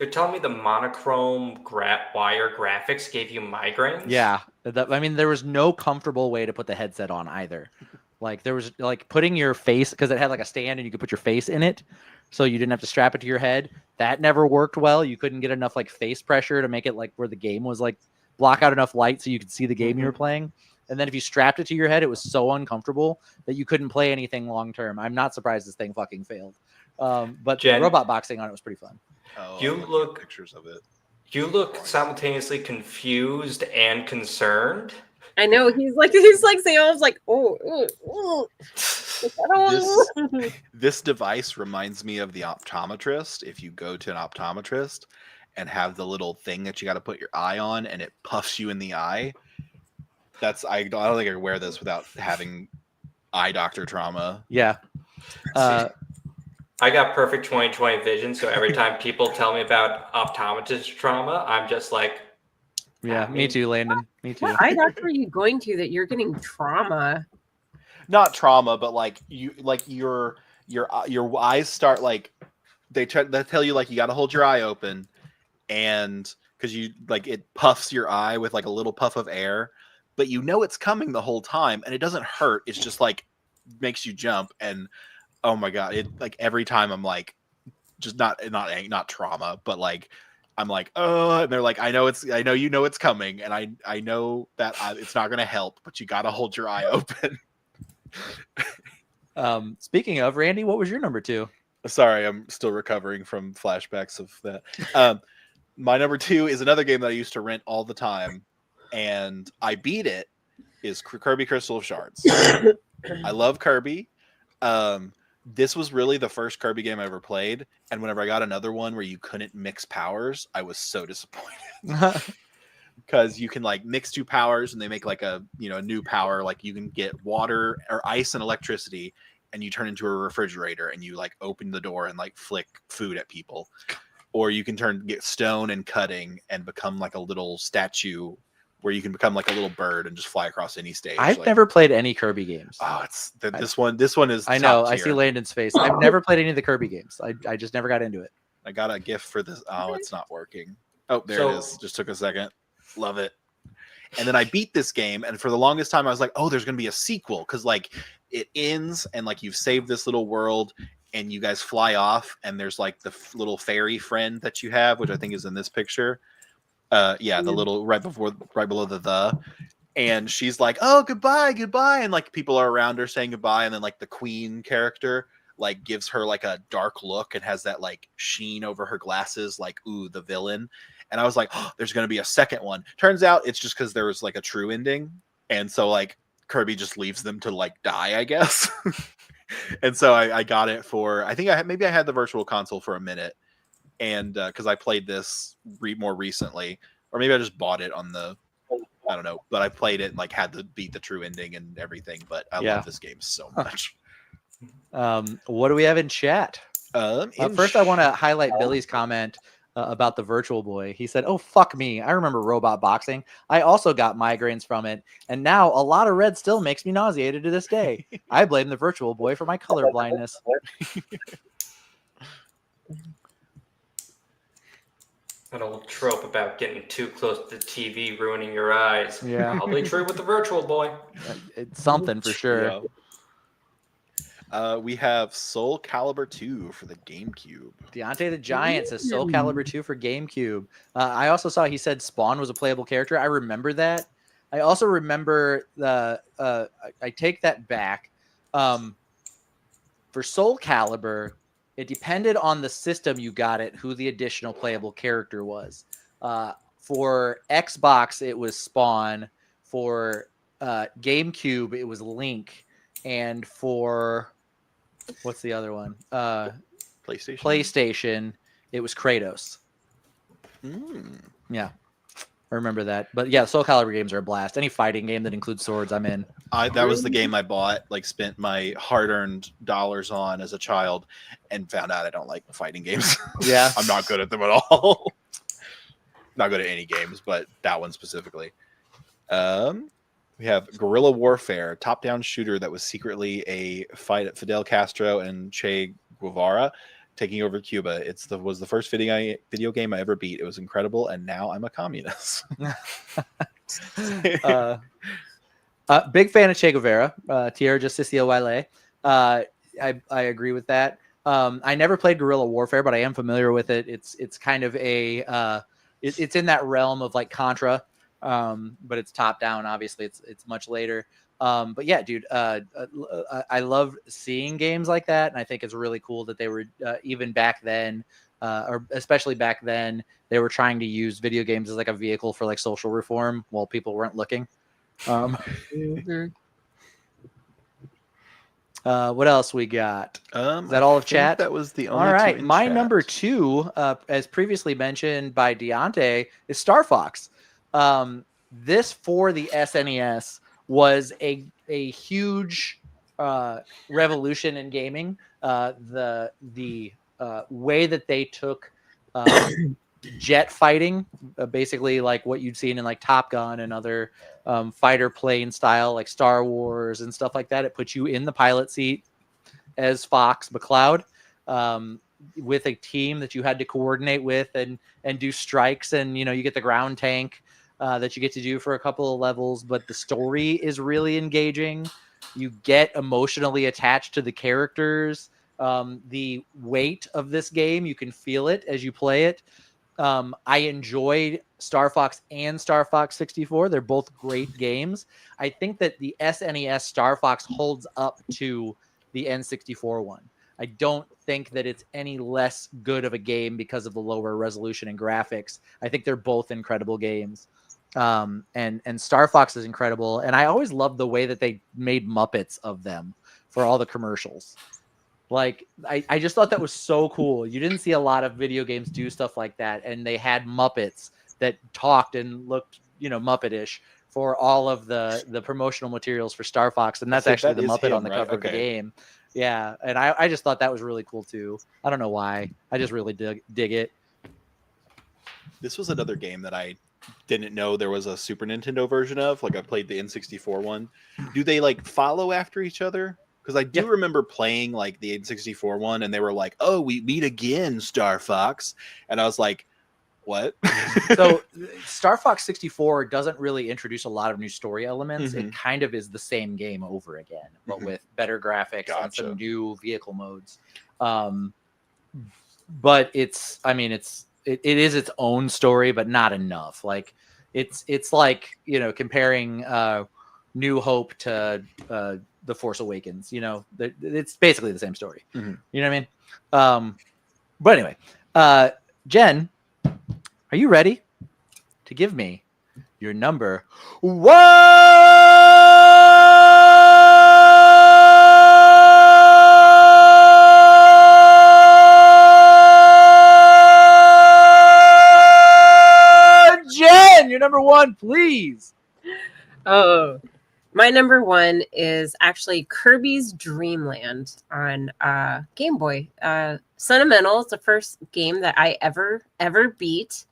You're telling me the monochrome wire graphics gave you migraines? Yeah. I mean, there was no comfortable way to put the headset on either. Like, there was like putting your face, because it had like a stand and you could put your face in it, so you didn't have to strap it to your head. That never worked well. You couldn't get enough like face pressure to make it like where the game was like block out enough light so you could see the game you were playing. And then if you strapped it to your head, it was so uncomfortable that you couldn't play anything long term. I'm not surprised this thing fucking failed. But Jen, the Robot Boxing on it was pretty fun. Oh, you look pictures of it. You look simultaneously confused and concerned. I know he's like saying, I was like, This device reminds me of the optometrist. If you go to an optometrist and have the little thing that you got to put your eye on, and it puffs you in the eye. I don't think I can wear this without having eye doctor trauma. Yeah. I got perfect 20/20 vision, so every time people tell me about optometrist trauma, I'm just like, yeah, me too, Landon. Me too. What eye doctor are you going to that you're getting trauma? Not trauma, but like your eyes start like they tell you like you got to hold your eye open, and because you like it puffs your eye with like a little puff of air, but you know it's coming the whole time, and it doesn't hurt. It's just like makes you jump, and oh my god, it like every time I'm like, just not trauma, but like I'm like, oh, and they're like, I know you know it's coming, and I know that it's not gonna help, but you gotta hold your eye open. Speaking of, Randy, what was your number 2? Sorry, I'm still recovering from flashbacks of that. My number 2 is another game that I used to rent all the time, and I beat it. Is Kirby Crystal of Shards. I love Kirby. This was really the first Kirby game I ever played, and whenever I got another one where you couldn't mix powers, I was so disappointed. Because you can like mix 2 powers and they make like a new power. Like you can get water or ice and electricity, and you turn into a refrigerator and you like open the door and like flick food at people. Or you can get stone and cutting and become like a little statue where you can become like a little bird and just fly across any stage. I've never played any Kirby games. Oh, this one is. I know. Top I tier. see Landon's face. I've never played any of the Kirby games. I just never got into it. I got a gift for this. Oh, it's not working. Oh, there it is. Just took a second. Love it. And then I beat this game, and for the longest time I was like, oh, there's gonna be a sequel, because like it ends and like you've saved this little world and you guys fly off, and there's like the little fairy friend that you have, which I think is in this picture. The little right below the and she's like, oh, goodbye, and like people are around her saying goodbye, and then like the queen character like gives her like a dark look and has that like sheen over her glasses, like, ooh, the villain. And I was like, oh, there's gonna be a second one. Turns out it's just because there was like a true ending, and so like Kirby just leaves them to like die, I guess. And so I got it for, I think I had the virtual console for a minute, and because I played this more recently, or maybe I just bought it on the, I don't know, but I played it and like had to beat the true ending and everything. But I love this game so much. What do we have in chat? First, I want to highlight Billy's comment about the Virtual Boy. He said, oh, fuck me, I remember Robot Boxing. I also got migraines from it, and now a lot of red still makes me nauseated to this day. I blame the Virtual Boy for my color blindness. That old trope about getting too close to the TV ruining your eyes. Yeah. Probably true with the Virtual Boy. It's something for sure. We have Soul Calibur 2 for the GameCube. Deontay the Giant says Soul Calibur 2 for GameCube. I also saw he said Spawn was a playable character. I remember that. I also remember the. I take that back. For Soul Calibur, it depended on the system you got it, who the additional playable character was. For Xbox, it was Spawn. For GameCube, it was Link. And for what's the other one? PlayStation, it was Kratos. Yeah, I remember that. But yeah, Soul Calibur games are a blast. Any fighting game that includes swords, I'm in. That was the game I bought, like spent my hard-earned dollars on as a child, and found out I don't like fighting games. Yeah, I'm not good at them at all. Not good at any games, but that one specifically. We have Guerrilla Warfare, top-down shooter that was secretly a fight at Fidel Castro and Che Guevara taking over Cuba. Was the first video game I ever beat. It was incredible, and now I'm a communist. Big fan of Che Guevara. Tierra Justicia Wale. I agree with that. I never played Guerrilla Warfare, but I am familiar with it. It's kind of a it's in that realm of like Contra, but it's top down. Obviously, it's much later. But yeah, dude, I love seeing games like that, and I think it's really cool that they were even back then, or especially back then, they were trying to use video games as like a vehicle for like social reform while people weren't looking. What else we got? Is that all of chat? That was the only. All right, two in my chat. number 2, as previously mentioned by Deontay, is Star Fox. This for the SNES was a huge revolution in gaming. The way that they took jet fighting, basically like what you'd seen in like Top Gun and other fighter plane style like Star Wars and stuff like that. It puts you in the pilot seat as Fox McCloud, with a team that you had to coordinate with and do strikes, and you get the ground tank that you get to do for a couple of levels, but the story is really engaging. You get emotionally attached to the characters. The weight of this game, you can feel it as you play it. I enjoyed Star Fox and Star Fox 64. They're both great games. I think that the SNES Star Fox holds up to the N64 one. I don't think that it's any less good of a game because of the lower resolution and graphics. I think they're both incredible games. And Star Fox is incredible. And I always loved the way that they made Muppets of them for all the commercials. Like, I just thought that was so cool. You didn't see a lot of video games do stuff like that. And they had Muppets that talked and looked, Muppetish for all of the promotional materials for Star Fox. And that's actually the Muppet on the cover of the game. Yeah. And I just thought that was really cool too. I don't know why. I just really dig it. This was another game that I didn't know there was a Super Nintendo version of. Like, I played the N64 one. Do they like follow after each other? Because I do remember playing like the N64 one, and they were like, "Oh, we meet again, Star Fox," and I was like, "What?" So, Star Fox 64 doesn't really introduce a lot of new story elements. It kind of is the same game over again, but with better graphics and some new vehicle modes. But it is its own story, but not enough. Like it's like, comparing New Hope to The Force Awakens. It's basically the same story. You know what I mean? But anyway, Jen, are you ready to give me your number 1? Your number 1, please. Oh, my number 1 is actually Kirby's Dream Land on Game Boy. Sentimental. It's the first game that I ever beat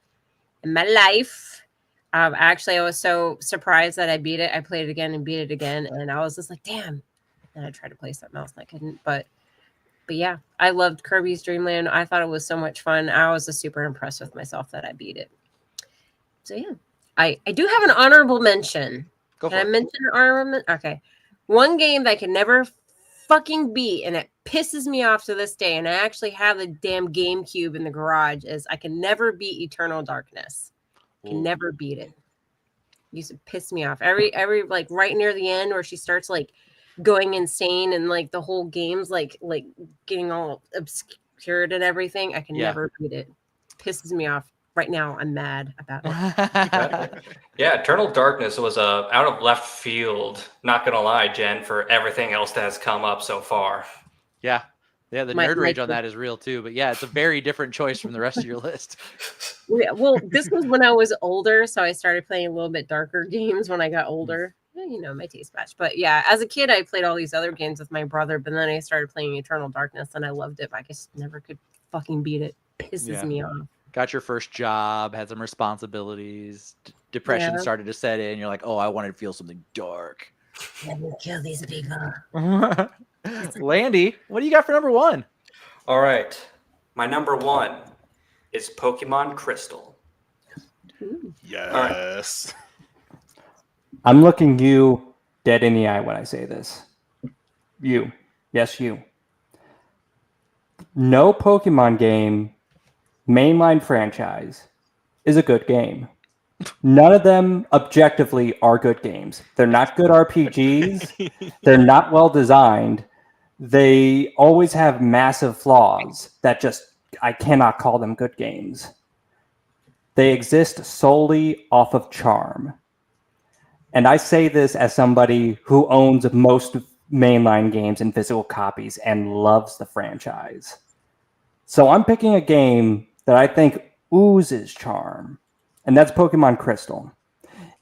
in my life. Actually, I was so surprised that I beat it. I played it again and beat it again, and I was just like, damn. And I tried to play something else and I couldn't. But yeah, I loved Kirby's Dream Land. I thought it was so much fun. I was just super impressed with myself that I beat it. So yeah, I do have an honorable mention. Go for Can it. I mention an honorable? Okay, one game that I can never fucking beat, and it pisses me off to this day, and I actually have the damn GameCube in the garage, is I can never beat Eternal Darkness. Can never beat it. Used to piss me off. Every like right near the end where she starts like going insane and like the whole game's like getting all obscured and everything. I can never beat it. Pisses me off. Right now, I'm mad about it. Yeah, Eternal Darkness was out of left field. Not gonna lie, Jen, for everything else that has come up so far. Yeah, the nerd rage on that is real too. But yeah, it's a very different choice from the rest of your list. Yeah, well, this was when I was older, so I started playing a little bit darker games when I got older. You know, my taste match. But yeah, as a kid, I played all these other games with my brother, but then I started playing Eternal Darkness, and I loved it. But I just never could fucking beat it. Pisses me off. Got your first job, had some responsibilities, depression started to set in. You're like, oh, I wanted to feel something dark. Let me kill these people. Landy, what do you got for number 1? All right. My number 1 is Pokemon Crystal. Yes. I'm looking you dead in the eye when I say this. You. Yes, you. No Pokemon game, mainline franchise, is a good game. None of them objectively are good games. They're not good RPGs. They're not well designed. They always have massive flaws that just, I cannot call them good games. They exist solely off of charm. And I say this as somebody who owns most mainline games in physical copies and loves the franchise. So I'm picking a game that I think oozes charm, and that's Pokemon Crystal.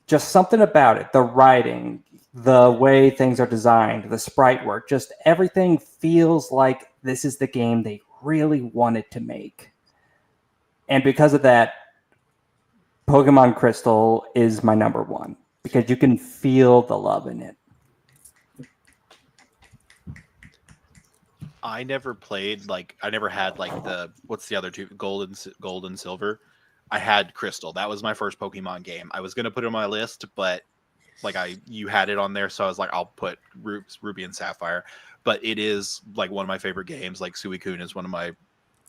Just something about it, the writing, the way things are designed, the sprite work, just everything feels like this is the game they really wanted to make. And because of that, Pokemon Crystal is my number 1, because you can feel the love in it. I never played, I never had what's the other two, gold and silver. I had Crystal. That was my first Pokemon game. I was going to put it on my list, but you had it on there, so I was like, I'll put Ruby and Sapphire. But it is one of my favorite games. Suicune is one of my,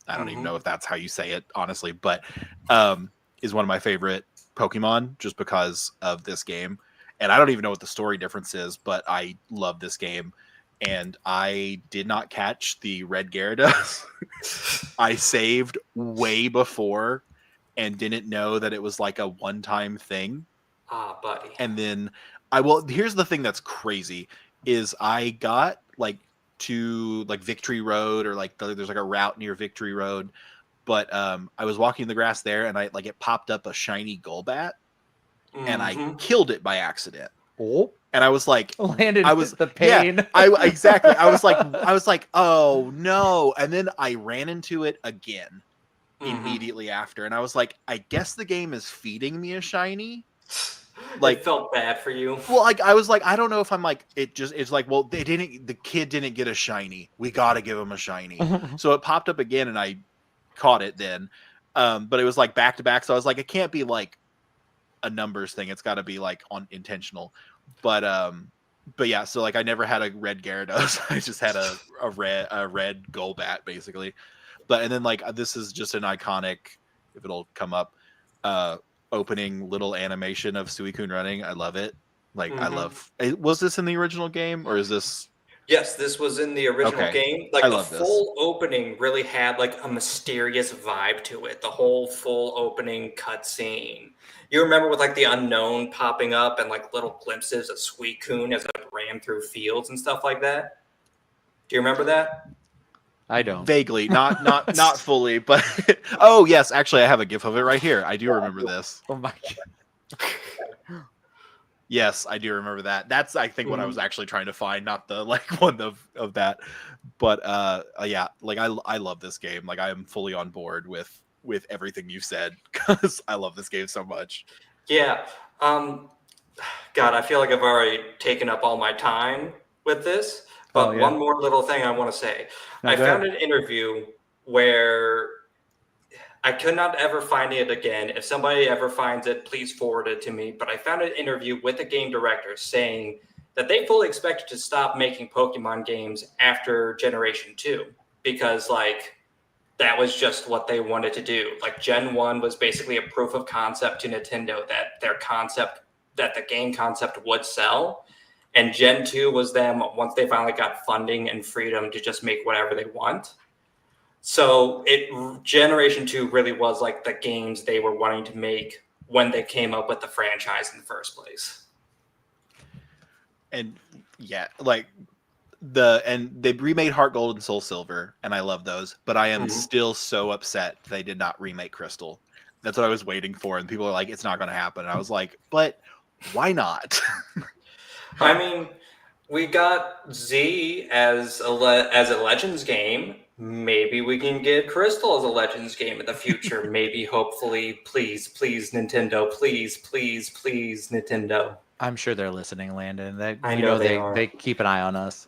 I don't even know if that's how you say it, honestly, but is one of my favorite Pokemon just because of this game. And I don't even know what the story difference is, but I love this game. And I did not catch the red Gyarados. I saved way before and didn't know that it was a one-time thing. Ah, buddy. And then here's the thing that's crazy is I got to Victory Road, or there's a route near Victory Road, but I was walking the grass there, and it popped up a shiny Golbat, and I killed it by accident. Oh. And I was like, landed I was the pain. Yeah, exactly. I was like, oh no. And then I ran into it again immediately after. And I was like, I guess the game is feeding me a shiny. It felt bad for you. Well, I was like, I don't know if I'm well, the kid didn't get a shiny. We got to give him a shiny. So it popped up again and I caught it then. But it was back to back. So I was like, it can't be a numbers thing. It's got to be on intentional. But yeah, so I never had a red Gyarados. I just had a red Golbat basically. But and then this is just an iconic, if it'll come up, opening little animation of Suicune running. I love it. I love. Was this in the original game or is this? Yes, this was in the original game. The full opening really had a mysterious vibe to it. The whole full opening cutscene. You remember with the unknown popping up and little glimpses of Suicune as it ran through fields and stuff like that? Do you remember that? I don't. Vaguely, not fully, but oh yes, actually I have a GIF of it right here. I do remember this. Oh my god. Yes, I do remember that. That's I think what I was actually trying to find, not the one of that. But yeah, I love this game. I am fully on board with everything you've said because I love this game so much. Yeah. God, I feel like I've already taken up all my time with this. But one more little thing I want to say. I found an interview where I could not ever find it again. If somebody ever finds it, please forward it to me. But I found an interview with a game director saying that they fully expected to stop making Pokemon games after Generation 2 because, like, that was just what they wanted to do. Like, Gen 1 was basically a proof of concept to Nintendo that that the game concept would sell. And Gen 2 was them once they finally got funding and freedom to just make whatever they want. So Generation 2 really was like the games they were wanting to make when they came up with the franchise in the first place. And yeah, like they remade Heart Gold and Soul Silver, and I love those, but I am still so upset they did not remake Crystal. That's what I was waiting for, and people are like, it's not going to happen. And I was like, but why not? I mean, we got Z as a Legends game. Maybe we can get Crystal as a Legends game in the future. Maybe, hopefully, please, Nintendo, please, Nintendo. I'm sure they're listening, Landon. I know they are. They keep an eye on us.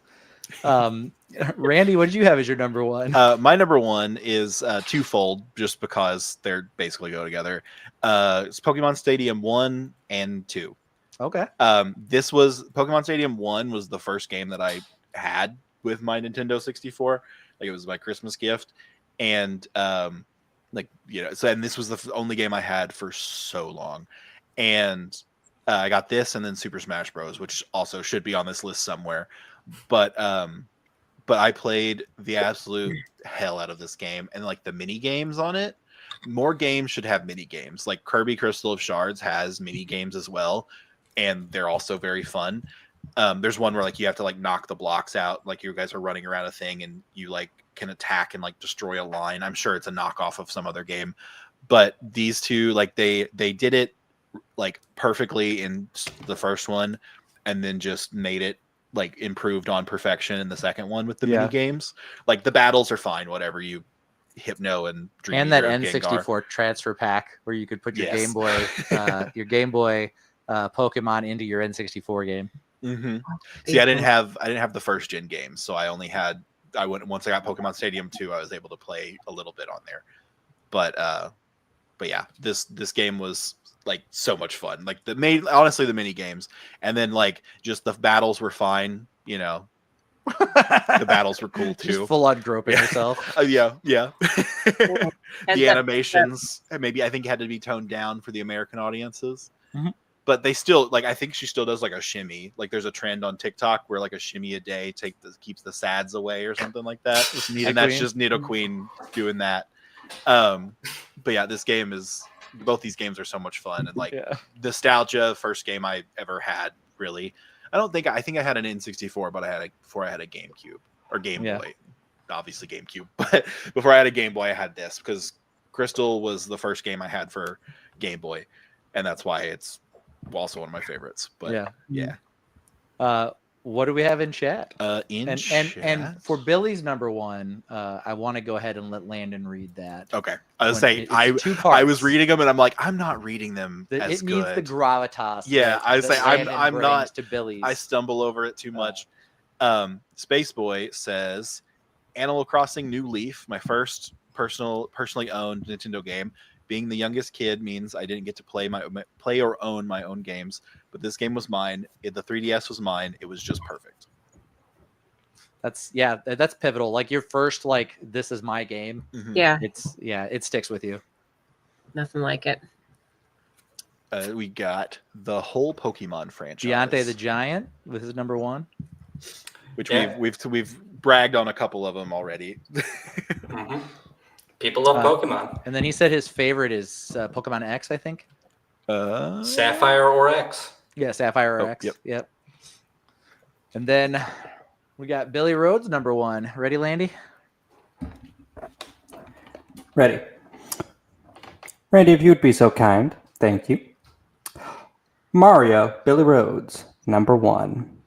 Randy, what did you have as your number one? My number one is twofold, just because they're basically go together. It's Pokemon Stadium 1 and 2. Okay. This was Pokemon Stadium 1 was the first game that I had with my Nintendo 64. Like, it was my Christmas gift. And and this was the only game I had for so long. And I got this and then Super Smash Bros, which also should be on this list somewhere. But I played the absolute hell out of this game, and like the mini games on it. More games should have mini games. Like Kirby Crystal of Shards has mini games as well, and they're also very fun. There's one where like you have to like knock the blocks out, like you guys are running around a thing, and you like can attack and like destroy a line. I'm sure it's a knockoff of some other game, but these two, like they did it like perfectly in the first one, and then just made it like improved on perfection in the second one with the mini games. Like the battles are fine, whatever, you Hypno and Dream and that N64 transfer pack where you could put your Game Boy Pokemon into your N64 game. See, I didn't have the first gen games, so once I got Pokemon Stadium 2, I was able to play a little bit on there. But yeah, this game was like so much fun. Like honestly the mini games, and then like just the battles were fine. You know, the battles were cool too. Just full on groping yourself. Yeah. The animations, maybe I think had to be toned down for the American audiences. But they still, like, I think she still does like a shimmy. Like there's a trend on TikTok where like a shimmy a day keeps the sads away or something like that. And that's just Nidoqueen doing that. But yeah, both these games are so much fun, and like nostalgia. First game I ever had, really. I think I had an N64, but before I had a GameCube or Game Boy, obviously GameCube. But before I had a Game Boy, I had this because Crystal was the first game I had for Game Boy, and that's why it's also one of my favorites. But yeah. What do we have in chat? Chat? And for Billy's number one, I want to go ahead and let Landon read that. Okay. I was saying I was reading them and I'm like, I'm not reading them as good. It needs the gravitas. Yeah, I was saying I'm not to Billy's. I stumble over it too much. Space Boy says Animal Crossing New Leaf, my first personally owned Nintendo game. Being the youngest kid means I didn't get to play or own my own games, but this game was mine. The 3DS was mine. It was just perfect. That's pivotal. Like your first, like, this is my game. Yeah. It sticks with you. Nothing like it. We got the whole Pokemon franchise. Deontay the Giant with his number one, which we've bragged on a couple of them already. People love Pokemon. And then he said his favorite is Pokemon X, I think. Sapphire or X. Yeah, Sapphire or X. Yep. And then we got Billy Rhodes, number one. Ready, Landy? Ready. Randy, if you'd be so kind. Thank you. Mario, Billy Rhodes, number one.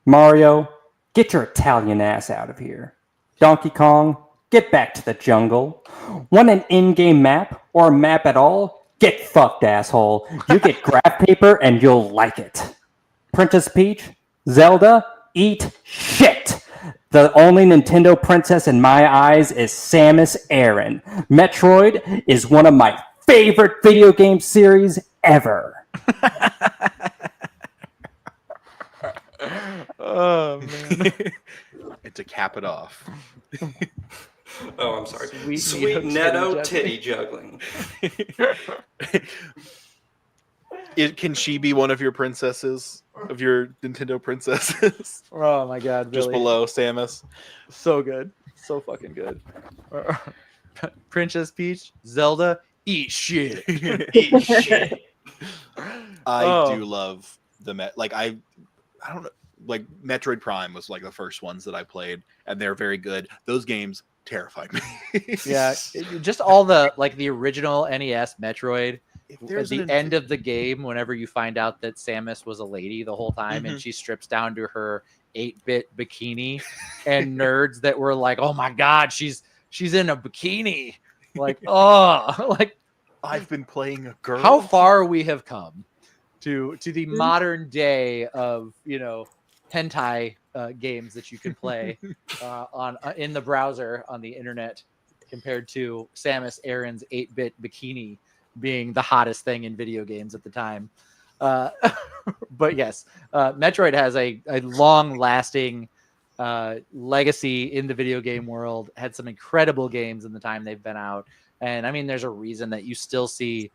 Mario, get your Italian ass out of here. Donkey Kong, get back to the jungle. Want an in-game map or a map at all? Get fucked, asshole. You get graph paper and you'll like it. Princess Peach, Zelda, eat shit. The only Nintendo princess in my eyes is Samus Aran. Metroid is one of my favorite video game series ever. Oh man. And to cap it off, Oh, I'm sorry. Sweet Sweet Neato Netto titty titty juggling. can she be one of your princesses, of your Nintendo princesses? Oh my god, Just Billy. below Samus. So good. So fucking good. Princess Peach, Zelda, eat shit. Eat shit. I do love the I don't know, like Metroid Prime was like the first ones that I played, and they're very good. Those games terrified me. Yeah, just all the like the original NES Metroid. If At there's the an end of the game, whenever you find out that Samus was a lady the whole time and she strips down to her 8-bit bikini, and nerds that were like, "Oh my god, she's in a bikini!" Like, oh, like I've been playing a girl. how far we have come to the modern day of hentai games that you can play on in the browser on the internet, compared to Samus Aran's 8-bit bikini being the hottest thing in video games at the time. But yes, Metroid has a long-lasting legacy in the video game world. Had some incredible games in the time they've been out, and I mean, there's a reason that you still see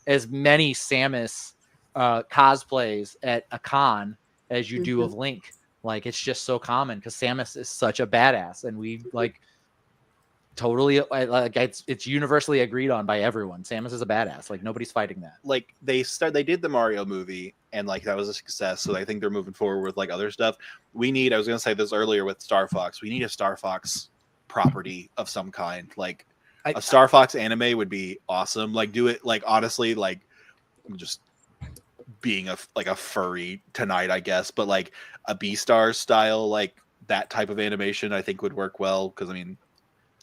as many Samus cosplays at a con as you do of Link. Like, it's just so common because Samus is such a badass, and we like totally like it's universally agreed on by everyone. Samus is a badass. Like, nobody's fighting that. Like they did the Mario movie, and like that was a success. So I think they're moving forward with like other stuff. I was gonna say this earlier with Star Fox. We need a Star Fox property of some kind. Like a Star Fox anime would be awesome. Like, do it like honestly, like just being a furry tonight, I guess, but like a Beastars style, like that type of animation, I think would work well. Because I mean,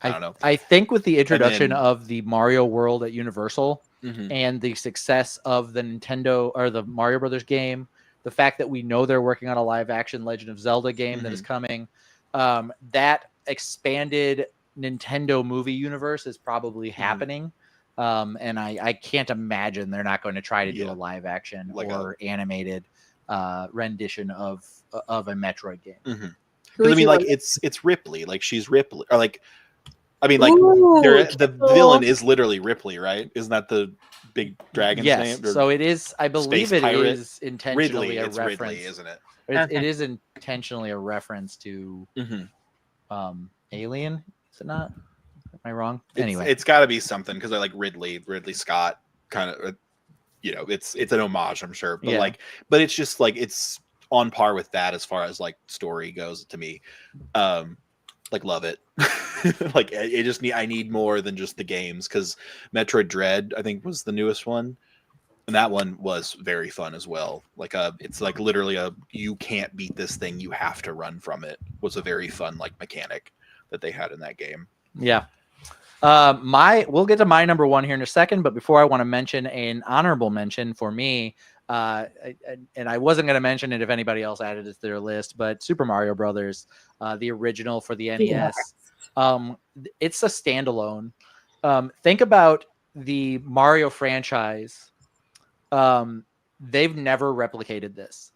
I don't know. I think with the introduction of the Mario World at Universal and the success of the Nintendo or the Mario Brothers game, the fact that we know they're working on a live action Legend of Zelda game that is coming, that expanded Nintendo movie universe is probably happening. And I can't imagine they're not going to try to do a live action like or animated rendition of a Metroid game. Because I mean, like it's Ripley, like she's Ripley, or like I mean, like the villain is literally Ripley, right? Isn't that the big dragon's name? Yes, so it is. I believe it is intentionally Ridley, a it's reference. Ridley, isn't it? It is intentionally a reference to Alien. Is it not? Am I wrong? Anyway, it's got to be something because I like Ridley Scott, kind of. It's an homage, I'm sure, but but it's just like it's on par with that as far as like story goes to me. Like, love it. Like, I need more than just the games, because Metroid Dread, I think, was the newest one, and that one was very fun as well. Like, it's like literally you can't beat this thing, you have to run from it. Was a very fun like mechanic that they had in that game. Yeah. We'll get to my number one here in a second, but before, I want to mention an honorable mention for me. And I wasn't going to mention it if anybody else added it to their list, but Super Mario Brothers, the original for the NES, it's a standalone. Think about the Mario franchise. They've never replicated this.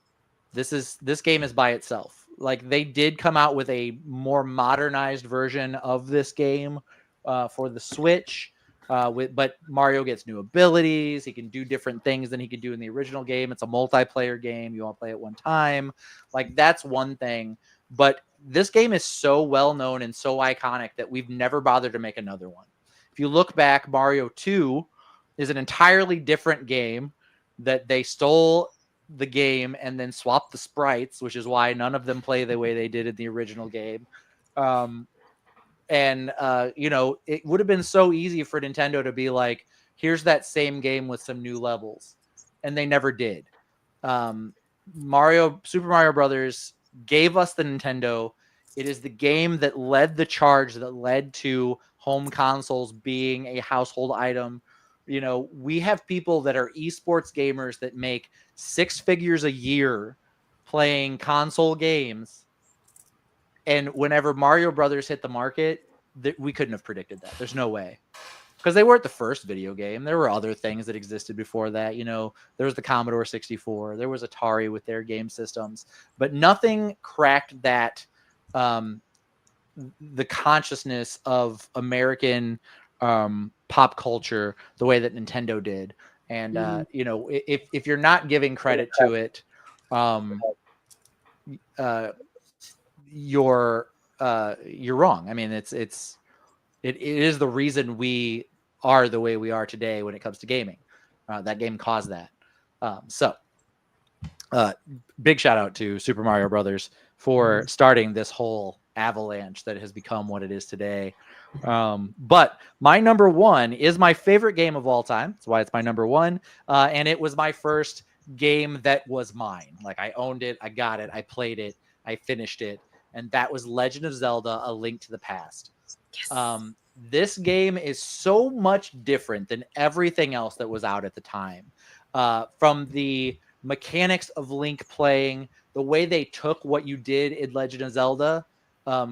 This game is by itself. Like, they did come out with a more modernized version of this game for the Switch. But Mario gets new abilities. He can do different things than he could do in the original game. It's a multiplayer game. You all play it one time. Like, that's one thing. But this game is so well known and so iconic that we've never bothered to make another one. If you look back, Mario 2 is an entirely different game that they stole the game and then swapped the sprites, which is why none of them play the way they did in the original game. And it would have been so easy for Nintendo to be like, here's that same game with some new levels. And they never did. Super Mario Brothers gave us the Nintendo. It is the game that led the charge, that led to home consoles being a household item. We have people that are esports gamers that make 6 figures a year playing console games. And whenever Mario Brothers hit the market, we couldn't have predicted that. There's no way. because they weren't the first video game. There were other things that existed before that. You know, there was the Commodore 64, there was Atari with their game systems, but nothing cracked that the consciousness of American pop culture the way that Nintendo did. And you know, if you're not giving credit to it, you're wrong. I mean, it is the reason we are the way we are today when it comes to gaming. That game caused that. So big shout out to Super Mario Brothers for starting this whole avalanche that has become what it is today. But my number one is my favorite game of all time. That's why it's my number one. And it was my first game that was mine. Like, I owned it, I got it, I played it, I finished it. And that was Legend of Zelda: A Link to the Past. Yes. This game is so much different than everything else that was out at the time. From the mechanics of Link playing, the way they took what you did in Legend of Zelda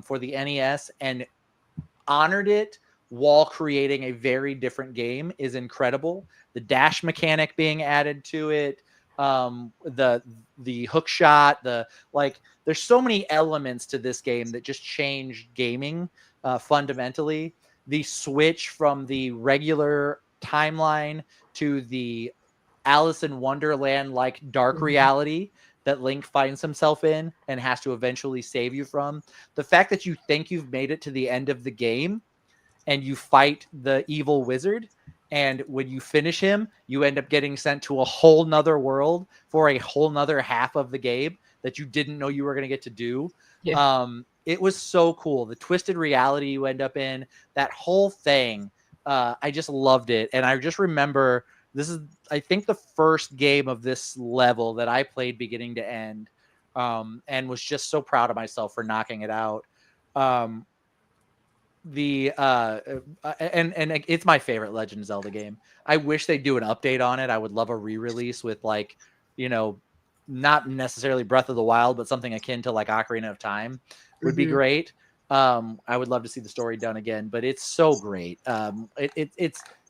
for the NES and honored it while creating a very different game is incredible. The dash mechanic being added to it, the hook shot, there's so many elements to this game that just changed gaming fundamentally. The switch from the regular timeline to the Alice in Wonderland like dark reality that Link finds himself in and has to eventually save you from. The fact that you think you've made it to the end of the game and you fight the evil wizard, and when you finish him, you end up getting sent to a whole nother world for a whole nother half of the game that you didn't know you were going to get to do. Yeah. It was so cool. The twisted reality you end up in, that whole thing. I just loved it. And I just remember, this is, I think, the first game of this level that I played beginning to end, and was just so proud of myself for knocking it out. And it's my favorite Legend of Zelda game. I wish they'd do an update on it. I would love a re-release with, like, you know, not necessarily Breath of the Wild, but something akin to like Ocarina of Time would be great. I would love to see the story done again, but it's so great.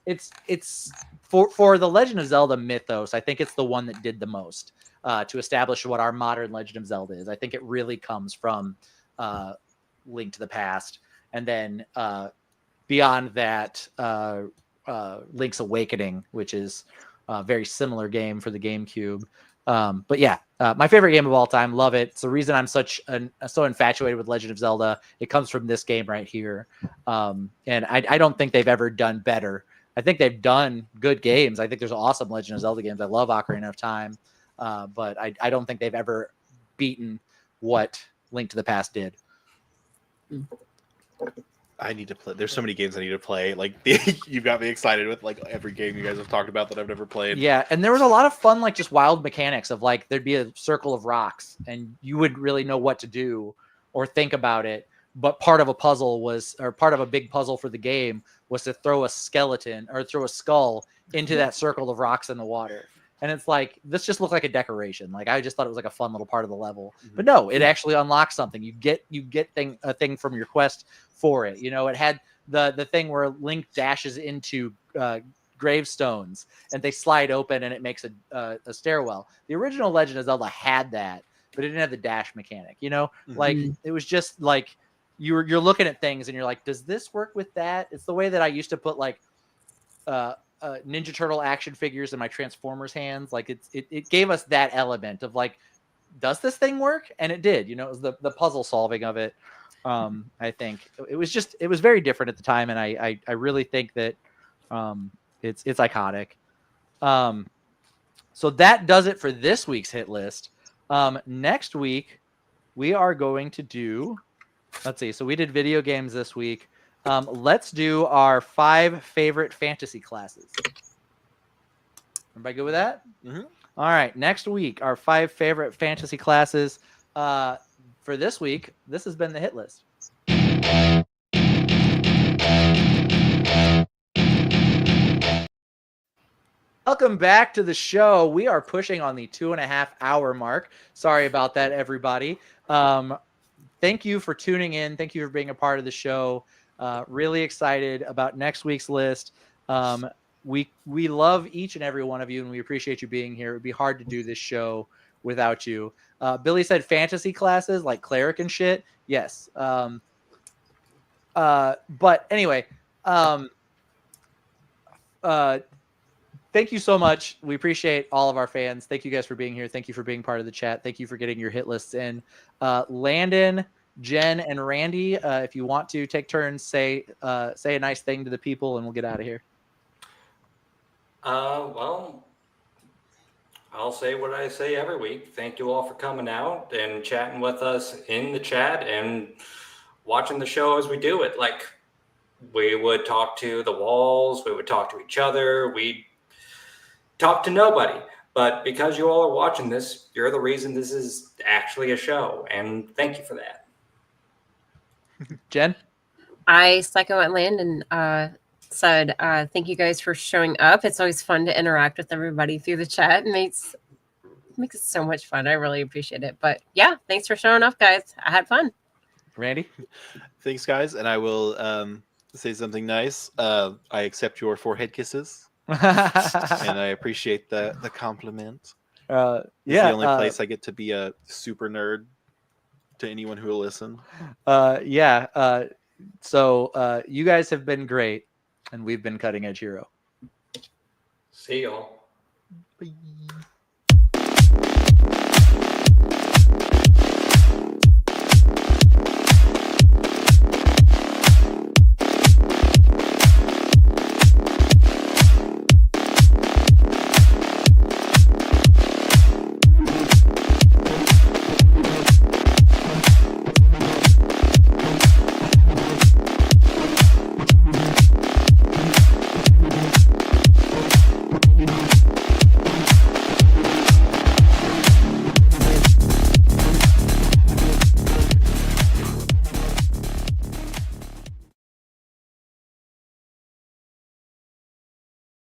It's for the Legend of Zelda mythos, I think it's the one that did the most to establish what our modern Legend of Zelda is. I think it really comes from Link to the Past, and then beyond that, Link's Awakening, which is a very similar game for the GameCube. But yeah, my favorite game of all time. Love it. It's the reason I'm so infatuated with Legend of Zelda. It comes from this game right here. And I don't think they've ever done better. I think they've done good games. I think there's awesome Legend of Zelda games. I love Ocarina of Time. But I don't think they've ever beaten what Link to the Past did. I need to play. There's so many games I need to play. Like, you've got me excited with like every game you guys have talked about that I've never played. Yeah, and there was a lot of fun, like just wild mechanics of like there'd be a circle of rocks and you wouldn't really know what to do or think about it. But part of a puzzle was, or part of a big puzzle for the game was to throw a skeleton or throw a skull into that circle of rocks in the water. And it's like, this just looked like a decoration. Like, I just thought it was like a fun little part of the level. But no, it actually unlocks something. You get a thing from your quest for it. You know, it had the thing where Link dashes into gravestones and they slide open and it makes a stairwell. The original Legend of Zelda had that, but it didn't have the dash mechanic. You know, like it was just like you're looking at things and you're like, does this work with that? It's the way that I used to put like Ninja Turtle action figures in my Transformers hands. Like it gave us that element of like, does this thing work? And it did. You know, it was the puzzle solving of it. I think it was very different at the time, and I really think that it's iconic. So that does it for this week's hit list. Next week we are going to do, let's see. So we did video games this week. Let's do our 5 favorite fantasy classes. Everybody good with that? Mm-hmm. All right. Next week, our 5 favorite fantasy classes. For this week, this has been the hit list. Welcome back to the show. We are pushing on the 2.5-hour mark. Sorry about that, everybody. Thank you for tuning in. Thank you for being a part of the show. Really excited about next week's list. We love each and every one of you, and we appreciate you being here. It'd be hard to do this show without you. Billy said fantasy classes like cleric and shit. Yes. But anyway, thank you so much. We appreciate all of our fans. Thank you guys for being here. Thank you for being part of the chat. Thank you for getting your hit lists in. Landon, Jen, and Randy, if you want to take turns, say a nice thing to the people, and we'll get out of here. Well, I'll say what I say every week. Thank you all for coming out and chatting with us in the chat and watching the show as we do it. Like, we would talk to the walls, we would talk to each other, we'd talk to nobody. But because you all are watching this, you're the reason this is actually a show. And thank you for that. Jen? I second what Landon said. Thank you guys for showing up. It's always fun to interact with everybody through the chat. It makes it so much fun. I really appreciate it. But yeah, thanks for showing up, guys. I had fun. Randy? Thanks, guys. And I will say something nice. I accept your forehead kisses, and I appreciate the compliment. Yeah, It's the only place I get to be a super nerd to anyone who will listen. So you guys have been great, and we've been Cutting Edge Hero. See y'all. Bye.